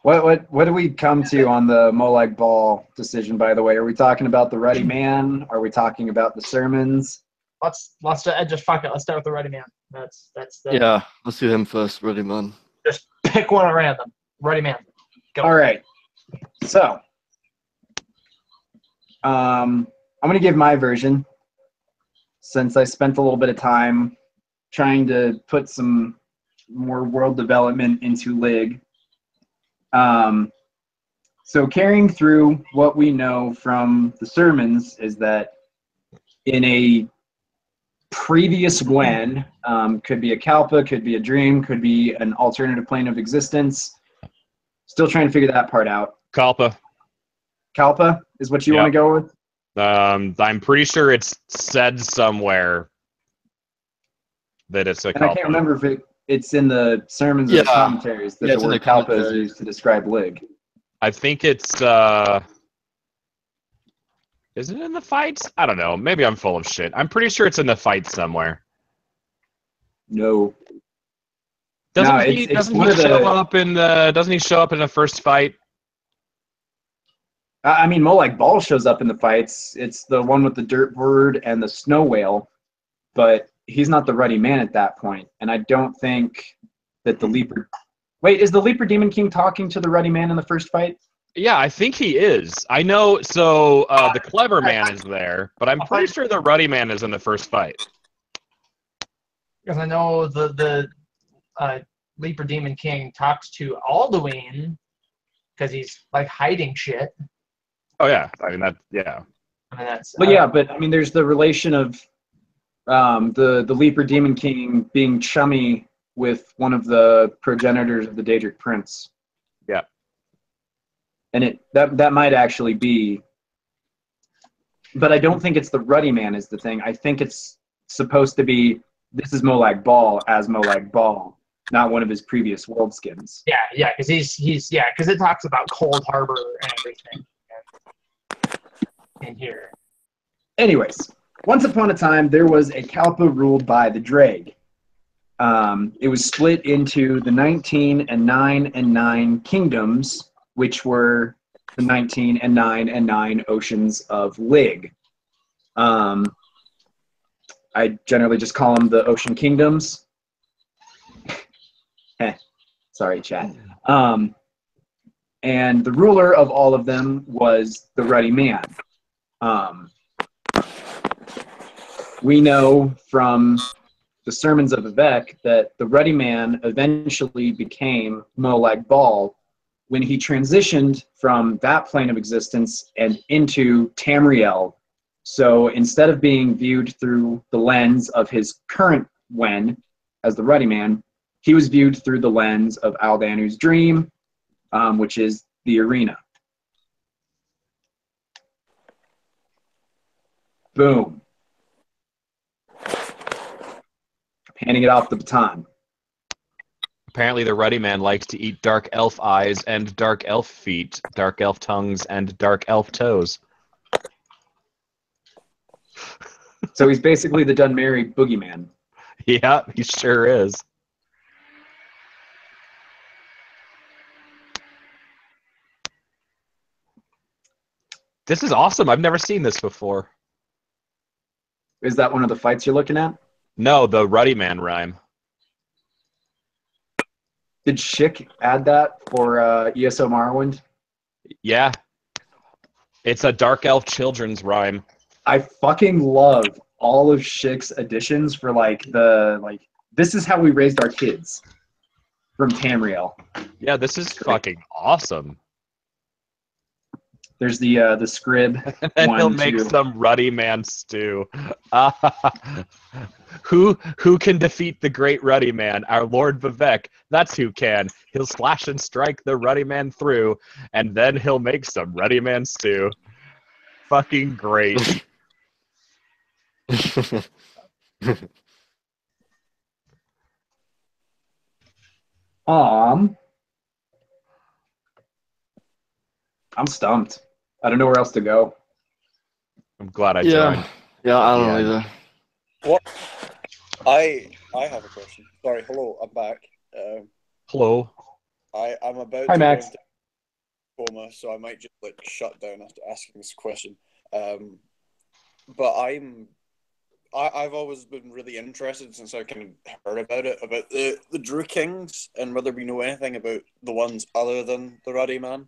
What do we come to on the Molag Ball decision, by the way? Are we talking about the Ruddy Man? Are we talking about the sermons? Let's just fuck it. Let's start with the Ruddy Man. That's Yeah, let's do him first, Ruddy Man. Just pick one at random. Ruddy Man. Go. All right. So, I'm going to give my version since I spent a little bit of time trying to put some more world development into Lig. So carrying through what we know from the sermons is that in a previous when, could be a Kalpa, could be a dream, could be an alternative plane of existence. Still trying to figure that part out. Kalpa. Kalpa is what you want to go with? I'm pretty sure it's said somewhere that it's a And Kalpa. I can't remember if it's in the sermons or the commentaries that the word Kalpa is used to describe Lig. I think it's is it in the fights? I don't know. Maybe I'm full of shit. I'm pretty sure it's in the fights somewhere. No. Doesn't he show up in the first fight? I mean, Molag Bal shows up in the fights. It's the one with the dirt bird and the snow whale, but he's not the Ruddy Man at that point. And I don't think that the Leaper... Wait, is the Leaper Demon King talking to the Ruddy Man in the first fight? Yeah, I think he is. I know, so the Clever Man is there, but I'm pretty sure the Ruddy Man is in the first fight. Because I know the Leaper Demon King talks to Alduin because he's like hiding shit. Oh yeah, I mean that. Yeah. I mean, that's. Well, yeah, but I mean, there's the relation of the Leaper Demon King being chummy with one of the progenitors of the Daedric Prince. Yeah. And that might actually be, but I don't think it's the Ruddy Man is the thing. I think it's supposed to be, this is Molag Bal as Molag Bal, not one of his previous world skins. Yeah, because because it talks about Cold Harbor and everything in here. Anyways, once upon a time, there was a Kalpa ruled by the Dreg. It was split into the 19 and 9 and 9 kingdoms, which were the 19 and 9 and 9 oceans of Lig. I generally just call them the Ocean Kingdoms. Sorry, chat. And the ruler of all of them was the Ruddy Man. We know from the sermons of Vivek that the Ruddy Man eventually became Molag Bal when he transitioned from that plane of existence and into Tamriel. So instead of being viewed through the lens of his current Wen as the Ruddy Man, he was viewed through the lens of Aldanu's dream, which is the arena. Boom. Handing it off the baton. Apparently the Ruddy Man likes to eat dark elf eyes and dark elf feet, dark elf tongues and dark elf toes. So he's basically the Dunmerry boogeyman. Yeah, he sure is. This is awesome. I've never seen this before. Is that one of the fights you're looking at? No, the Ruddy Man rhyme. Did Schick add that for ESO Morrowind? Yeah. It's a dark elf children's rhyme. I fucking love all of Schick's additions for this is how we raised our kids from Tamriel. Yeah, this is fucking awesome. There's the Scrib And then he'll one make too. some ruddy man stew. Who can defeat the great ruddy man? Our Lord Vivek. That's who can. He'll slash and strike the ruddy man through, and then he'll make some ruddy man stew. Fucking great. I'm stumped. I don't know where else to go. I'm glad I Yeah, joined. yeah, I don't know Yeah. either. What? I have a question. Sorry, hello, I'm back. Hello. I'm about Hi, to Max. go into coma, so I might just like shut down after asking this question. But I've always been really interested since I kind of heard about it, about the Drew Kings, and whether we know anything about the ones other than the Ruddy Man.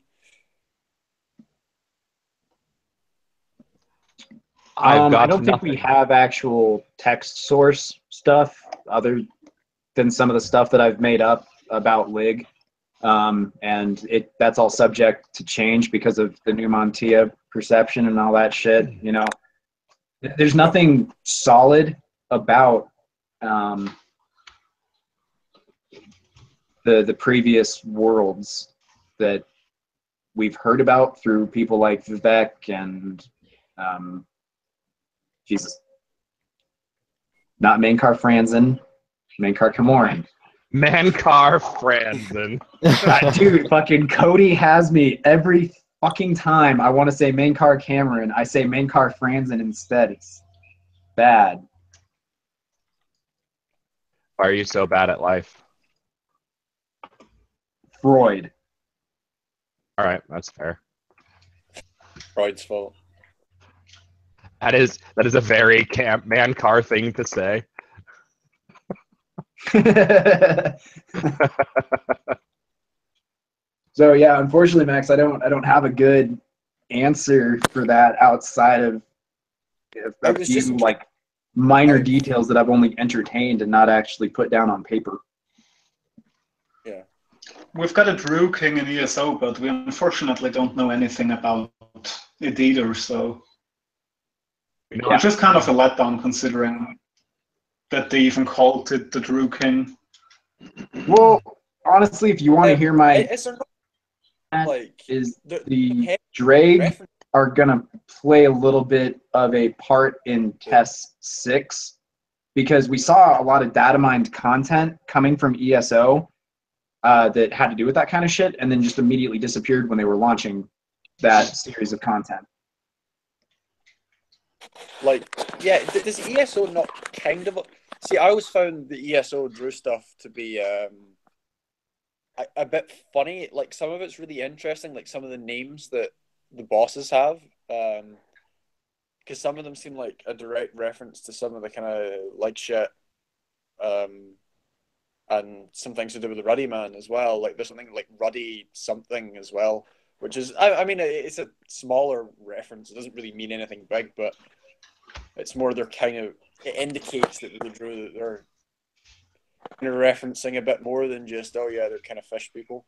I've got I don't think we nothing. have actual text source stuff other than some of the stuff that I've made up about Lig. And that's all subject to change because of the new Montia perception and all that shit. You know, there's nothing solid about the previous worlds that we've heard about through people like Vivek and Jesus, not Mankar Franzen, Mankar Camoran. Mankar Franzen. Dude, fucking Cody has me every fucking time I want to say Mankar Cameron. I say Mankar Franzen instead. It's bad. Why are you so bad at life? Freud. All right, that's fair. Freud's fault. That is a very Mankar thing to say. So yeah, unfortunately, Max, I don't have a good answer for that outside of I a was few just- like minor details that I've only entertained and not actually put down on paper. Yeah. We've got a Drew King in ESO, but we unfortunately don't know anything about it either, so Yeah. it's just kind of a letdown considering that they even called it the Drew King. Well, honestly, if you want to hear my Is there not, like, is the the Drake reference? are gonna play a little bit of a part in Test 6 because we saw a lot of data mined content coming from ESO that had to do with that kind of shit, and then just immediately disappeared when they were launching that series of content. Like, yeah, does ESO not kind of... See, I always found the ESO Drew stuff to be a bit funny. Like, some of it's really interesting, like some of the names that the bosses have. Because some of them seem like a direct reference to some of the kind of like shit. And some things to do with the Ruddy Man as well. Like, there's something like Ruddy something as well, which is, I mean, it's a smaller reference. It doesn't really mean anything big, but it's more they're kind of, it indicates that they drew that they're kind of referencing a bit more than just, oh yeah, they're kind of fish people.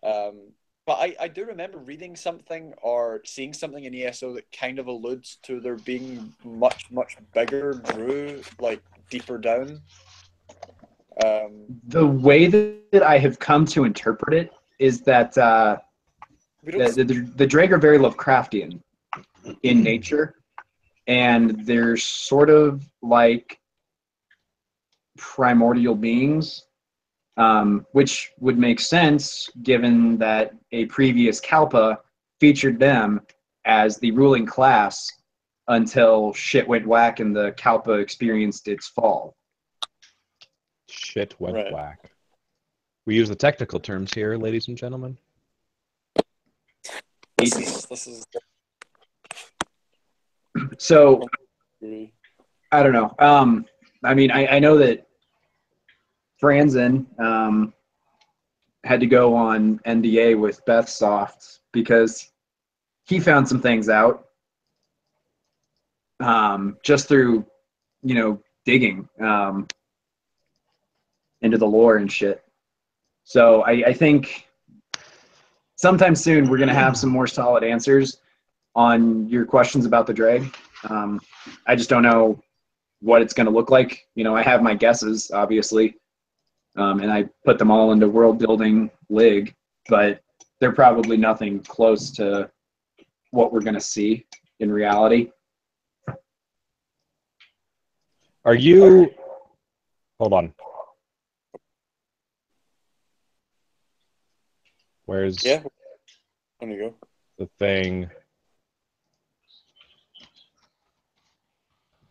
But I do remember reading something or seeing something in ESO that kind of alludes to there being much, much bigger Drew, like deeper down. The way that I have come to interpret it is that the Drake are very Lovecraftian in nature, and they're sort of like primordial beings, which would make sense given that a previous Kalpa featured them as the ruling class until shit went whack and the Kalpa experienced its fall. Shit went Right. whack. We use the technical terms here, ladies and gentlemen. This is So I don't know. I mean, I know that Franzen had to go on NDA with Bethsoft because he found some things out just through, digging into the lore and shit. So I think sometime soon we're going to have some more solid answers on your questions about the drag. I just don't know what it's going to look like. You know, I have my guesses, obviously, and I put them all into World Building Lig, but they're probably nothing close to what we're going to see in reality. Are you? Hold on. Where's Yeah. There you go. the thing?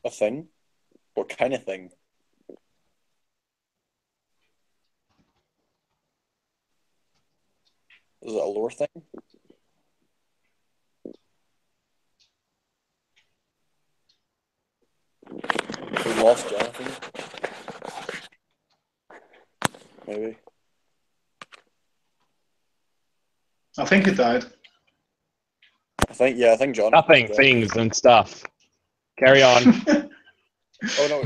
A thing? What kind of thing? Is it a lore thing? We lost Jonathan. Maybe. I think he died. I think Jonathan. Nothing, things and stuff. Carry on. Oh no.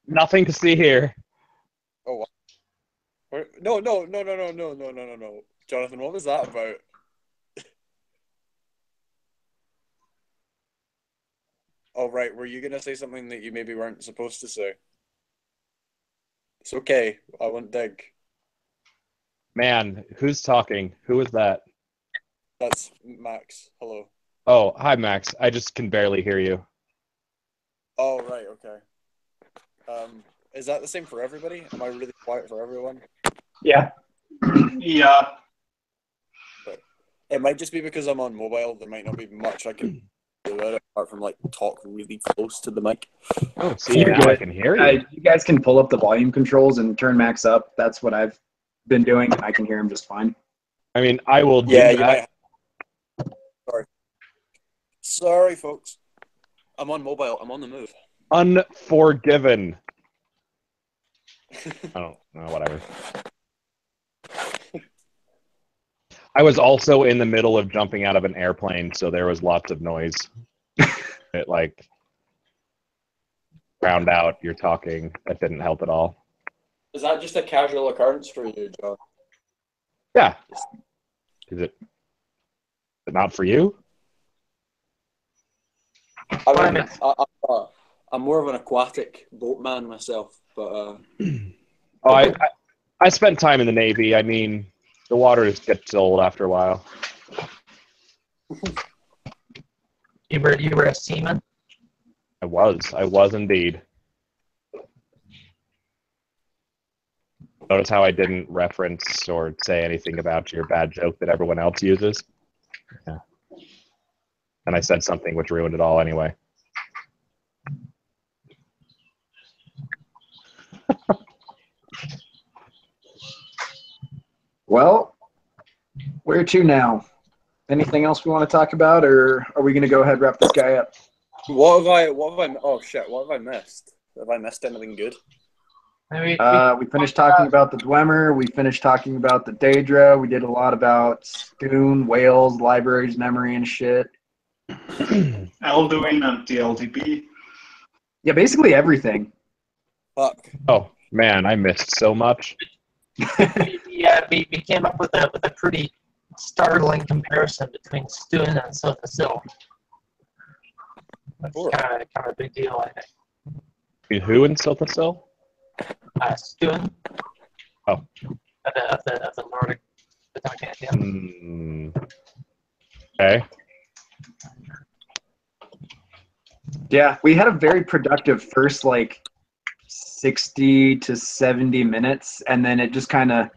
Nothing to see here. Oh what? No. Jonathan, what was that about? Oh right, were you gonna say something that you maybe weren't supposed to say? It's okay. I won't dig. Man, who's talking? Who is that? That's Max. Hello. Oh, hi, Max. I just can barely hear you. Oh right, okay. Is that the same for everybody? Am I really quiet for everyone? Yeah. Yeah. But it might just be because I'm on mobile. There might not be much I can do about it apart from like talk really close to the mic. Oh, see, now I can hear you. You guys can pull up the volume controls and turn Max up. That's what I've been doing. I can hear him just fine. I mean, I will do Yeah, you that. might. Sorry, folks. I'm on mobile. I'm on the move. Unforgiven. I don't know, whatever. I was also in the middle of jumping out of an airplane, so there was lots of noise. It like drowned out your talking. That didn't help at all. Is that just a casual occurrence for you, John? Yeah. Is it not for you? I mean, I'm more of an aquatic boatman myself, but Oh, I spent time in the Navy. I mean, the water gets old after a while. You were a seaman? I was indeed. Notice how I didn't reference or say anything about your bad joke that everyone else uses? Yeah. And I said something which ruined it all anyway. Well, where to now? Anything else we want to talk about, or are we going to go ahead and wrap this guy up? what have I? Oh shit! What have I missed? Have I missed anything good? We finished talking about the Dwemer. We finished talking about the Daedra. We did a lot about Spoon, Whales, libraries, memory, and shit. Elduin and the LDB. Yeah, basically everything. Fuck. Oh, man, I missed so much. Yeah, we came up with a pretty startling comparison between Stoon and Silphasil. That's Sure. kind of a big deal, I think. Who in Silphasil? Stoon. Oh. Of the Nordic pantheon. Okay. Yeah, we had a very productive first, 60 to 70 minutes, and then it just kind of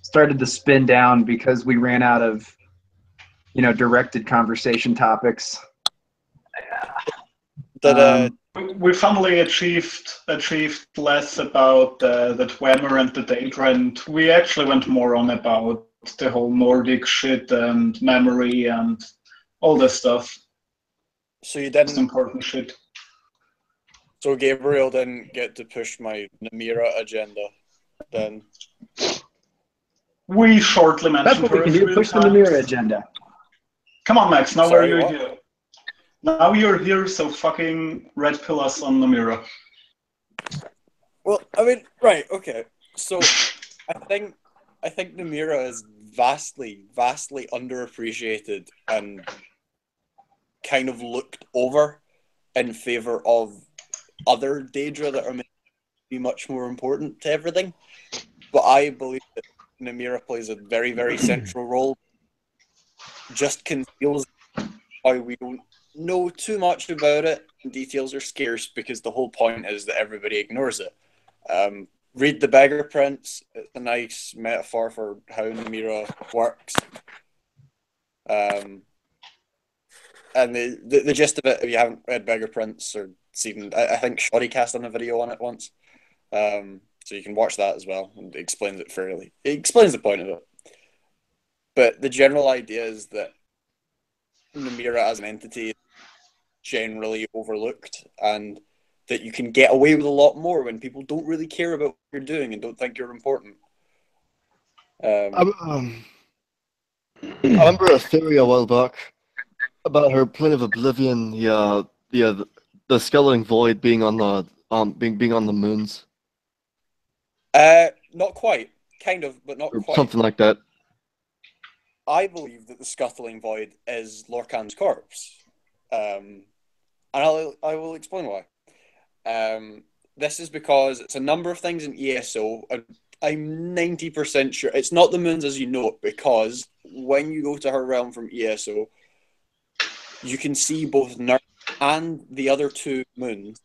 started to spin down because we ran out of, directed conversation topics. We finally achieved less about the Dwemer and the Daedra, and we actually went more on about the whole Nordic shit and memory and all this stuff. So you Most didn't. important shit. So Gabriel didn't get to push my Namira agenda, then. We shortly mentioned. That's what we can do. Push the Namira agenda. Come on, Max. Now Sorry, you're what? here. Now you're here, so fucking red pill us on Namira. Well, I mean, right, okay. So I think Namira is vastly, vastly underappreciated and kind of looked over in favor of other Daedra that are meant to be much more important to everything. But I believe that Namira plays a very, very central role. Just conceals why we don't know too much about it. Details are scarce because the whole point is that everybody ignores it. Read the Beggar Prince. It's a nice metaphor for how Namira works. And the gist of it, if you haven't read Beggar Prince or seen, I think Shoddy cast on a video on it once. So you can watch that as well, and it explains it fairly. It explains the point of it. But the general idea is that Namira as an entity is generally overlooked, and that you can get away with a lot more when people don't really care about what you're doing and don't think you're important. I remember a theory a while back about her plane of oblivion, the skeleton void being on the being on the moons Not quite. Kind of, but not or quite. something like that. I believe that the scuttling void is Lorcan's corpse. And I will explain why. This is because it's a number of things in ESO, and I'm 90% sure it's not the moons as you know it, because when you go to her realm from ESO, you can see both Nurse and the other two moons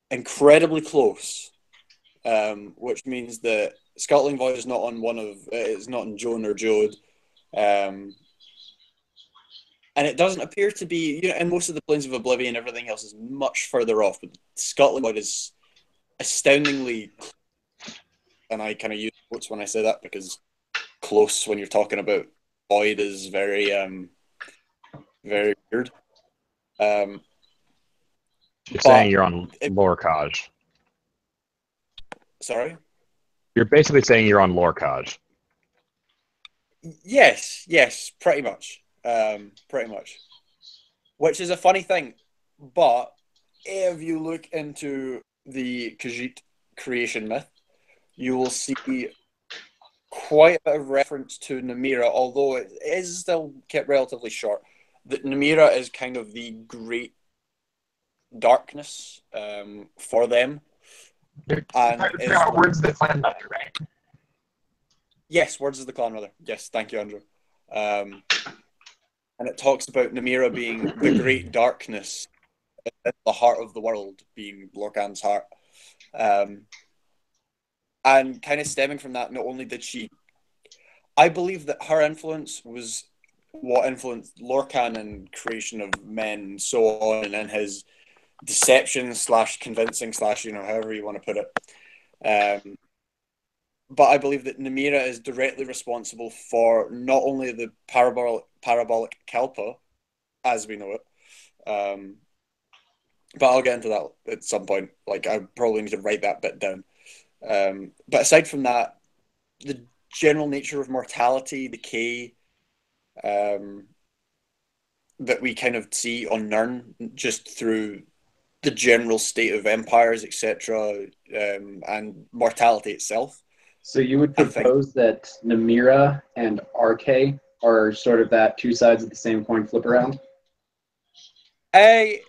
incredibly close, which means that Scuttling Void is not on it's not on Joan or Jode. And it doesn't appear to be, in most of the Planes of Oblivion, everything else is much further off, but Scotland Void is astoundingly, and I kind of use quotes when I say that because close when you're talking about Void is very, very weird. You're saying you're on Lorcage. Sorry? You're basically saying you're on Lorcage. Yes, pretty much. Pretty much. Which is a funny thing, but if you look into the Khajiit creation myth, you will see quite a bit of reference to Namira, although it is still kept relatively short. That Namira is kind of the great darkness for them. And Words of the Clan Mother, right? Yes, Words of the Clan Mother. Yes, thank you, Andrew. And it talks about Namira being the great darkness at the heart of the world, being Lorcan's heart. And kind of stemming from that, not only did she... I believe that her influence was what influenced Lorcan in creation of men and so on, and in his deception / convincing / however you want to put it. But I believe that Namira is directly responsible for not only the parabolic Kalpa, as we know it, but I'll get into that at some point. Like, I probably need to write that bit down. But aside from that, the general nature of mortality, decay, that we kind of see on Nirn just through the general state of empires, etc., and mortality itself. So you would propose that Namira and RK are sort of that two sides of the same coin flip around? They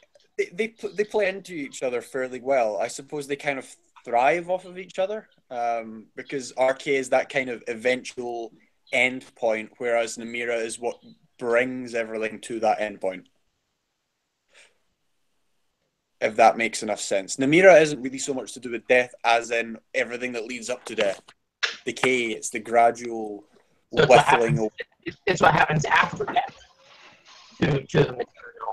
play into each other fairly well. I suppose they kind of thrive off of each other, because RK is that kind of eventual end point, whereas Namira is what brings everything to that end point. If that makes enough sense. Namira isn't really so much to do with death as in everything that leads up to death. Decay, it's the gradual whittling away. It's what happens after death to the material.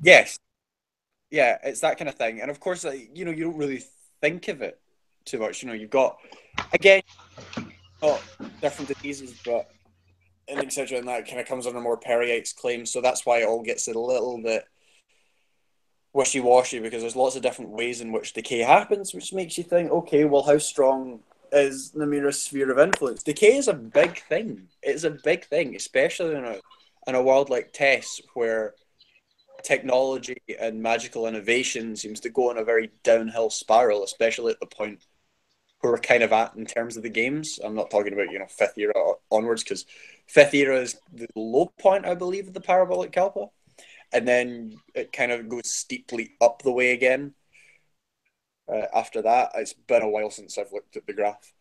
Yes. Yeah, it's that kind of thing. And of course, you don't really think of it too much. You've got, again, different diseases, but and etc. And that kind of comes under more Perrye's claims. So that's why it all gets a little bit wishy-washy, because there's lots of different ways in which decay happens, which makes you think, okay, well, how strong is Namira's sphere of influence? Decay is a big thing. It's a big thing, especially in a world like Tess, where technology and magical innovation seems to go on a very downhill spiral, especially at the point we're kind of at in terms of the games. I'm not talking about, 5th era onwards, because 5th era is the low point, I believe, of the parabolic Kalpa. And then it kind of goes steeply up the way again. After that, it's been a while since I've looked at the graph.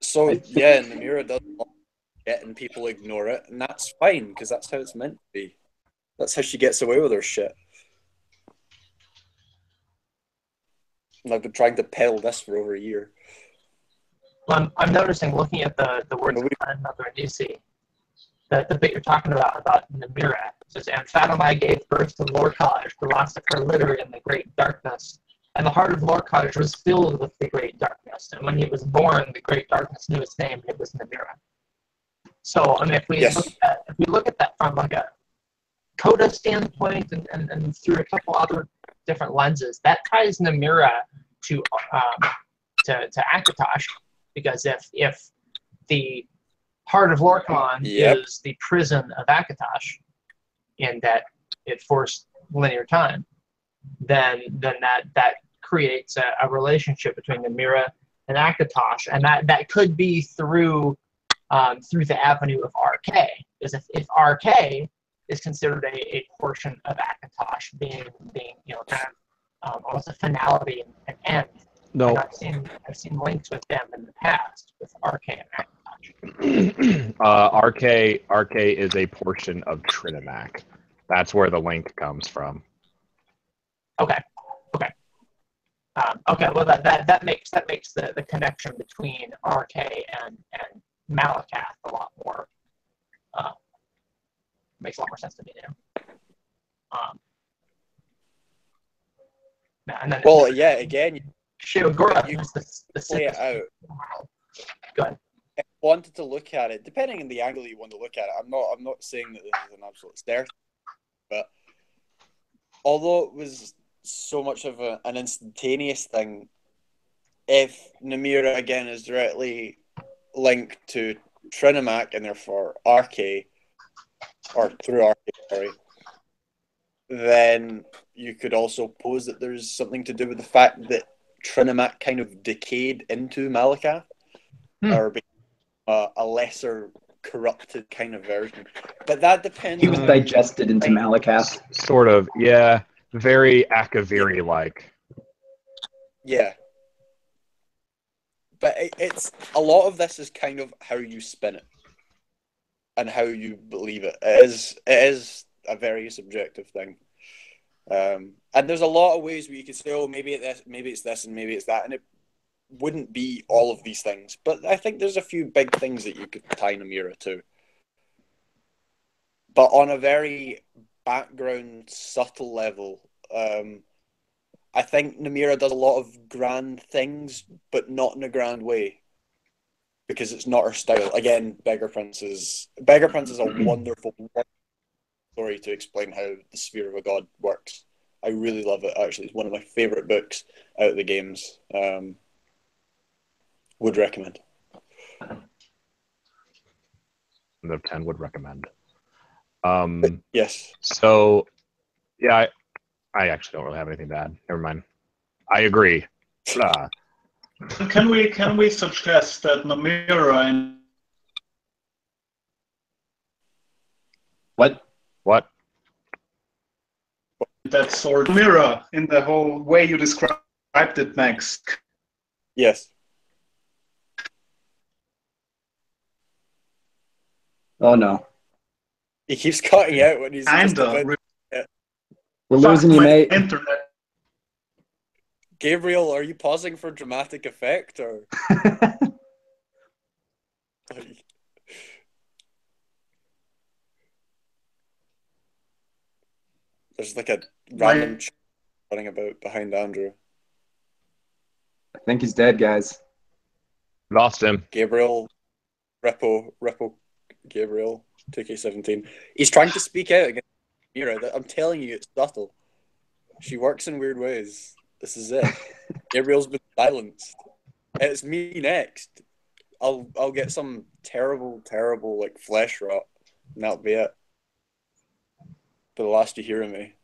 Namira does it and people ignore it, and that's fine, because that's how it's meant to be. That's how she gets away with her shit. And I've been trying to peddle this for over a year. Well, I'm noticing, looking at the words of Mother and DC, the bit you're talking about Namira. It says, and Fatima gave birth to Lorcaj, the last of her litter in the great darkness. And the heart of Lorcaj was filled with the great darkness. And when he was born, the great darkness knew his name. It was Namira. So, I mean, if we look at that from like a Coda standpoint and through a couple other different lenses, that ties Namira to Akatosh, because if the heart of Lorcan is the prison of Akatosh, in that it forced linear time, then that creates a relationship between Namira and Akatosh, and that could be through the avenue of RK, because if RK is considered a portion of Akatosh, being kind of almost a finality and end. No, I've seen links with them in the past with RK and Akatosh. RK is a portion of Trininac. That's where the link comes from. Okay. Well, that makes the connection between RK and Malakath a lot more. Makes a lot more sense to me now. And then again, Shiogura you is the play it out. Go ahead. If you wanted to look at it, depending on the angle you want to look at it, I'm not saying that this is an absolute stereotype, but although it was so much of an instantaneous thing, if Namira again is directly linked to Trinimac and therefore RK, or through RK, sorry, then you could also pose that there's something to do with the fact that Trinimac kind of decayed into Malakath, or became a lesser corrupted kind of version. But that depends. He was digested into Malakath. Sort of, yeah. Very Akaviri-like. Yeah. But it's a lot of this is kind of how you spin it and how you believe it. It is a very subjective thing. And there's a lot of ways where you could say, oh, maybe it's this and maybe it's that, and it wouldn't be all of these things. But I think there's a few big things that you could tie Namira to. But on a very background, subtle level, I think Namira does a lot of grand things, but not in a grand way, because it's not her style. Again, Beggar Prince is a wonderful story to explain how the Sphere of a God works. I really love it, actually. It's one of my favourite books out of the games. Would recommend. Of 10 would recommend. Yes. So, yeah, I actually don't really have anything to add. Never mind. I agree. Can we suggest that Namira and What? that sword Namira in the whole way you described it, Max? Yes. Oh no. He keeps cutting out when he's just about... We're losing you, mate. Internet. Gabriel, are you pausing for dramatic effect, or? There's like a random running about behind Andrew. I think he's dead, guys. Lost him. Gabriel, Ripple, Gabriel, 2K17. He's trying to speak out against Mira. I'm telling you, it's subtle. She works in weird ways. This is it. Gabriel's been silenced. It's me next. I'll get some terrible like flesh rot, and that'll be it. For the last you hear of me.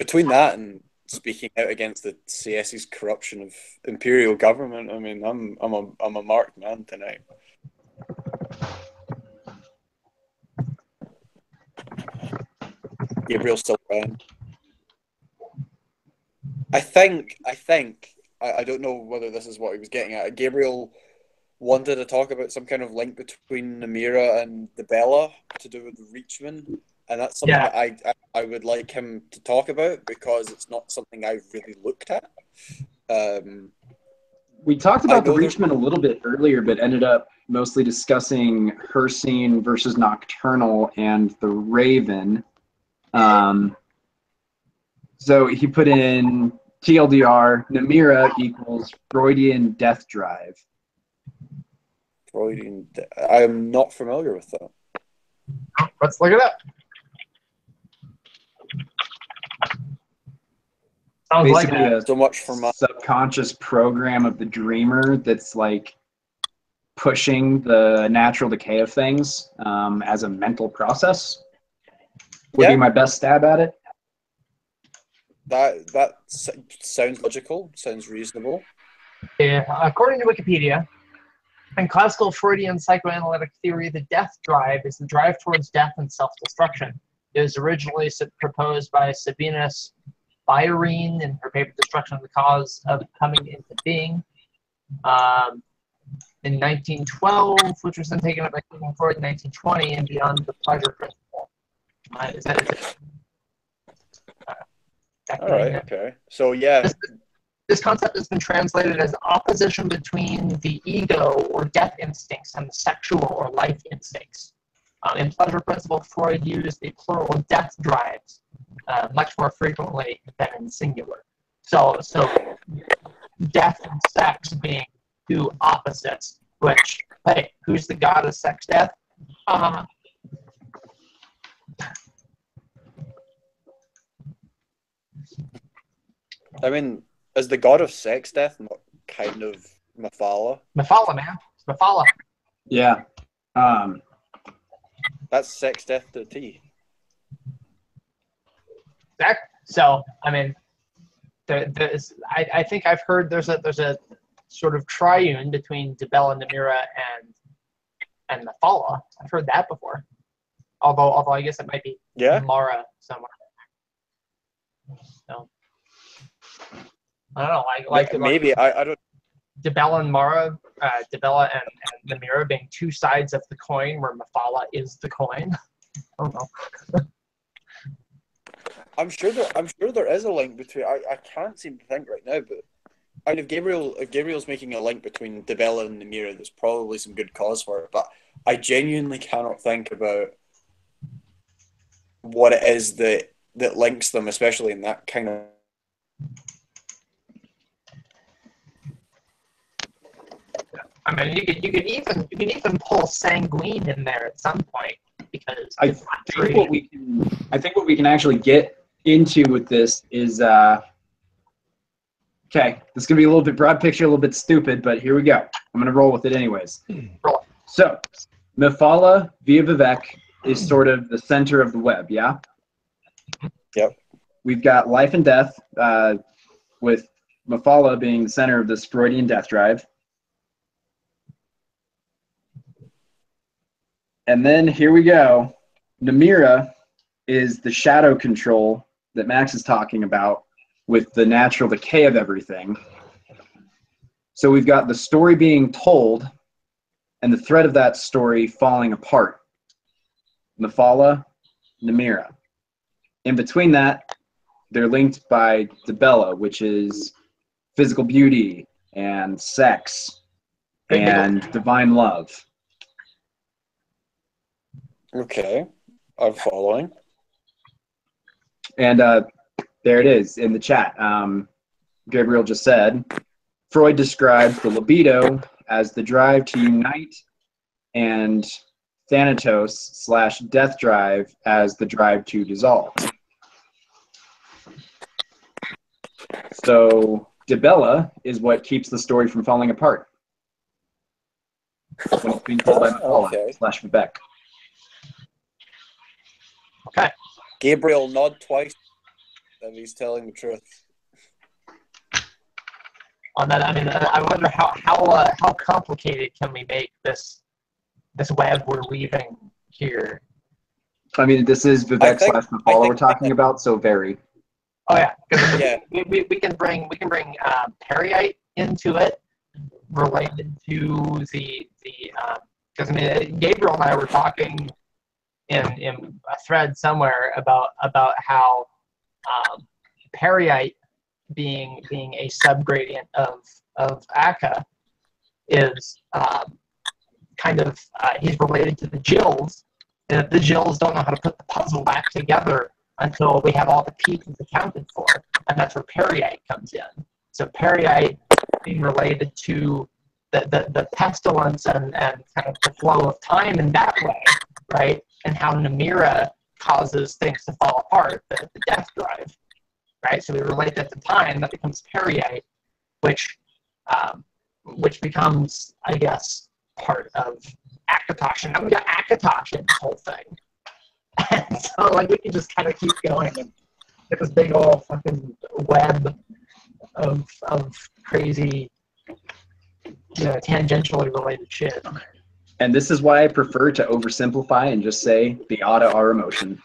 between that and speaking out against the CS's corruption of imperial government, I mean, I'm a marked man tonight. Gabriel's still around. I think I don't know whether this is what he was getting at. Gabriel wanted to talk about some kind of link between Namira and the Bella to do with the Reachman, and that's something that I would like him to talk about because it's not something I've really looked at. We talked about the Reachman a little bit earlier, but ended up mostly discussing Hircine versus Nocturnal and the Raven. So he put in TLDR, Namira equals Freudian death drive. Freudian. I'm not familiar with that. Let's look it up. Sounds Basically, like so much for my subconscious program of the dreamer that's like pushing the natural decay of things as a mental process. Would be my best stab at it. That sounds logical. Sounds reasonable. Yeah, according to Wikipedia, in classical Freudian psychoanalytic theory, the death drive is the drive towards death and self-destruction. It was originally proposed by Sabinus Wherein in her paper Destruction of the Cause of Coming into Being in 1912, which was then taken up by Sigmund Freud in 1920 and beyond the pleasure principle. Is that all right, okay. So, yeah. This concept has been translated as opposition between the ego or death instincts and the sexual or life instincts. In pleasure principle, Freud used the plural death drives much more frequently than in singular. So death and sex being two opposites, which, hey, who's the god of sex death? I mean, is the god of sex death not kind of Mephala? Mephala, man. It's Mephala. Yeah. That's sex death to the T. So, I mean, I think I've heard there's a sort of triune between Dibella, Namira, and Mephala. I've heard that before. Although I guess it might be Mara somewhere. So I don't know. Maybe I don't. Dibella and Mara, Dibella and Namira being two sides of the coin, where Mephala is the coin. I don't know. I'm sure there is a link between. I can't seem to think right now, but I mean, if Gabriel's making a link between Dibella and Namira, there's probably some good cause for it. But I genuinely cannot think about what it is that links them, especially in that kind of. I mean, you could even pull Sanguine in there at some point because I think what we can actually get into with this is okay. This is gonna be a little bit broad picture, a little bit stupid, but here we go. I'm gonna roll with it anyways. So, Mephala via Vivek is sort of the center of the web, yeah. Yep. We've got life and death, with Mephala being the center of this Freudian death drive. And then here we go. Namira is the shadow control that Max is talking about with the natural decay of everything. So we've got the story being told and the thread of that story falling apart. Mephala, Namira. In between that, they're linked by Dibella, which is physical beauty and sex and divine love. Okay, I'm following. And there it is in the chat. Gabriel just said, Freud describes the libido as the drive to unite and Thanatos/death drive as the drive to dissolve. So Dibella is what keeps the story from falling apart when it's being told by Mephala/Vivek. Okay. Gabriel, nod twice. that he's telling the truth. On that, I mean, I wonder how complicated can we make this web we're weaving here? I mean, this is Vivek think- slash I Napala think- we're talking about, so very. Oh yeah, Yeah. we can bring Periite into it, related to the because I mean Gabriel and I were talking in a thread somewhere about how Periite being a subgradient of Akka is kind of he's related to the Jills, and the Jills don't know how to put the puzzle back together until we have all the pieces accounted for, and that's where Periite comes in. So Periite being related to the pestilence and kind of the flow of time in that way, right? And how Namira causes things to fall apart, the death drive, right? So we relate that to time, that becomes Periite, which becomes, I guess, part of Akatosh. And now we got Akatosh in this whole thing. And so, like, we can just kind of keep going and get this big old fucking web of crazy, tangentially related shit. And this is why I prefer to oversimplify and just say the Ada are emotion.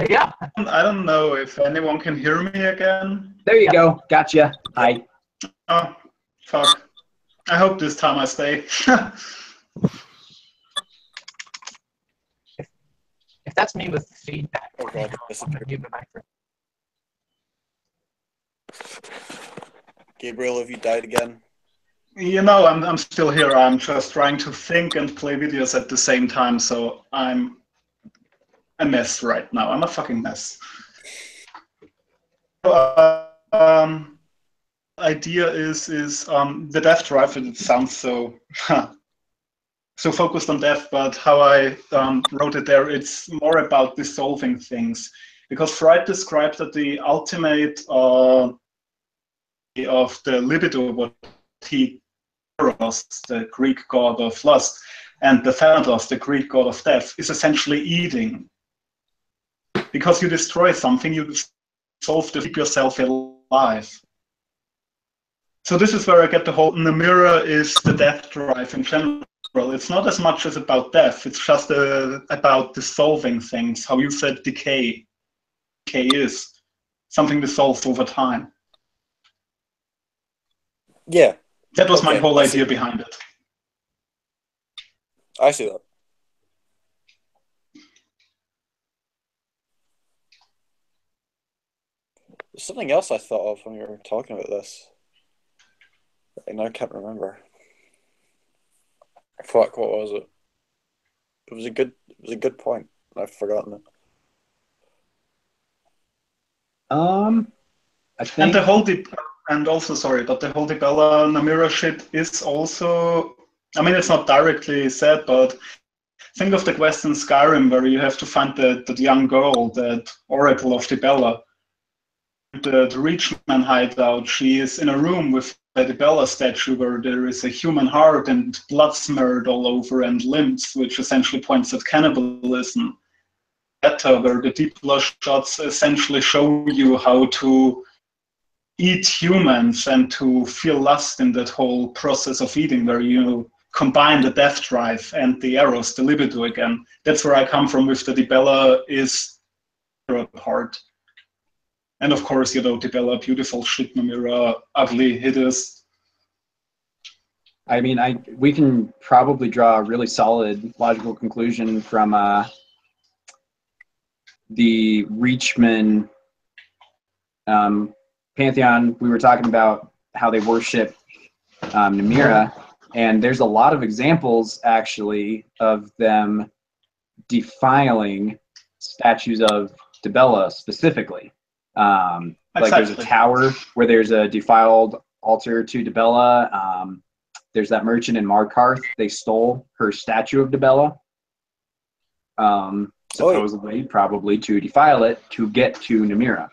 Yeah. I don't know if anyone can hear me again. There you go. Gotcha. Hi. Oh, fuck. I hope this time I stay. If that's me with feedback, Oh god, I'm gonna mute my microphone. Gabriel, have you died again? I'm still here. I'm just trying to think and play videos at the same time, so I'm a mess right now. I'm a fucking mess. Idea is the death drive. It sounds so so focused on death, but how I wrote it there, it's more about dissolving things, because Freud described that the ultimate of the libido, what he Eros, the Greek god of lust, and the Thanatos, the Greek god of death, is essentially eating. Because you destroy something, you dissolve to keep yourself alive. So this is where I get the whole Namira is the death drive in general. It's not as much as about death, it's just about dissolving things, how you said decay. Decay is something dissolves over time. Yeah, That was my Okay, whole I see. idea behind it. I see that. There's something else I thought of when we were talking about this. And I can't remember. Fuck, what was it? It was a good point. I've forgotten it. I think. And the whole the whole Dibella Namira shit is also, I mean, it's not directly said, but think of the quest in Skyrim where you have to find that young girl, that Oracle of Dibella. The Reachman hideout, she is in a room with the Dibella statue where there is a human heart and blood smeared all over and limbs, which essentially points at cannibalism. Where the deep blush shots essentially show you how to eat humans and to feel lust in that whole process of eating, where you combine the death drive and the eros, the libido again. That's where I come from with the Dibella is part. And of course, Dibella, beautiful shit, Namira, ugly, hideous. I mean, we can probably draw a really solid logical conclusion from the Reachman pantheon. We were talking about how they worship Namira, and there's a lot of examples actually of them defiling statues of Dibella specifically. Like there's a tower where there's a defiled altar to Dibella. There's that merchant in Markarth. They stole her statue of Dibella. Supposedly, probably to defile it to get to Namira.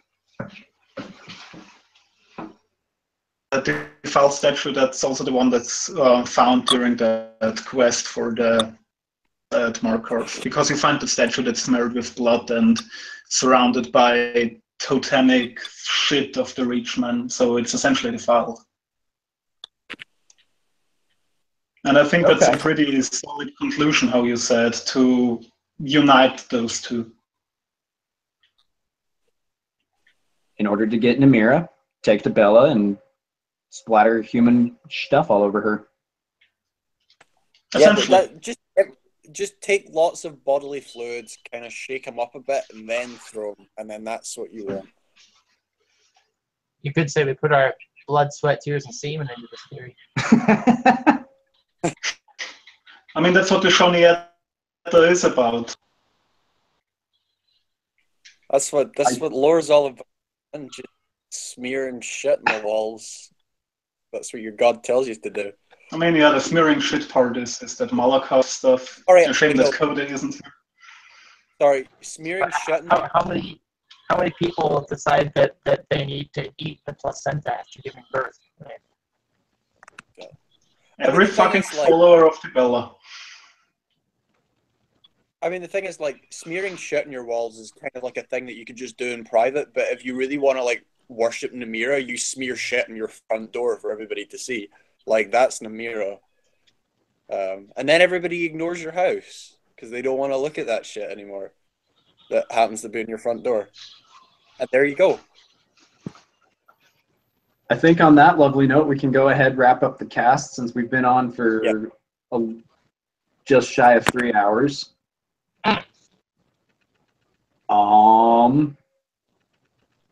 The defiled statue, that's also the one that's found during that quest for the at Markarth, because you find the statue that's smeared with blood and surrounded by totemic shit of the Reachman, so it's essentially defiled. And I think that's Okay. a pretty solid conclusion, how you said, to unite those two. In order to get Namira, take to Bella and splatter human stuff all over her. Yeah, but Essentially. just take lots of bodily fluids, kind of shake them up a bit, and then throw them, and then that's what you want. You could say we put our blood, sweat, tears, and semen into this theory. I mean, that's what the Shonietta is about. That's what lore's all about. And just smearing shit in the walls. That's what your god tells you to do. I mean, yeah, the smearing shit part is that Malakoff stuff. All right, It's a shame no. that Cody isn't here. Sorry, smearing shit in the How many people decide that they need to eat the placenta after giving birth? Right? Every the thing fucking is, like- follower of the Bella. I mean, the thing is, like, smearing shit in your walls is kind of like a thing that you could just do in private, but if you really want to, like, worship Namira, you smear shit in your front door for everybody to see. Like, that's Namira. And then everybody ignores your house because they don't want to look at that shit anymore that happens to be in your front door. And there you go. I think on that lovely note, we can go ahead wrap up the cast since we've been on for just shy of 3 hours.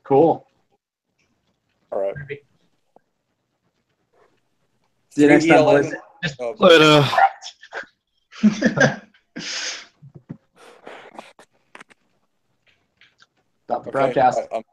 Cool. All right. See you next time, boys. 3D11. Oh, Later. Stop the okay. broadcast. I'm